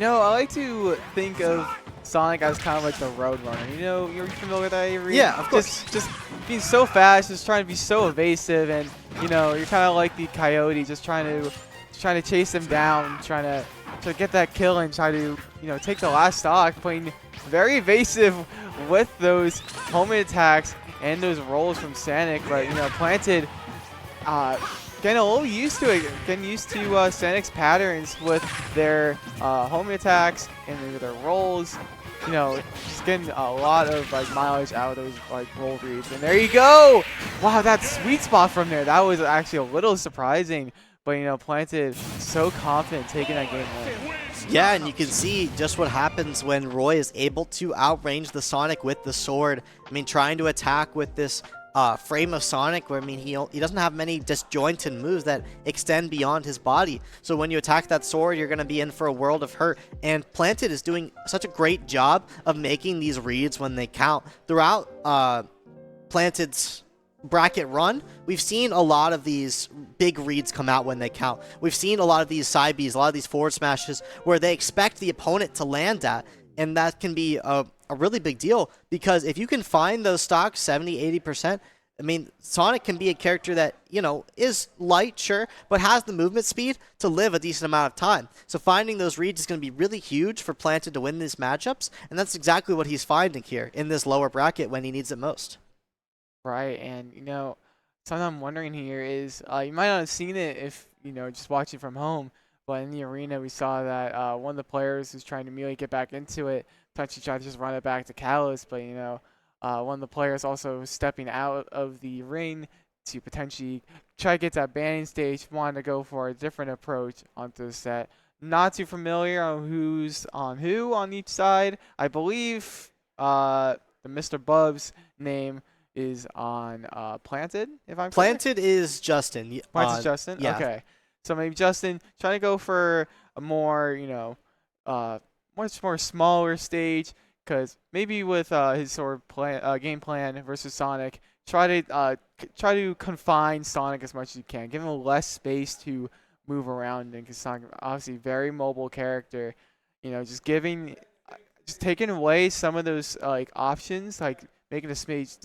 I like to think of Sonic as kind of like the road runner. You're familiar with that, Avery? Yeah, of course. Just being so fast, just trying to be so evasive, and you're kind of like the coyote, just trying to chase them down, trying to get that kill and try to take the last stock, playing very evasive with those homing attacks and those rolls from Sonic. But Planted getting a little used to it, getting used to Sonic's patterns with their homing attacks and their rolls. Just getting a lot of mileage out of those roll reads. And there you go! Wow, that sweet spot from there. That was actually a little surprising. But Planted so confident taking that game win. Yeah, and you can see just what happens when Roy is able to outrange the Sonic with the sword. I mean, trying to attack with this frame of Sonic, where he doesn't have many disjointed moves that extend beyond his body. So when you attack that sword, you're going to be in for a world of hurt. And Planted is doing such a great job of making these reads when they count. Throughout Planted's bracket run, we've seen a lot of these big reads come out when they count. We've seen a lot of these side Bs, a lot of these forward smashes where they expect the opponent to land at, and that can be a really big deal, because if you can find those stocks 70-80%, I mean, Sonic can be a character that, is light, sure, but has the movement speed to live a decent amount of time. So finding those reads is going to be really huge for Planted to win these matchups, and that's exactly what he's finding here in this lower bracket when he needs it most. Right, and something I'm wondering here is you might not have seen it if just watching from home, but in the arena we saw that one of the players who's trying to immediately get back into it, touchy tried to just run it back to Callus, but one of the players also stepping out of the ring to potentially try to get that banning stage, wanted to go for a different approach onto the set. Not too familiar on who's on who on each side. I believe the Mr. Bub's name is on Planted, if I'm correct. Planted is Justin. Planted Justin? Yeah. Okay. So maybe Justin trying to go for a more, much more smaller stage, because maybe with his sort of game plan versus Sonic, try to confine Sonic as much as you can, give him less space to move around, because Sonic obviously very mobile character. Just taking away some of those options, like making the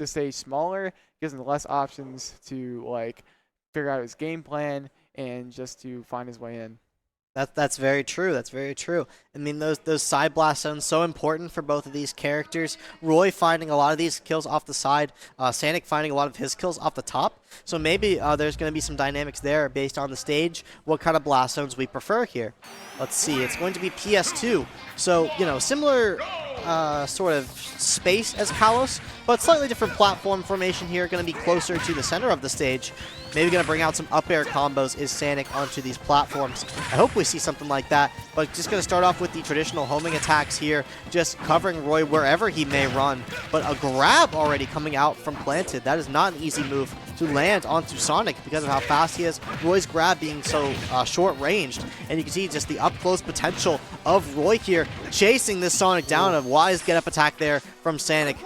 stage smaller, gives him less options to figure out his game plan and just to find his way in. That's very true. That's very true. I mean, those side blast zones so important for both of these characters. Roy finding a lot of these kills off the side. Sanic finding a lot of his kills off the top. So maybe there's going to be some dynamics there based on the stage, what kind of blast zones we prefer here. Let's see. It's going to be PS2. So, similar sort of space as Kalos, but slightly different platform formation here. Going to be closer to the center of the stage. Maybe going to bring out some up air combos is Sanic onto these platforms. I hope we see something like that, but just going to start off with the traditional homing attacks here, just covering Roy wherever he may run. But a grab already coming out from Planted. That is not an easy move to land onto Sonic because of how fast he is. Roy's grab being so short-ranged, and you can see just the up-close potential of Roy here, chasing this Sonic down. A wise get-up attack there from Sanic.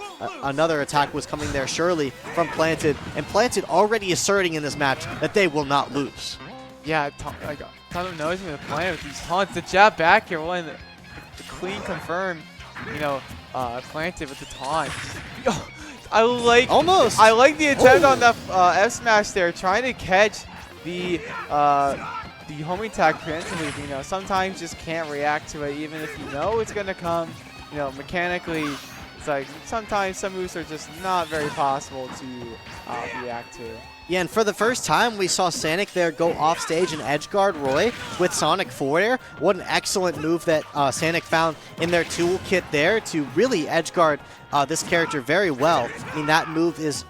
Another attack was coming there surely from Planted, and Planted already asserting in this match that they will not lose. Yeah, ton of noise with Planted with these taunts. The jab back here, one the clean confirm. Planted with the taunt. I like the attempt on that F smash there, trying to catch the homing attack preemptively. Sometimes just can't react to it, even if it's gonna come. Mechanically, it's like sometimes some moves are just not very possible to react to. Yeah, and for the first time, we saw Sanic there go off stage and edge guard Roy with Sonic forward air. What an excellent move that Sanic found in their toolkit there to really edge guard this character very well. I mean, that move is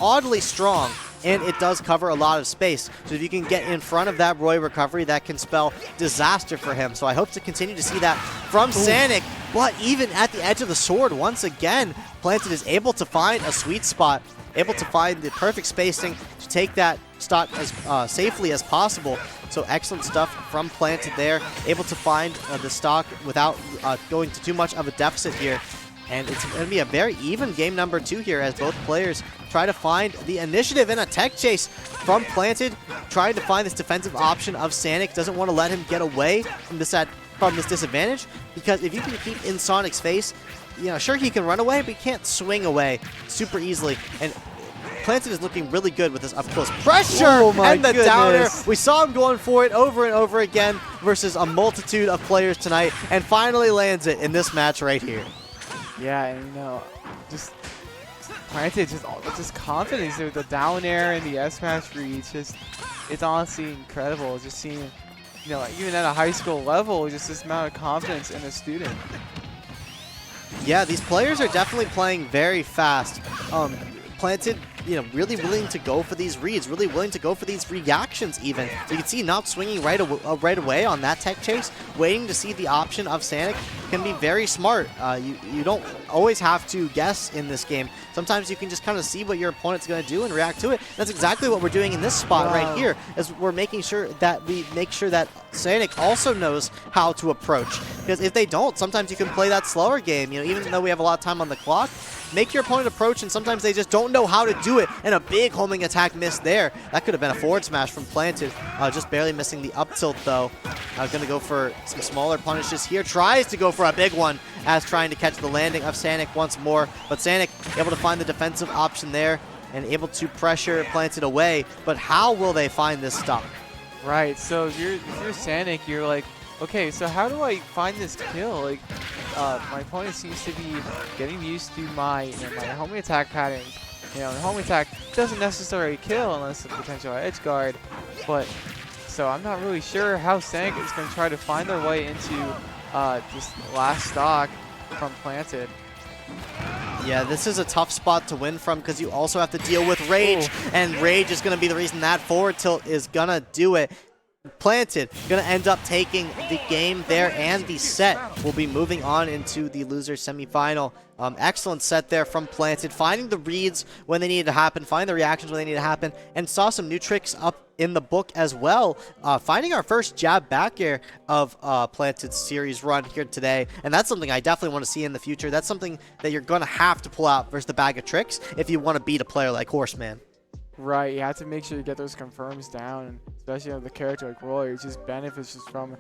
oddly strong, and it does cover a lot of space. So if you can get in front of that Roy recovery, that can spell disaster for him. So I hope to continue to see that from Sanic. But even at the edge of the sword, once again, Planted is able to find a sweet spot, able to find the perfect spacing to take that stock as safely as possible. So excellent stuff from Planted there, able to find the stock without going to too much of a deficit here. And it's going to be a very even game number 2 here as both players try to find the initiative in a tech chase from Planted, trying to find this defensive option of Sanic. Doesn't want to let him get away from this disadvantage, because if you can keep in Sonic's face, sure he can run away, but he can't swing away super easily. And Planted is looking really good with this up-close pressure and the down air. We saw him going for it over and over again versus a multitude of players tonight, and finally lands it in this match right here. Yeah, and just Planted, just confidence with the down air and the S smash read. It's honestly incredible. Just seeing, even at a high school level, just this amount of confidence in a student. Yeah, these players are definitely playing very fast. Planted, really willing to go for these reads, really willing to go for these reactions even. So you can see not swinging right away on that tech chase, waiting to see the option of Sanic can be very smart. You don't always have to guess in this game. Sometimes you can just kind of see what your opponent's going to do and react to it. That's exactly what we're doing in this spot right here, is we're making sure that Sanic also knows how to approach. Because if they don't, sometimes you can play that slower game. Even though we have a lot of time on the clock, make your opponent approach, and sometimes they just don't know how to do it, and a big homing attack missed there. That could have been a forward smash from Planted, just barely missing the up tilt though. Going to go for some smaller punishes here, tries to go for a big one as trying to catch the landing of Sanic once more, but Sanic able to find the defensive option there. and able to pressure Planted away, but how will they find this stock? Right. So if you're Sanic, you're like, okay, so how do I find this kill? Like, my opponent seems to be getting used to my my homing attack patterns. The homing attack doesn't necessarily kill unless it's a potential edge guard, but so I'm not really sure how Sanic is going to try to find their way into this last stock from Planted. Yeah, this is a tough spot to win from because you also have to deal with Rage, and Rage is going to be the reason that forward tilt is going to do it. Planted going to end up taking the game there, and the set will be moving on into the loser semifinal. Excellent set there from Planted, finding the reads when they needed to happen, finding the reactions when they needed to happen, and saw some new tricks up in the book as well. Finding our first jab back air of Planted's series run here today, and that's something I definitely want to see in the future. That's something that you're going to have to pull out versus the bag of tricks if you want to beat a player like Horseman. Right, you have to make sure you get those confirms down, especially on the character like Roy, who just benefits just from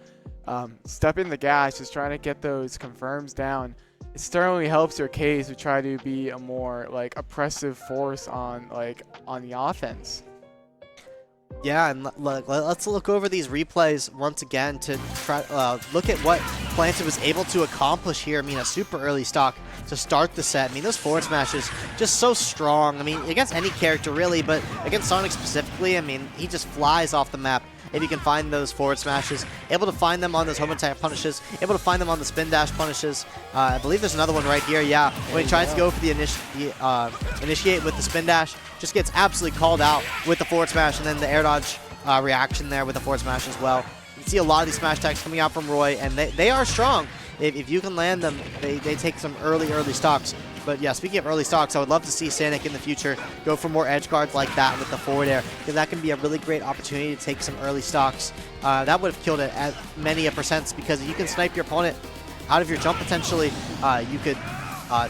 stepping the gas, just trying to get those confirms down. It certainly helps your case to try to be a more oppressive force on the offense. Yeah, and let's look over these replays once again to try look at what Planted was able to accomplish here. I mean, a super early stock to start the set. I mean, those forward smashes just so strong. I mean, against any character really, but against Sonic specifically, I mean, he just flies off the map. If you can find those forward smashes, able to find them on those home attack punishes, able to find them on the spin dash punishes. I believe there's another one right here. Yeah, when he tries to go for the initiate with the spin dash, just gets absolutely called out with the forward smash, and then the air dodge reaction there with the forward smash as well. You can see a lot of these smash attacks coming out from Roy, and they are strong. If you can land them, they take some early stocks. But yeah, speaking of early stocks, I would love to see Sanic in the future go for more edge guards like that with the forward air, because that can be a really great opportunity to take some early stocks. That would have killed it at many a percents, because you can snipe your opponent out of your jump potentially. You could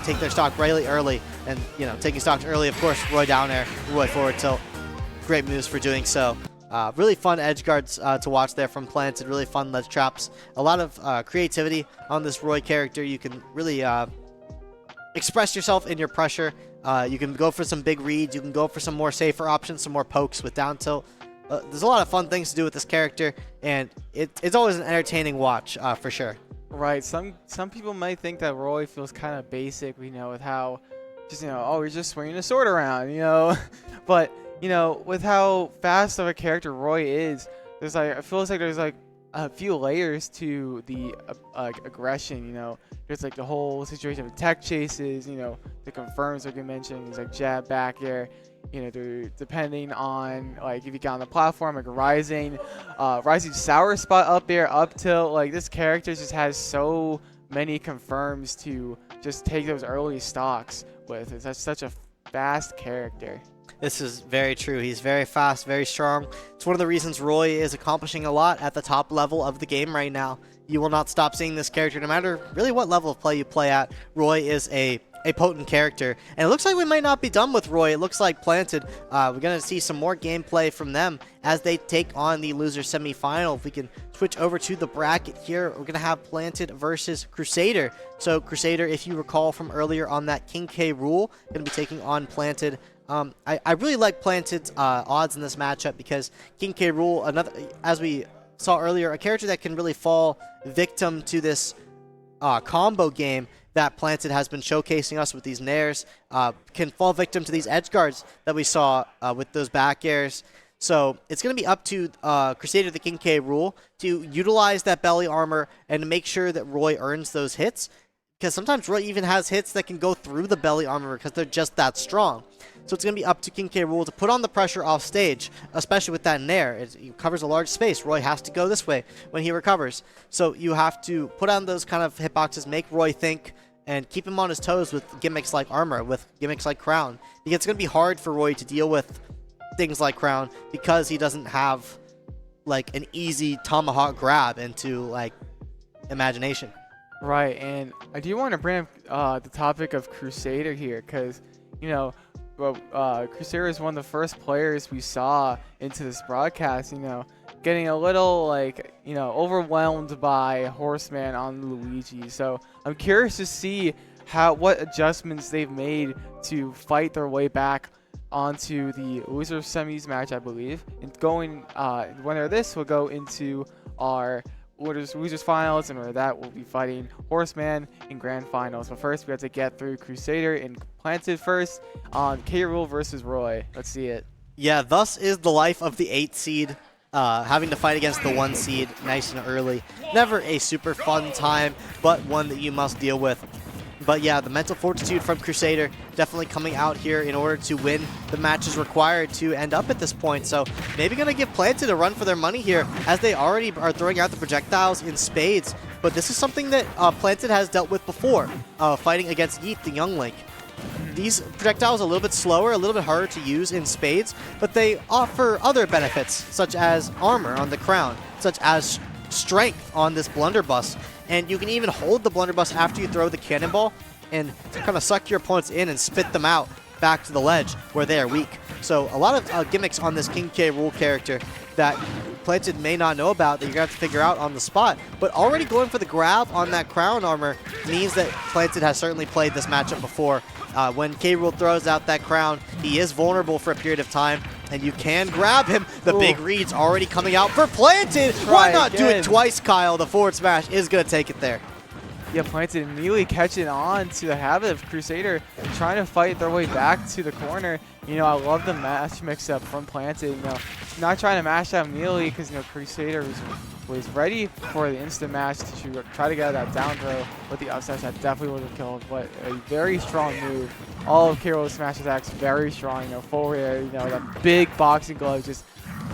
take their stock really early, and taking stocks early, of course, Roy down air, Roy forward tilt. Great moves for doing so. Really fun edge guards to watch there from Planted. Really fun ledge traps. A lot of creativity on this Roy character. You can really express yourself in your pressure. You can go for some big reads. You can go for some more safer options, some more pokes with down tilt. There's a lot of fun things to do with this character, and it's always an entertaining watch for sure. Right. Some people might think that Roy feels kind of basic, with how just oh, he's just swinging a sword around, but with how fast of a character Roy is, there's it feels like there's a few layers to the aggression. There's the whole situation of tech chases, the confirms like you mentioned, there's jab back air, they're depending on if you get on the platform, rising sour spot up air, up tilt. This character just has so many confirms to just take those early stocks with. It's such a fast character. This is very true. He's very fast, very strong. It's one of the reasons Roy is accomplishing a lot at the top level of the game right now. You will not stop seeing this character no matter really what level of play you play at. Roy is a potent character. And it looks like we might not be done with Roy. It looks like Planted. We're going to see some more gameplay from them as they take on the loser semifinal. If we can switch over to the bracket here, we're going to have Planted versus Crusader. So Crusader, if you recall from earlier on that King K rule, going to be taking on Planted. I really like Planted's odds in this matchup because King K rule, as we saw earlier, a character that can really fall victim to this combo game that Planted has been showcasing us with these nairs, can fall victim to these edge guards that we saw with those back airs. So it's going to be up to Crusader the King K rule to utilize that belly armor and to make sure that Roy earns those hits, because sometimes Roy even has hits that can go through the belly armor because they're just that strong. So it's going to be up to King K rule to put on the pressure off stage, especially with that nair. It covers a large space. Roy has to go this way when he recovers. So you have to put on those kind of hitboxes, make Roy think, and keep him on his toes with gimmicks like armor, with gimmicks like crown. Because it's going to be hard for Roy to deal with things like crown because he doesn't have an easy tomahawk grab into imagination. Right, and I do want to bring up the topic of Crusader here, because Crusader is one of the first players we saw into this broadcast, getting a little overwhelmed by Horseman on Luigi. So I'm curious to see what adjustments they've made to fight their way back onto the loser semis match, I believe. And going, winner of this will go into our losers finals, and where that will be fighting Horseman in grand finals. But first, we have to get through Crusader and Planted first on K. Rool versus Roy. Let's see it. Yeah, thus is the life of the 8 seed, having to fight against the 1 seed nice and early. Never a super fun time, but one that you must deal with. But yeah, the mental fortitude from Crusader definitely coming out here in order to win the matches required to end up at this point. So maybe going to give Planted a run for their money here, as they already are throwing out the projectiles in spades. But this is something that Planted has dealt with before, fighting against Yeet, the young Link. These projectiles are a little bit slower, a little bit harder to use in spades, but they offer other benefits, such as armor on the crown, such as strength on this blunderbuss. And you can even hold the blunderbuss after you throw the cannonball and kind of suck your opponents in and spit them out back to the ledge where they are weak. So a lot of gimmicks on this King K. Rool character that Planted may not know about that you're going to have to figure out on the spot. But already going for the grab on that crown armor means that Planted has certainly played this matchup before. When K. Rool throws out that crown, he is vulnerable for a period of time, and you can grab him. The big read's already coming out for Planted. Why not do it twice, Kyle? The forward smash is going to take it there. Yeah, Planted immediately catching on to the habit of Crusader, trying to fight their way back to the corner. You know, I love the match mix-up from Planted. You know, not trying to mash out immediately because, you know, Crusader was ready for the instant match to try to get that down throw with the up smash. That definitely would have killed, but a very strong move. All of K. Rool's smash attacks very strong. You know, forward air, you know, that big boxing glove just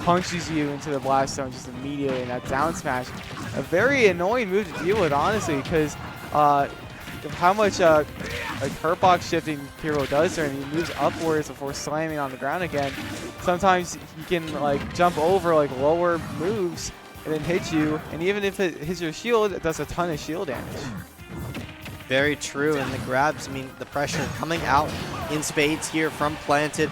punches you into the blast zone just immediately, and that down smash, a very annoying move to deal with, honestly, because how much like hurt box shifting K. Rool does there, and he moves upwards before slamming on the ground again. Sometimes he can like jump over like lower moves and then hit you, and even if it hits your shield, it does a ton of shield damage. Very true, and the grabs, I mean, the pressure coming out in spades here from Planted.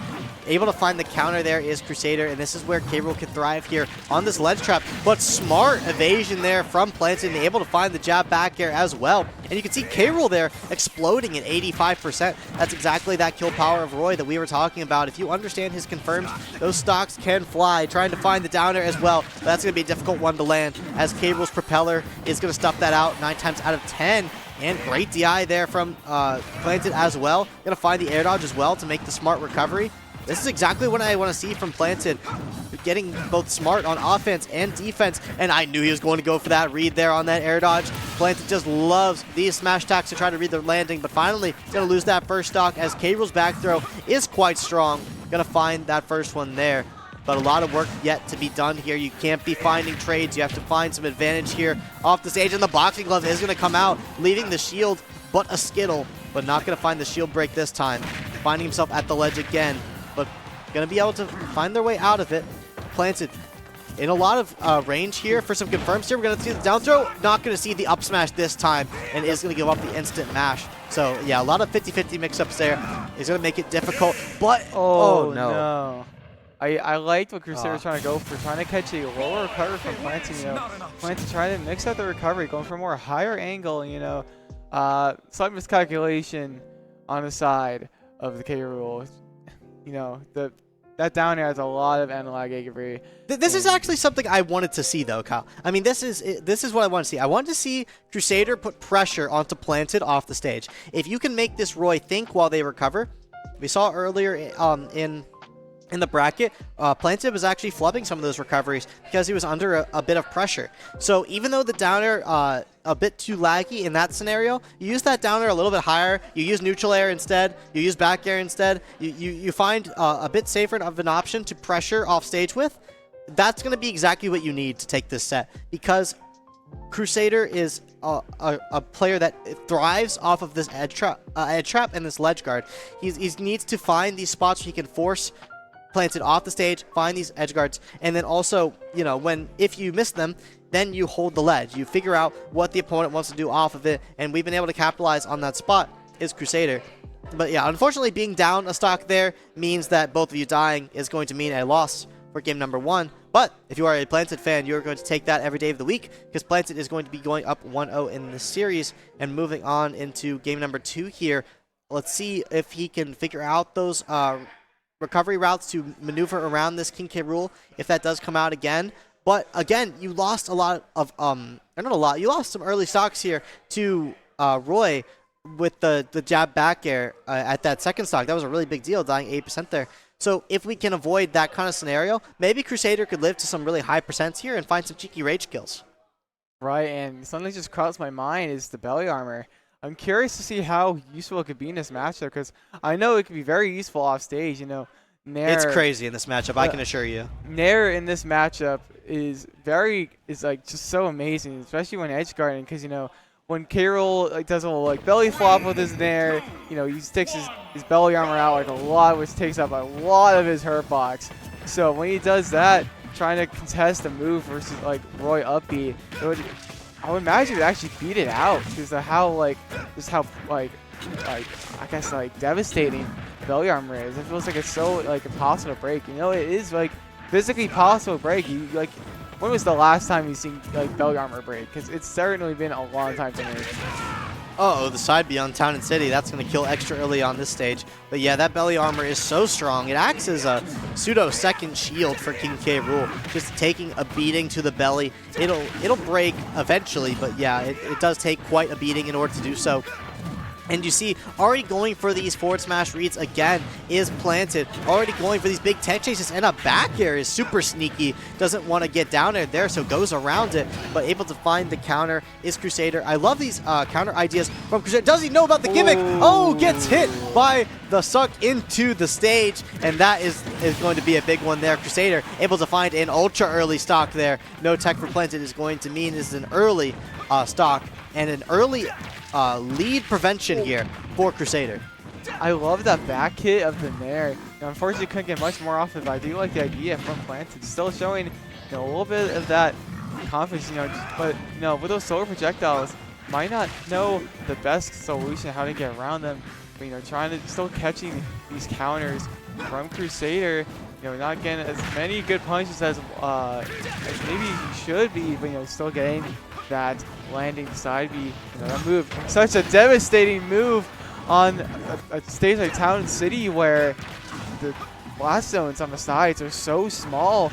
Able to find the counter there is Crusader, and this is where K. Rool can thrive here on this ledge trap. But smart evasion there from Planted, and able to find the jab back air as well. And you can see K. Rool there exploding at 85%. That's exactly that kill power of Roy that we were talking about. If you understand his confirms, those stocks can fly. Trying to find the downer as well. But that's going to be a difficult one to land, as K. Rool's propeller is going to stuff that out 9 times out of 10. And great DI there from Planted as well. Going to find the air dodge as well to make the smart recovery. This is exactly what I want to see from Planted. Getting both smart on offense and defense. And I knew he was going to go for that read there on that air dodge. Planted just loves these smash attacks to try to read the landing. But finally, going to lose that first stock, as K. Rool's back throw is quite strong. Going to find that first one there. But a lot of work yet to be done here. You can't be finding trades. You have to find some advantage here off the stage. And the boxing glove is going to come out, leaving the shield but a skittle. But not going to find the shield break this time. Finding himself at the ledge again. But going to be able to find their way out of it. Planted in a lot of range here for some confirms here. We're going to see the down throw. Not going to see the up smash this time. And is going to give up the instant mash. So, yeah, a lot of 50-50 mix-ups there. Is going to make it difficult. But, oh no. I liked what Crusader was trying to go for, trying to catch a lower recovery from Planted. You know, Planted trying to mix up the recovery, going for a more higher angle. You know, slight miscalculation on the side of the K. Rool. You know, that down air has a lot of analog recovery. This is actually something I wanted to see, though, Kyle. I mean, this is what I want to see. I want to see Crusader put pressure onto Planted off the stage. If you can make this Roy think while they recover, we saw earlier in the bracket, Planted was actually flubbing some of those recoveries because he was under a bit of pressure. So even though the downer a bit too laggy in that scenario, you use that downer a little bit higher, you use neutral air instead, you use back air instead, you find a bit safer of an option to pressure off stage with. That's going to be exactly what you need to take this set, because Crusader is a player that thrives off of this edge trap and this ledge guard. He needs to find these spots where he can force Planted off the stage, find these edge guards, and then also, you know, if you miss them, then you hold the ledge. You figure out what the opponent wants to do off of it, and we've been able to capitalize on that spot is Crusader. But yeah, unfortunately, being down a stock there means that both of you dying is going to mean a loss for game number 1. But if you are a Planted fan, you're going to take that every day of the week, because Planted is going to be going up 1-0 in this series and moving on into game number 2 here. Let's see if he can figure out those recovery routes to maneuver around this King K. Rool if that does come out again. But again, you lost a lot of or not a lot. You lost some early stocks here to Roy with the jab back air at that second stock. That was a really big deal, dying 8% there. So if we can avoid that kind of scenario, maybe Crusader could live to some really high percents here and find some cheeky rage kills. Right, and something that just crossed my mind is the belly armor. I'm curious to see how useful it could be in this matchup, because I know it could be very useful off stage. You know, Nair, it's crazy in this matchup, I can assure you. Nair in this matchup is like just so amazing, especially when edge guarding, because you know when K-Rool like does a little like belly flop with his Nair, you know, he sticks his belly armor out like a lot, which takes up a lot of his hurt box. So when he does that, trying to contest a move versus like Roy up B, I would imagine it would actually beat it out because of how like I guess like devastating belly armor is. It feels like it's so like impossible to break. You know, it is like physically possible to break. You like, when was the last time you seen like belly armor break? Because it's certainly been a long time for me. Uh-oh, the side B on Town and City. That's going to kill extra early on this stage. But yeah, that belly armor is so strong. It acts as a pseudo second shield for King K. Rool. Just taking a beating to the belly. It'll break eventually, but yeah, it does take quite a beating in order to do so. And you see, already going for these forward smash reads again is Planted. Already going for these big tech chases, and a back air is super sneaky. Doesn't want to get down there, so goes around it, but able to find the counter is Crusader. I love these counter ideas from Crusader. Does he know about the gimmick? Oh, gets hit by the suck into the stage, and that is going to be a big one there. Crusader able to find an ultra early stock there. No tech for Planted is going to mean this is an early stock and an early lead prevention here for Crusader. I love that back hit of the Nair. Now, unfortunately, couldn't get much more off of it, but I do like the idea from Planted. Still showing, you know, a little bit of that confidence, you know, but, you know, with those solar projectiles, might not know the best solution how to get around them, but, you know, trying to still catching these counters from Crusader. You know, not getting as many good punches as maybe he should be, but, you know, still getting that landing side B. You know, that move, such a devastating move on a stage like Town and City where the blast zones on the sides are so small.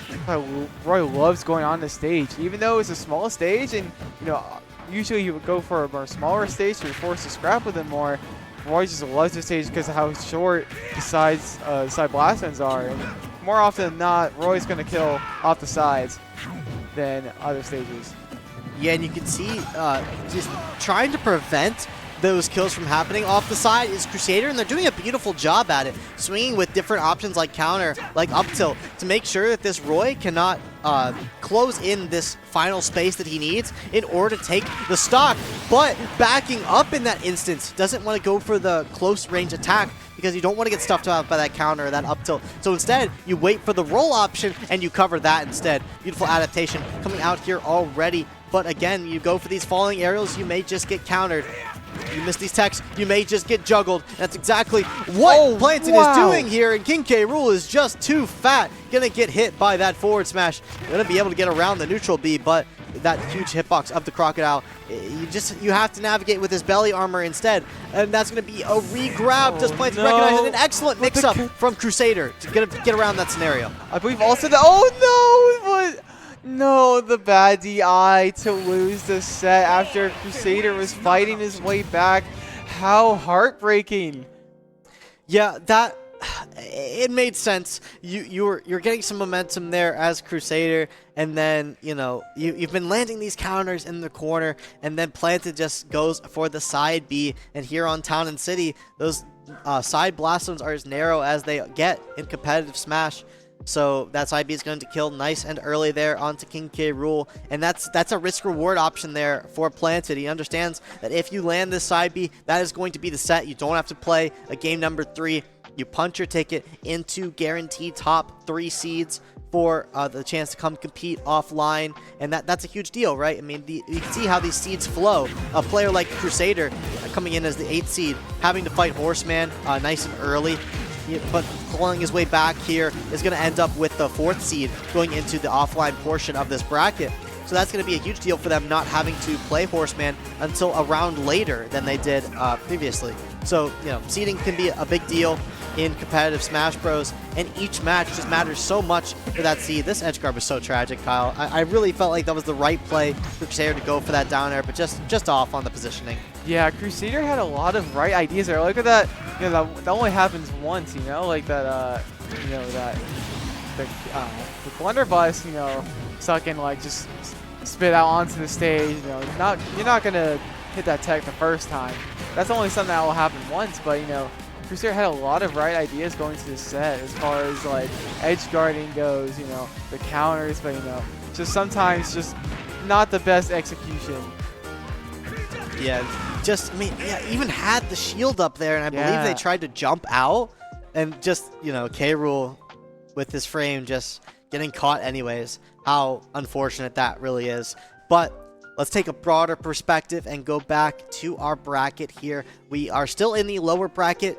Roy loves going on the stage, even though it's a small stage, and you know, usually you would go for a more smaller stage so you're forced to scrap with him more. Roy just loves the stage because of how short the side blast zones are, and more often than not, Roy's going to kill off the sides than other stages. Yeah, and you can see just trying to prevent those kills from happening off the side is Crusader, and they're doing a beautiful job at it, swinging with different options like counter, like up tilt, to make sure that this Roy cannot close in this final space that he needs in order to take the stock. But backing up in that instance, doesn't want to go for the close range attack because you don't want to get stuffed out by that counter or that up tilt. So instead, you wait for the roll option and you cover that instead. Beautiful adaptation coming out here already. But again, you go for these falling aerials, you may just get countered. You miss these techs, you may just get juggled. That's exactly what Planted is doing here, and King K. Rool is just too fat. Gonna get hit by that forward smash. Gonna be able to get around the neutral B, but that huge hitbox of the Crocodile, you have to navigate with his belly armor instead, and that's gonna be a re-grab. Does Planted recognize it? An excellent mix-up from Crusader to get around that scenario. I believe also the No, the bad DI to lose the set after Crusader was fighting his way back. How heartbreaking. Yeah, it made sense. You're getting some momentum there as Crusader, and then you know you've been landing these counters in the corner, and then Planted just goes for the side B. And here on Town and City, those side blast zones are as narrow as they get in competitive Smash. So that side B is going to kill nice and early there onto King K. Rool, and that's a risk-reward option there for Planted. He understands that if you land this side B, that is going to be the set. You don't have to play a game number 3. You punch your ticket into guaranteed top 3 seeds for the chance to come compete offline, and that's a huge deal, right? I mean, you can see how these seeds flow. A player like Crusader coming in as the 8th seed, having to fight Horseman nice and early, but clawing his way back here is going to end up with the 4th seed going into the offline portion of this bracket. So that's going to be a huge deal for them not having to play Horseman until a round later than they did previously. So, seeding can be a big deal in competitive Smash Bros. And each match just matters so much for that seed. This edge guard was so tragic, Kyle. I really felt like that was the right play for Crusader to go for that down air, but just off on the positioning. Yeah, Crusader had a lot of right ideas there. Look at that. That only happens once. Like that. The blunderbuss. So I can just spit out onto the stage. You're not gonna hit that tech the first time. That's only something that will happen once. But Crusader had a lot of right ideas going to the set as far as edge guarding goes. The counters, but just sometimes just not the best execution. Yeah, even had the shield up there, and I believe they tried to jump out, and just K-Rool with his frame just getting caught anyways. How unfortunate that really is. But let's take a broader perspective and go back to our bracket here. We are still in the lower bracket.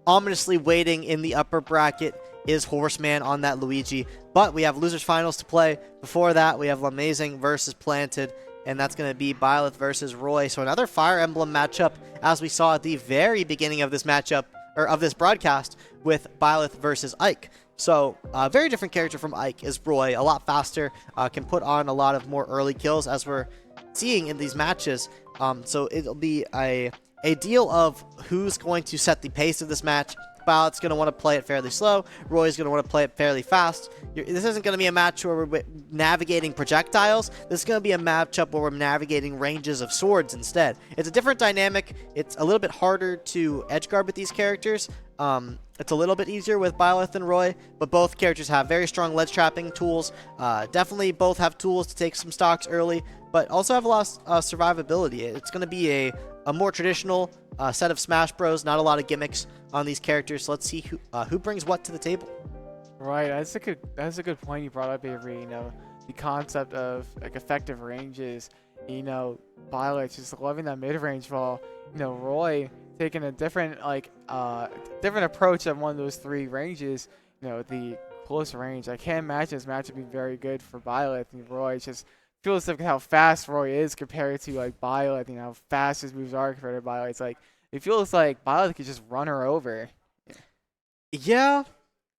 Ominously waiting in the upper bracket is Horseman on that Luigi. But we have losers finals to play. Before that, we have Lamazing versus Planted. And that's going to be Byleth versus Roy. So another Fire Emblem matchup, as we saw at the very beginning of this matchup, or of this broadcast, with Byleth versus Ike. So a very different character from Ike is Roy, a lot faster, can put on a lot of more early kills, as we're seeing in these matches. So it'll be a deal of who's going to set the pace of this match. Byleth's going to want to play it fairly slow. Roy's going to want to play it fairly fast. This isn't going to be a match where we're navigating projectiles. This is going to be a matchup where we're navigating ranges of swords instead. It's a different dynamic. It's a little bit harder to edge guard with these characters. It's a little bit easier with Byleth and Roy, but both characters have very strong ledge trapping tools. Definitely both have tools to take some stocks early, but also have a lot of survivability. It's going to be a more traditional set of Smash Bros. Not a lot of gimmicks on these characters. So let's see who brings what to the table. Right, that's a good point you brought up, Avery. The concept of effective ranges. Byleth just loving that mid range, while Roy taking a different different approach at one of those three ranges. The close range. I can't imagine this match would be very good for Byleth and Roy. Just feels like how fast Roy is compared to Byleth, how fast his moves are compared to Byleth. It feels like Byleth could just run her over. Yeah,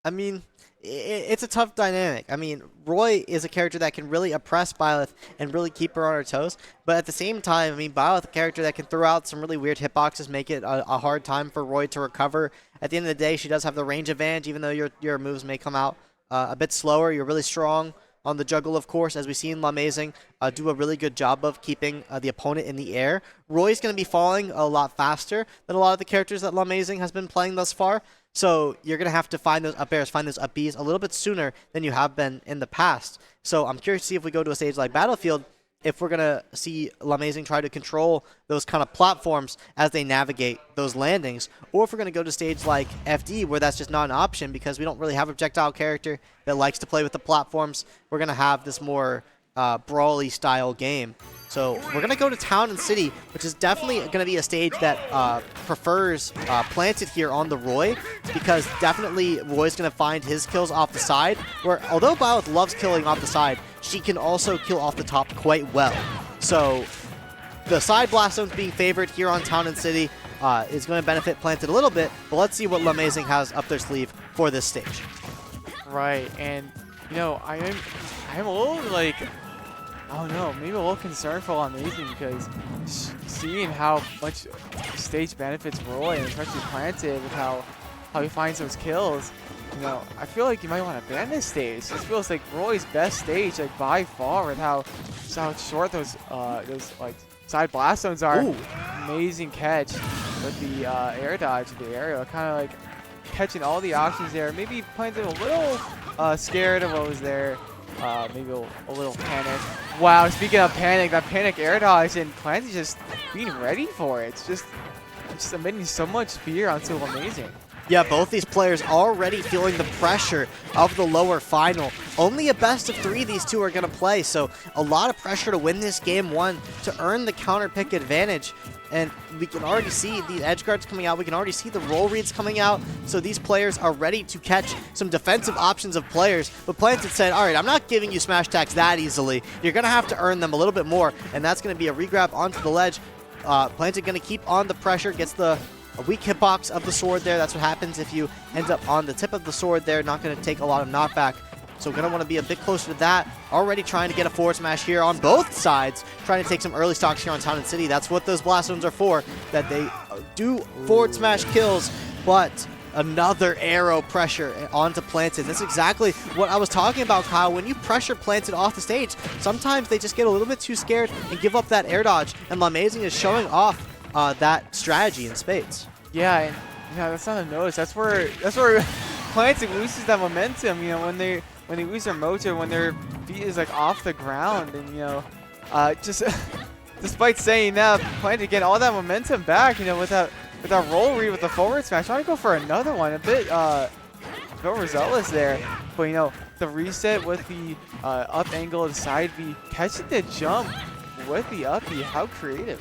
I mean, it's a tough dynamic. I mean, Roy is a character that can really oppress Byleth and really keep her on her toes. But at the same time, I mean, Byleth, a character that can throw out some really weird hitboxes, make it a hard time for Roy to recover. At the end of the day, she does have the range advantage, even though your moves may come out a bit slower. You're really strong on the juggle, of course, as we see in Lamazing do a really good job of keeping the opponent in the air. Roy's going to be falling a lot faster than a lot of the characters that Lamazing has been playing thus far. So you're going to have to find those up airs, find those up Bs a little bit sooner than you have been in the past. So I'm curious to see if we go to a stage like Battlefield, if we're going to see Lamazing try to control those kind of platforms as they navigate those landings, or if we're going to go to stage like FD where that's just not an option because we don't really have a projectile character that likes to play with the platforms. We're going to have this more brawly style game. So we're going to go to Town and City, which is definitely going to be a stage that prefers Planted here on the Roy, because definitely Roy's going to find his kills off the side, where although Byleth loves killing off the side, she can also kill off the top quite well. So the side blast zones being favored here on Town and City is going to benefit Planted a little bit, but let's see what Lamazing has up their sleeve for this stage. Right, and I am a little I don't know, maybe a little concerned for Lamazing, because seeing how much stage benefits Roy, and especially Planted with how he finds those kills, I feel like you might want to ban this stage. This feels like Roy's best stage, by far, with how short those side blast zones are. Ooh. Amazing catch with the air dodge of the aerial, kind of catching all the options there. Maybe Planted a little scared of what was there. Maybe a little panic. Wow, speaking of panic, that panic air dodge, and Planted just being ready for it. It's just emitting so much fear onto Lamazing. Yeah, both these players already feeling the pressure of the lower final. Only a best of 3 these two are going to play, so a lot of pressure to win this game 1, to earn the counter pick advantage. And we can already see the edge guards coming out. We can already see the roll reads coming out. So these players are ready to catch some defensive options of players. But Planted said, all right, I'm not giving you smash attacks that easily. You're going to have to earn them a little bit more. And that's going to be a regrab onto the ledge. Planted going to keep on the pressure, gets the weak hitbox of the sword there. That's what happens if you end up on the tip of the sword there. Not going to take a lot of knockback. So going to want to be a bit closer to that. Already trying to get a forward smash here on both sides. Trying to take some early stocks here on Town and City. That's what those blast zones are for. That they do forward smash kills. But another arrow pressure onto Planted. That's exactly what I was talking about, Kyle. When you pressure Planted off the stage, sometimes they just get a little bit too scared and give up that air dodge. And Lamazing is showing off that strategy in spades. Yeah, and that's not a notice. That's where Planted loses that momentum. You know, when they lose their motor, when their feet is like off the ground, and just despite saying that, Planted getting all that momentum back. You know, with that roll read with the forward smash, trying to go for another one, a bit overzealous there. But you know, the reset with the up angle of the side B, catching the jump with the up B, how creative.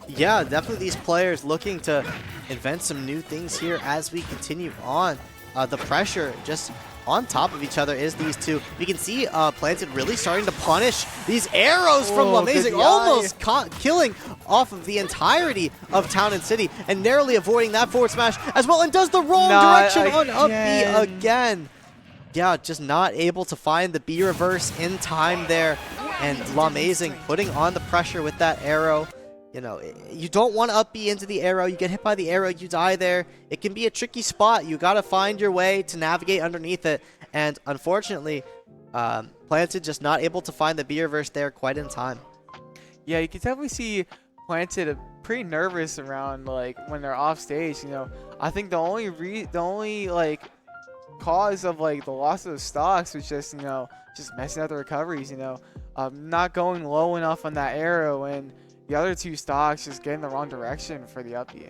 Yeah, definitely these players looking to invent some new things here as we continue on. The pressure just on top of each other is these two. You can see Planted really starting to punish these arrows from Lamazing, almost killing off of the entirety of Town and City and narrowly avoiding that forward smash as well, and does the wrong direction on up B again. Yeah, just not able to find the B reverse in time there, and Lamazing putting on the pressure with that arrow. You know, you don't want to up B into the arrow. You get hit by the arrow, you die there. It can be a tricky spot. You got to find your way to navigate underneath it. And unfortunately, Planted just not able to find the B reverse there quite in time. Yeah, you can definitely see Planted pretty nervous around like when they're off stage. You know, I think the only like cause of like the loss of the stocks was just just messing up the recoveries. You know, not going low enough on that arrow, and the other two stocks just getting the wrong direction for the up B.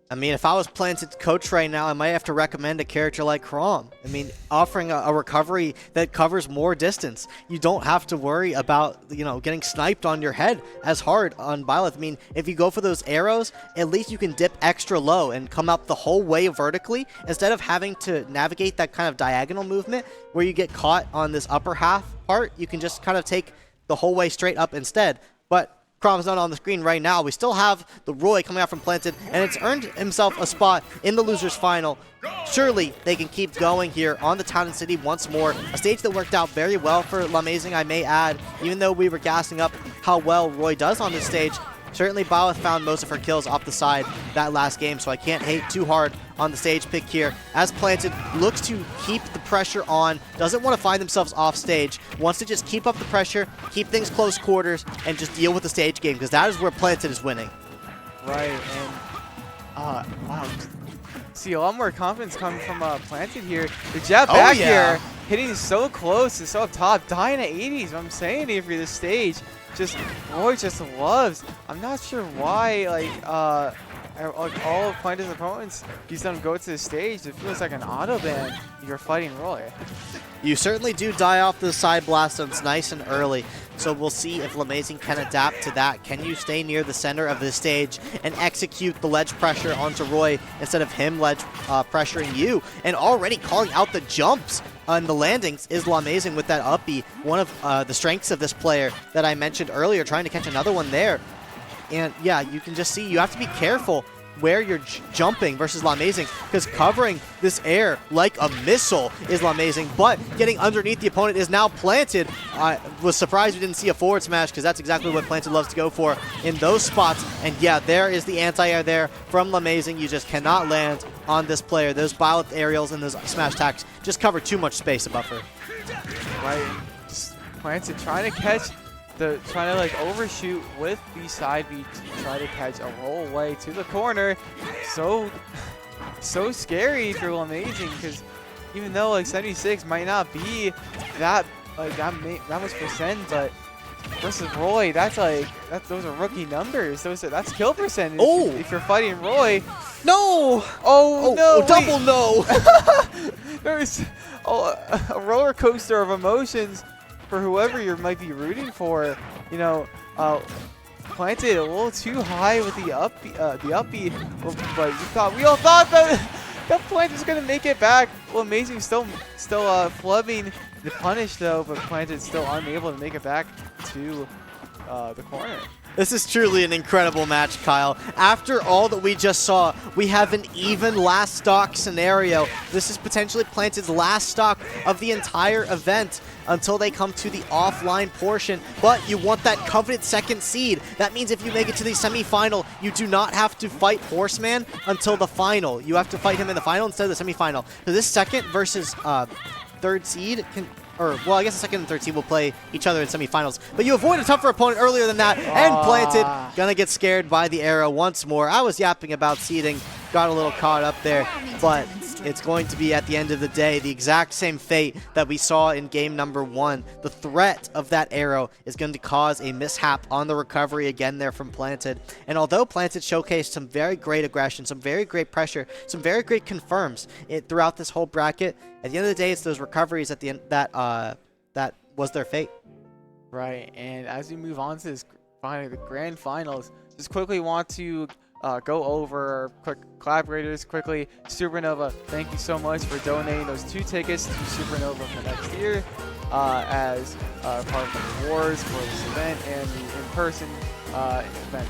I mean, if I was Planted's coach right now, I might have to recommend a character like Chrom. I mean, offering a recovery that covers more distance. You don't have to worry about, getting sniped on your head as hard on Byleth. I mean, if you go for those arrows, at least you can dip extra low and come up the whole way vertically instead of having to navigate that kind of diagonal movement where you get caught on this upper half part. You can just kind of take the whole way straight up instead. But Chrom's not on the screen right now. We still have the Roy coming out from Planted, and it's earned himself a spot in the losers final. Surely they can keep going here on the Town and City once more. A stage that worked out very well for Lamazing, I may add. Even though we were gassing up how well Roy does on this stage, certainly Byleth found most of her kills off the side that last game, so I can't hate too hard on the stage pick here. As Planted looks to keep the pressure on, doesn't want to find themselves off stage, wants to just keep up the pressure, keep things close quarters, and just deal with the stage game, because that is where Planted is winning. Right, and wow. See a lot more confidence coming from Planted here. The jab back here, hitting so close and so up top, dying at 80s. I'm saying here for this stage, Roy just loves. I'm not sure why, all of Planted's opponents, he's done go to the stage. It feels like an auto ban. You're fighting Roy. You certainly do die off the side blast zones nice and early. So we'll see if Lamazing can adapt to that. Can you stay near the center of the stage and execute the ledge pressure onto Roy instead of him ledge pressuring you? And already calling out the jumps on the landings is Lamazing with that up B. One of the strengths of this player that I mentioned earlier, trying to catch another one there. And yeah, you can just see you have to be careful where you're jumping versus Lamazing, because covering this air like a missile is Lamazing, but getting underneath the opponent is now Planted. I was surprised we didn't see a forward smash, because that's exactly what Planted loves to go for in those spots. And yeah, there is the anti-air there from Lamazing. You just cannot land on this player. Those Byleth aerials and those smash attacks just cover too much space above her. Right, just Planted trying to catch trying to like overshoot with the side B to try to catch a roll away to the corner. So scary for Lamazing, because even though like 76 might not be that much percent, but versus Roy, those are rookie numbers. That's kill percentage. Oh, if you're fighting Roy. No. Oh no. Double no. There's a roller coaster of emotions for whoever you might be rooting for. planted a little too high with the up but we all thought that Planted was gonna make it back. Well, Amazing still flubbing the punish though, but Planted still unable to make it back to the corner. This is truly an incredible match, Kyle. After all that we just saw, we have an even last stock scenario. This is potentially Planted's last stock of the entire event until they come to the offline portion. But you want that coveted second seed. That means if you make it to the semifinal, you do not have to fight Horseman until the final. You have to fight him in the final instead of the semifinal. So this second versus third seed can... well, I guess the second and third seed will play each other in semifinals. But you avoid a tougher opponent earlier than that, and Planted gonna get scared by the arrow once more. I was yapping about seeding, got a little caught up there, but it's going to be, at the end of the day, the exact same fate that we saw in game number 1. The threat of that arrow is going to cause a mishap on the recovery again there from Planted. And although Planted showcased some very great aggression, some very great pressure, some very great confirms throughout this whole bracket, at the end of the day, it's those recoveries at the end that was their fate. Right, and as we move on to this the grand finals, just quickly want to go over our quick collaborators quickly. Supernova, thank you so much for donating those 2 tickets to Supernova for next year as part of the rewards for this event and the in-person event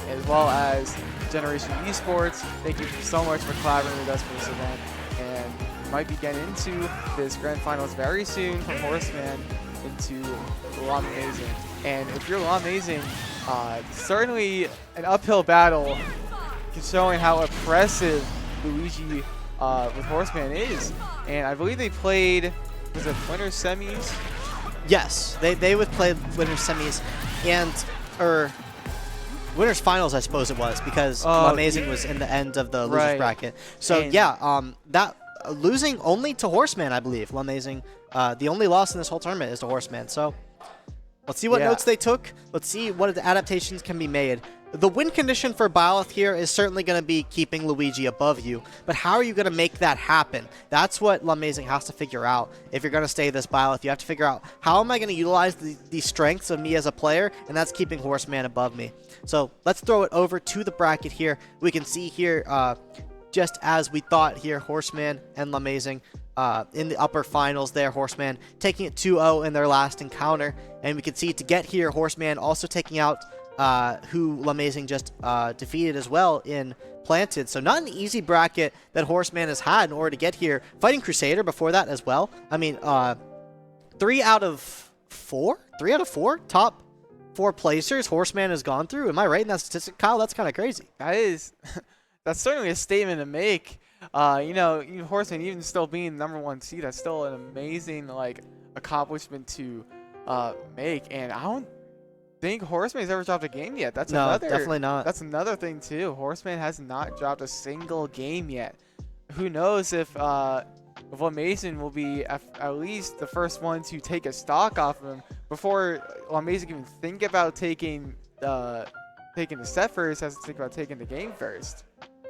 as well as Generation Esports. Thank you so much for collaborating with us for this event, and we might be getting into this grand finals very soon from Horseman into Law Amazing. And if you're Law Amazing, certainly an uphill battle, showing how impressive Luigi with Horseman is. And I believe they played, was it winners semis? Yes, they would play winners semis and winners finals, I suppose it was, because Amazing was in the end of the losers bracket. So and yeah, that losing only to Horseman, I believe. Amazing, the only loss in this whole tournament is to Horseman. So let's see what notes they took. Let's see what adaptations can be made. The win condition for Byleth here is certainly going to be keeping Luigi above you, but how are you going to make that happen? That's what Amazing has to figure out. If you're going to stay this Byleth, you have to figure out, how am I going to utilize the strengths of me as a player, and that's keeping Horseman above me. So let's throw it over to the bracket here. We can see here, just as we thought here, Horseman and Amazing in the upper finals there. Horseman taking it 2-0 in their last encounter, and we can see to get here, Horseman also taking out who Amazing just defeated as well in Planted. So not an easy bracket that Horseman has had in order to get here. Fighting Crusader before that as well. I mean, 3 out of 4 top 4 placers Horseman has gone through. Am I right in that statistic, Kyle? That's kind of crazy. That is, that's certainly a statement to make. You know, Horseman even still being #1 seed, that's still an amazing accomplishment to make. And I don't think Horseman has ever dropped a game yet. That's definitely not. That's another thing too. Horseman has not dropped a single game yet. Who knows if Amazing will be at least the first one to take a stock off of him before Amazing even think about taking the set first. Has to think about taking the game first.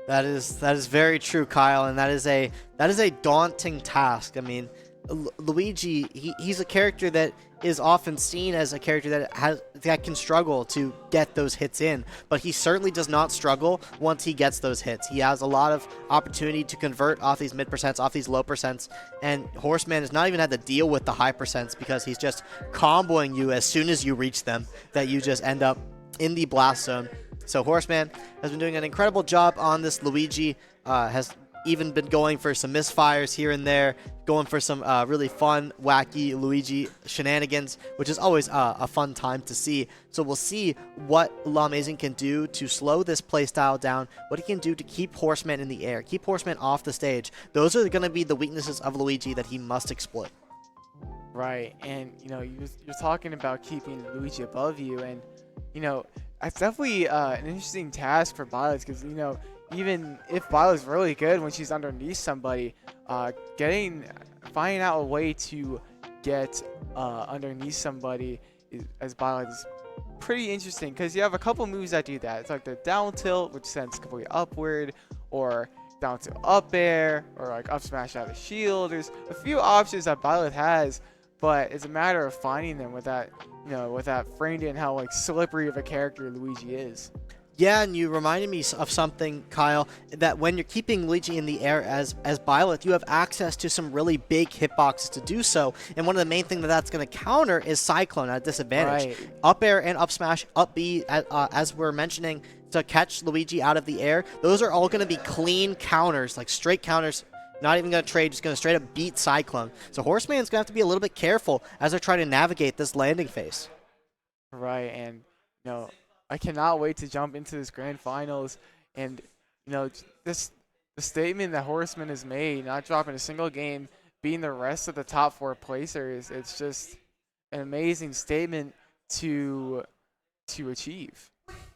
That is very true, Kyle, and that is a daunting task. I mean, Luigi, he's a character that is often seen as a character that can struggle to get those hits in, but he certainly does not struggle once he gets those hits. He has a lot of opportunity to convert off these mid percents, off these low percents, and Horseman has not even had to deal with the high percents because he's just comboing you as soon as you reach them, that you just end up in the blast zone. So Horseman has been doing an incredible job on this. Luigi has even been going for some misfires here and there, going for some really fun, wacky Luigi shenanigans, which is always a fun time to see. So we'll see what Amazing can do to slow this playstyle down, what he can do to keep Horseman in the air, keep Horseman off the stage. Those are going to be the weaknesses of Luigi that he must exploit. Right, and you're talking about keeping Luigi above you, and it's definitely an interesting task for Byleth because even if Byleth's really good when she's underneath somebody, finding out a way to get underneath somebody as Byleth is pretty interesting because you have a couple moves that do that. It's like the down tilt, which sends completely upward, or down tilt up air, or up smash out of shield. There's a few options that Byleth has, but it's a matter of finding them with that with that framed in how like slippery of a character Luigi is. Yeah, and you reminded me of something, Kyle, that when you're keeping Luigi in the air as Byleth, you have access to some really big hitboxes to do so. And one of the main things that's going to counter is Cyclone at disadvantage. Right. Up air and up smash, up B, as we're mentioning, to catch Luigi out of the air. Those are all going to be clean counters, like straight counters. Not even going to trade, just going to straight up beat Cyclone. So Horseman's going to have to be a little bit careful as they're trying to navigate this landing phase. Right, and I cannot wait to jump into this grand finals, and the statement that Horseman has made, not dropping a single game, beating the rest of the top 4 placers. It's just an amazing statement to achieve.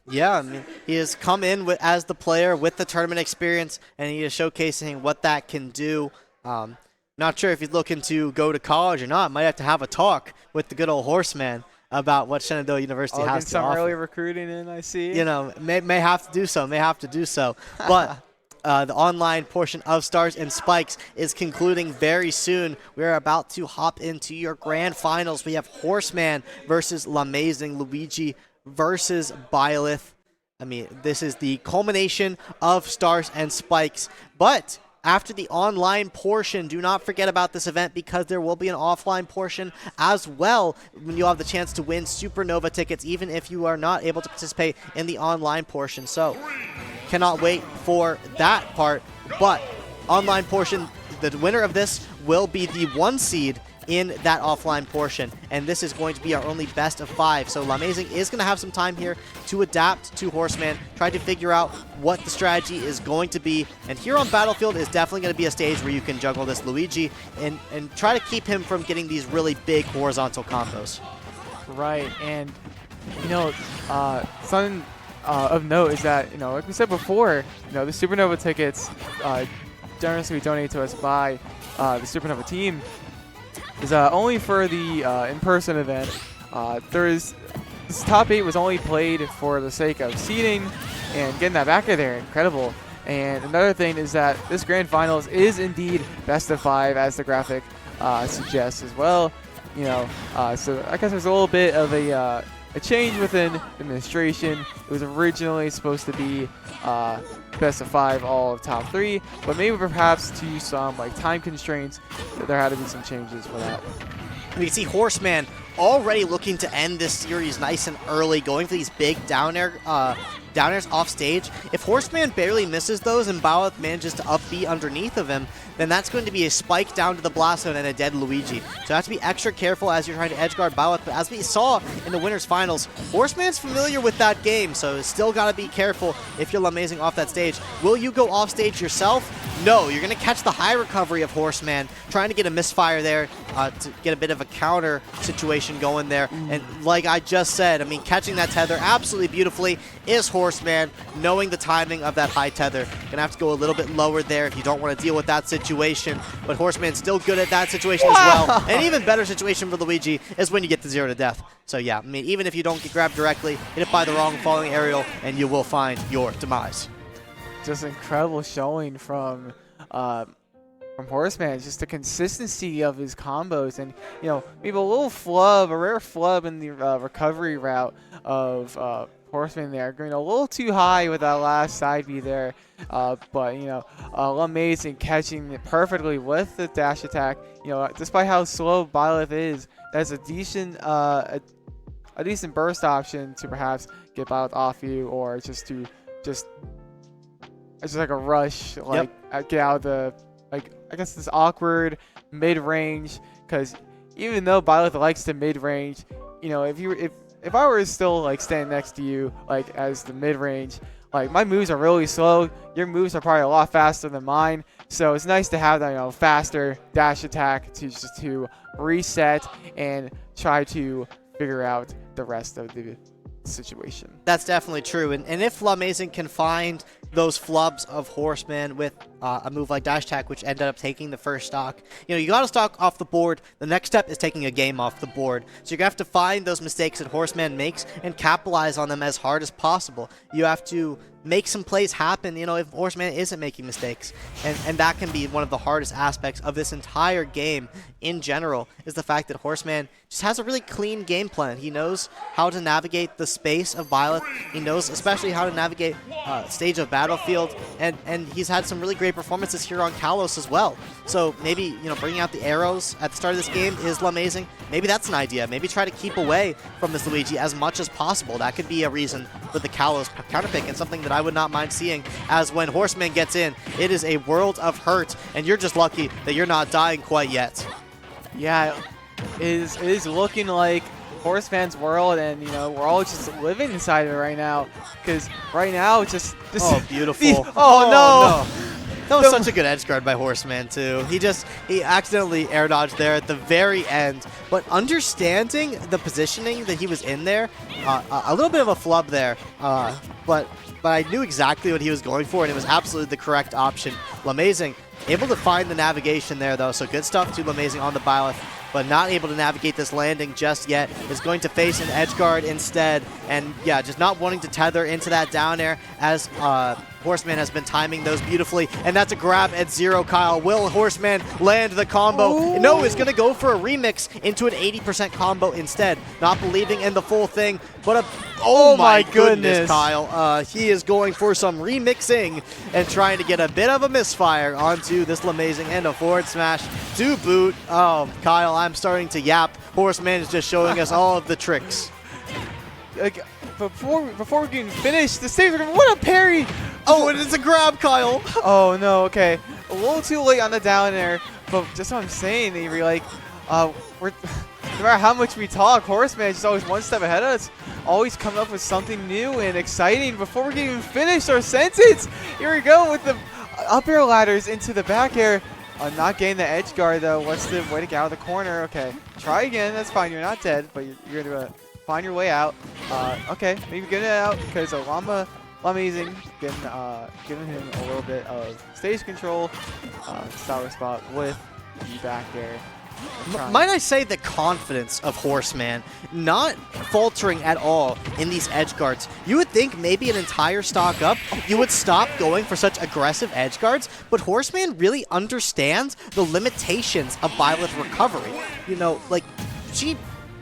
Yeah, I mean, he has come in as the player with the tournament experience, and he is showcasing what that can do. Not sure if he's looking to go to college or not. Might have to have a talk with the good old Horseman about what Shenandoah University has to some offer. early recruiting in, I see. May have to do so. But the online portion of Stars and Spikes is concluding very soon. We're about to hop into your grand finals. We have Horseman versus L'Amazing, Luigi versus Byleth. I mean, this is the culmination of Stars and Spikes. But after the online portion, do not forget about this event because there will be an offline portion as well when you'll have the chance to win Supernova tickets even if you are not able to participate in the online portion. So, cannot wait for that part. But online portion, the winner of this will be the 1 seed in that offline portion, and this is going to be our only best of 5. So L'Amazing is going to have some time here to adapt to Horseman, try to figure out what the strategy is going to be, and here on Battlefield is definitely going to be a stage where you can juggle this Luigi and try to keep him from getting these really big horizontal combos. Right, and something of note is that like we said before, the Supernova tickets generously donated to us by the Supernova team is only for the in-person event. This top 8 was only played for the sake of seeding and getting that back of there. Incredible. And another thing is that this grand finals is indeed best of 5, as the graphic suggests as well. So I guess there's a little bit of a change within the administration. It was originally supposed to be best of 5, all of top 3, but maybe perhaps to some time constraints, there had to be some changes for that. We can see Horseman already looking to end this series nice and early, going for these big down airs off stage. If Horseman barely misses those and Byleth manages to up B underneath of him, then that's going to be a spike down to the blast zone and a dead Luigi. So you have to be extra careful as you're trying to edgeguard Byleth. But as we saw in the winners finals, Horseman's familiar with that game, so still got to be careful if you're L'Amazing off that stage. Will you go off stage yourself? No, you're going to catch the high recovery of Horseman, trying to get a misfire there to get a bit of a counter situation going there. And like I just said, I mean, catching that tether absolutely beautifully is Horseman, knowing the timing of that high tether. Gonna have to go a little bit lower there if you don't want to deal with that situation. But Horseman's still good at that situation as well. An even better situation for Luigi is when you get to 0 to death. So yeah, I mean, even if you don't get grabbed directly, hit it by the wrong falling aerial, and you will find your demise. Just incredible showing from Horseman, just the consistency of his combos, and maybe a little flub, a rare flub in the recovery route of Horseman there, going a little too high with that last side B there, but L'Amazing catching it perfectly with the dash attack. Despite how slow Byleth is, that's a decent burst option to perhaps get Byleth off you, or just like a rush, get out of the I guess this awkward mid-range, because even though Byleth likes to mid-range, if I were still standing next to you as the mid-range, my moves are really slow. Your moves are probably a lot faster than mine, so it's nice to have that faster dash attack to reset and try to figure out the rest of the situation. That's definitely true, and if L'Amazing can find those flubs of Horseman with a move like dash attack, which ended up taking the first stock. You know, you got to stock off the board. The next step is taking a game off the board. So you're going to have to find those mistakes that Horseman makes and capitalize on them as hard as possible. You have to make some plays happen, you know, if Horseman isn't making mistakes. And that can be one of the hardest aspects of this entire game in general, is the fact that Horseman just has a really clean game plan. He knows how to navigate the space of Byleth. He knows especially how to navigate stage of Battlefield, and he's had some really great performances here on Kalos as well. So maybe, you know, bringing out the arrows at the start of this game is amazing. Maybe that's an idea. Maybe try to keep away from this Luigi as much as possible. That could be a reason for the Kalos counterpick, and something that I would not mind seeing, as when Horseman gets in, it is a world of hurt, and you're just lucky that you're not dying quite yet. Yeah, it is looking like Horseman's world, and you know, we're all just living inside of it right now. Because right now, it's just Oh, beautiful. oh no. That was such a good edge guard by Horseman, too. He accidentally air dodged there at the very end. But understanding the positioning that he was in there, a little bit of a flub there. But I knew exactly what he was going for, and it was absolutely the correct option. Lamazing able to find the navigation there, though. So good stuff to Lamazing on the Byleth, but not able to navigate this landing just yet. Is going to face an edge guard instead. And yeah, just not wanting to tether into that down air, as Horseman has been timing those beautifully, and that's a grab at 0, Kyle. Will Horseman land the combo? Ooh. No, he's going to go for a remix into an 80% combo instead. Not believing in the full thing, but oh my goodness, Kyle. He is going for some remixing and trying to get a bit of a misfire onto this Lamazing, and a forward smash to boot. Oh, Kyle, I'm starting to yap. Horseman is just showing us all of the tricks. Like, before we can finish the stage, what a parry! Oh, and it's a grab, Kyle. Oh no, okay. A little too late on the down air, but just what I'm saying, Avery, like, no matter how much we talk, Horseman is just always one step ahead of us, always coming up with something new and exciting before we can even finish our sentence. Here we go with the up air ladders into the back air. Not getting the edge guard, though. What's the way to get out of the corner? Okay, try again. That's fine. You're not dead, but you're going to find your way out. Okay, maybe get it out, because Lamazing giving him a little bit of stage control. Sour spot with the back air. Might I say the confidence of Horseman, not faltering at all in these edge guards. You would think maybe an entire stock up, you would stop going for such aggressive edge guards, but Horseman really understands the limitations of Byleth recovery. You know, like, she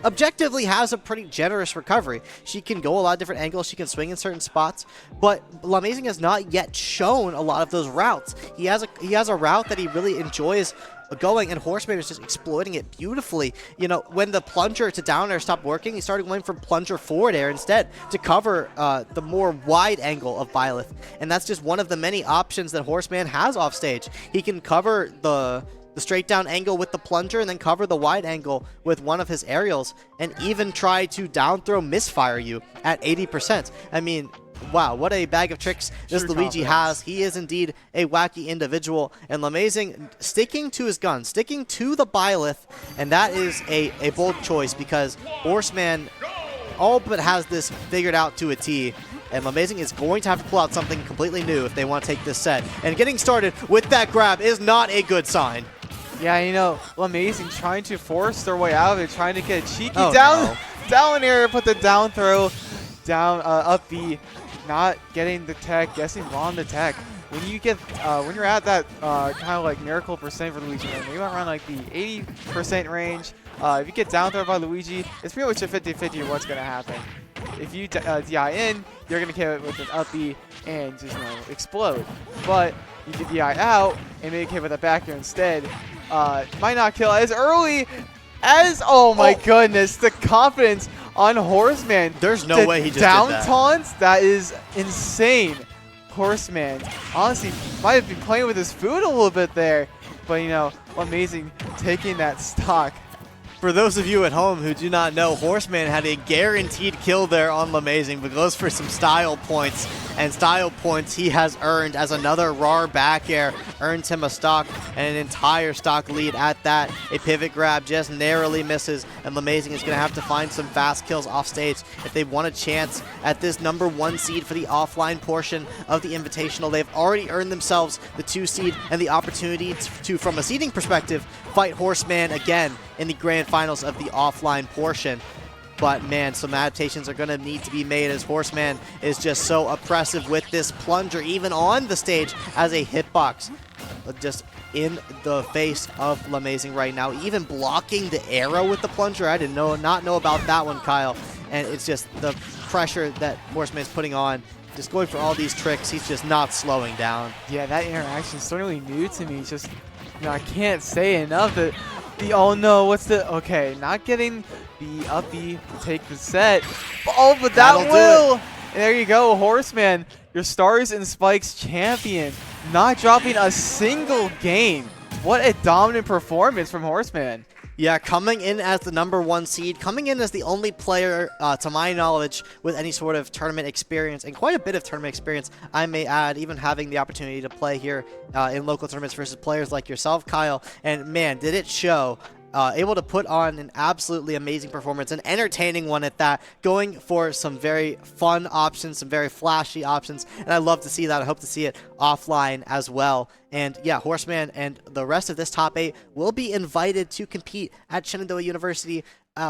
objectively has a pretty generous recovery. She can go a lot of different angles, she can swing in certain spots, but Lamazing has not yet shown a lot of those routes. He has a route that he really enjoys going, and Horseman is just exploiting it beautifully. You know, when the plunger to down air stopped working, he started going for plunger forward air instead to cover the more wide angle of Byleth, and that's just one of the many options that Horseman has off stage. He can cover the straight down angle with the plunger, and then cover the wide angle with one of his aerials, and even try to down throw misfire you at 80%. I mean, wow, what a bag of tricks this Luigi has. He is indeed a wacky individual, and Lamazing sticking to his gun, sticking to the Byleth, and that is a bold choice, because Horseman all but has this figured out to a T. And Lamazing is going to have to pull out something completely new if they want to take this set. And getting started with that grab is not a good sign. Yeah, you know, Lamazing trying to force their way out of it, trying to get a cheeky down air, put the down throw, down up B, not getting the tech, guessing wrong the tech. When you get, when you're at that kind of like miracle percent for Luigi, maybe around like the 80% range, if you get down throw by Luigi, it's pretty much a 50-50 what's going to happen. If you DI in, you're going to kill it with an up B and just, you know, explode. But you can DI out and make it with a back air instead. Might not kill as early as, oh my goodness, the confidence on Horseman. There's no way he just down did that. taunts, that is insane. Horseman, honestly, might have been playing with his food a little bit there, but you know, Lamazing taking that stock. For those of you at home who do not know, Horseman had a guaranteed kill there on Lamazing, but goes for some style points. And style points he has earned as another RAR back air earns him a stock and an entire stock lead at that. A pivot grab just narrowly misses, and Lamazing is going to have to find some fast kills off stage if they want a chance at this #1 seed for the offline portion of the Invitational. They've already earned themselves the 2 seed and the opportunity to, from a seeding perspective, fight Horseman again in the grand finals of the offline portion. But man, some adaptations are going to need to be made as Horseman is just so oppressive with this plunger, even on the stage as a hitbox. Just in the face of Lamazing right now, even blocking the arrow with the plunger. I did not know about that one, Kyle. And it's just the pressure that Horseman is putting on, just going for all these tricks. He's just not slowing down. Yeah, that interaction is totally new to me. It's just, I can't say enough that oh no, okay, not getting the uppy to take the set. Oh, but that will. And there you go, Horseman, your Stars and Spikes champion, not dropping a single game. What a dominant performance from Horseman. Yeah, coming in as the #1 seed, coming in as the only player, to my knowledge, with any sort of tournament experience, and quite a bit of tournament experience, I may add, even having the opportunity to play here in local tournaments versus players like yourself, Kyle. And man, did it show. Able to put on an absolutely amazing performance, an entertaining one at that, going for some very fun options, some very flashy options, and I love to see that. I hope to see it offline as well. And yeah, Horseman and the rest of this top 8 will be invited to compete at Shenandoah University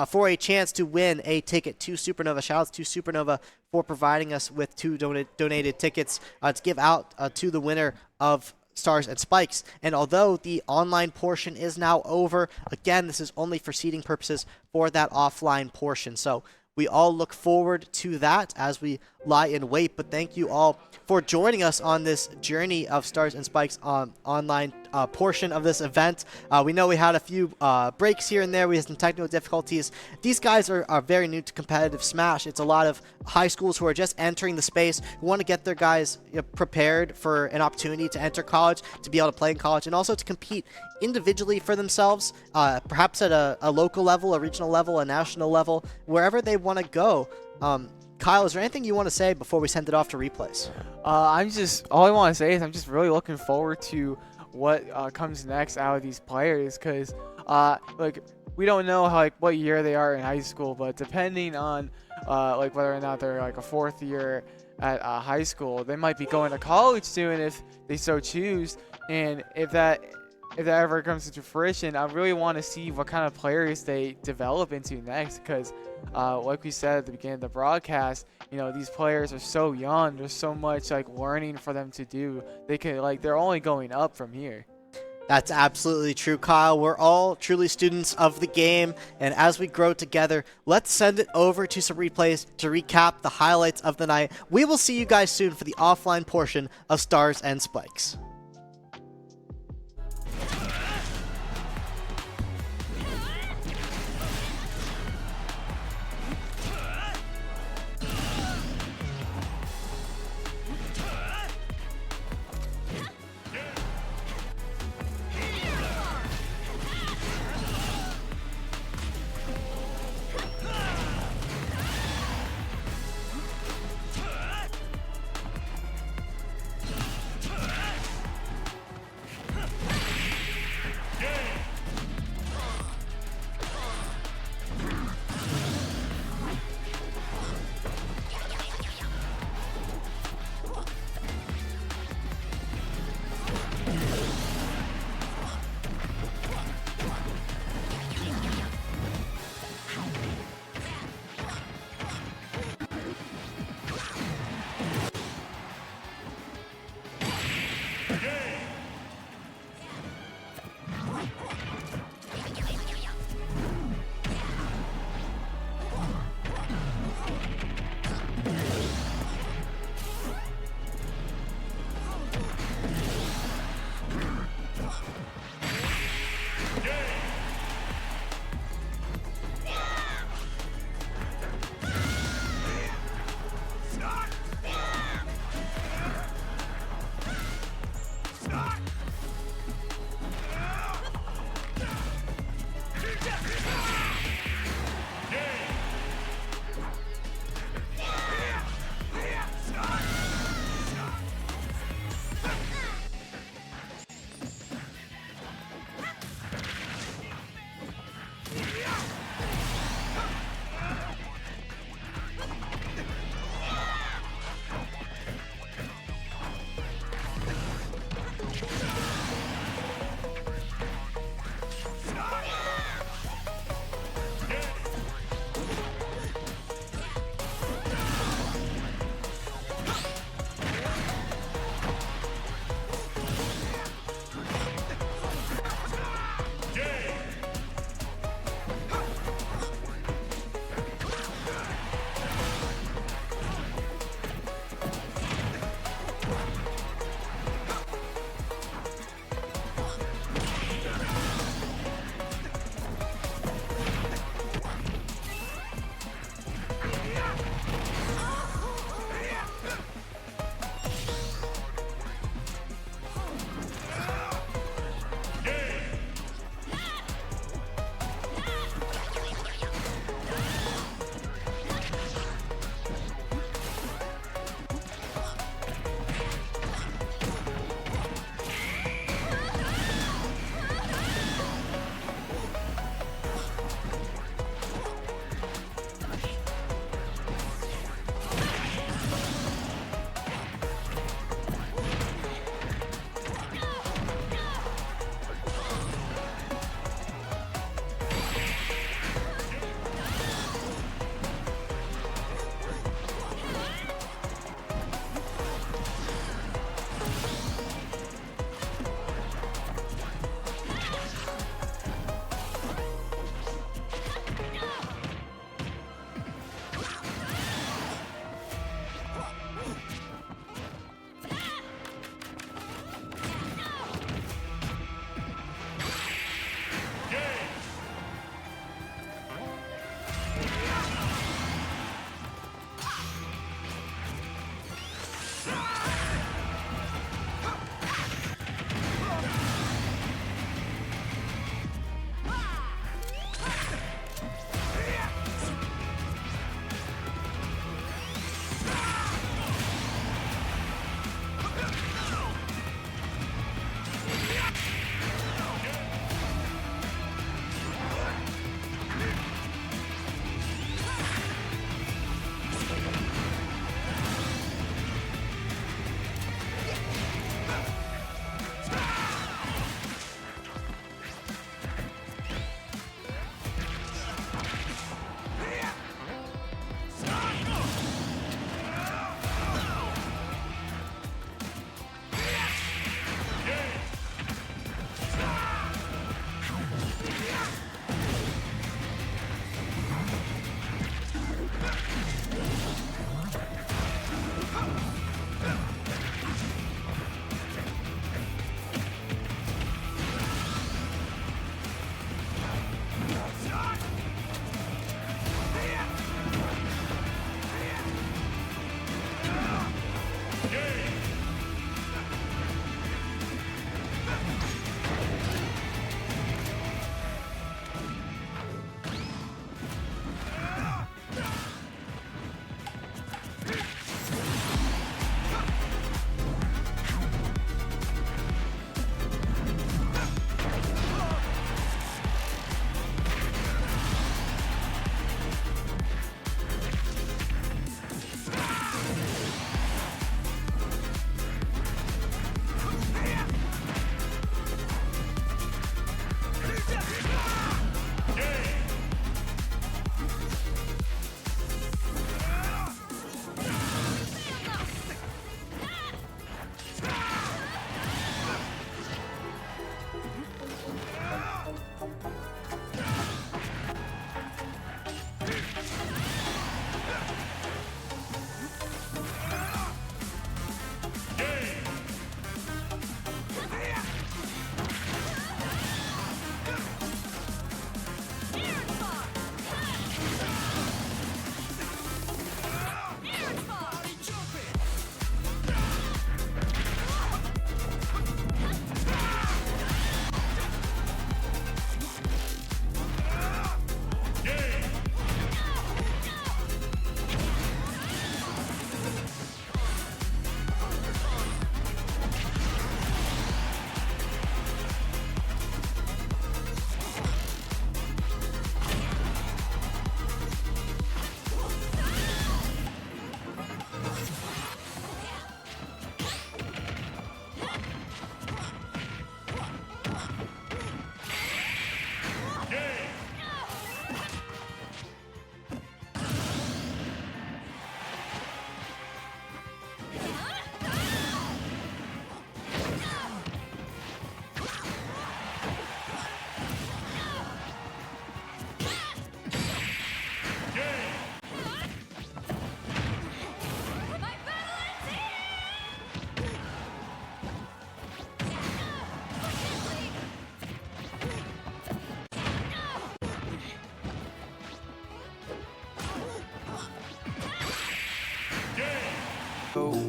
for a chance to win a ticket to Supernova. Shoutouts to Supernova for providing us with 2 donated tickets to give out to the winner of Stars and Spikes. And although the online portion is now over, again, this is only for seeding purposes for that offline portion. So we all look forward to that as we lie in wait. But thank you all for joining us on this journey of Stars and Spikes online portion of this event. We know we had a few breaks here and there. We had some technical difficulties. These guys are very new to competitive Smash. It's a lot of high schools who are just entering the space, who want to get their guys prepared for an opportunity to enter college, to be able to play in college, and also to compete individually for themselves, perhaps at a local level, a regional level, a national level, wherever they want to go. Kyle, is there anything you want to say before we send it off to replays? All I want to say is I'm just really looking forward to what comes next out of these players, because we don't know what year they are in high school, but depending on whether or not they're a 4th year at high school, they might be going to college soon if they so choose. And if that ever comes into fruition, I really want to see what kind of players they develop into next, because like we said at the beginning of the broadcast, these players are so young. There's so much learning for them to do. They're only going up from here. That's absolutely true, Kyle. We're all truly students of the game, and as we grow together, let's send it over to some replays to recap the highlights of the night. We will see you guys soon for the offline portion of Stars and Spikes.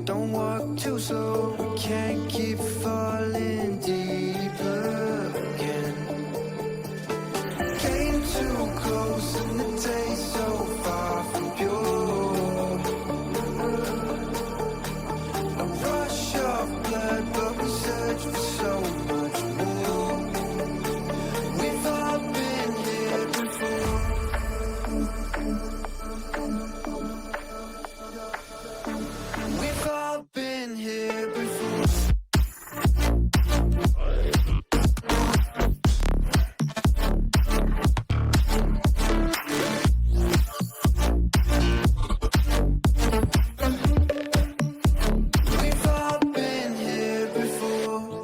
Don't walk too slow, we can't keep falling deeper again. Came too close and the taste so far from pure. A rush of blood, but we search for so much more. We've all been here before. We've all been here before. We've all been here before.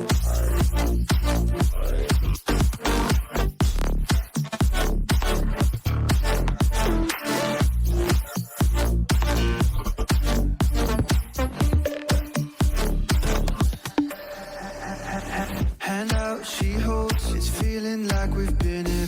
Hand out, she holds. It's feeling like we've been in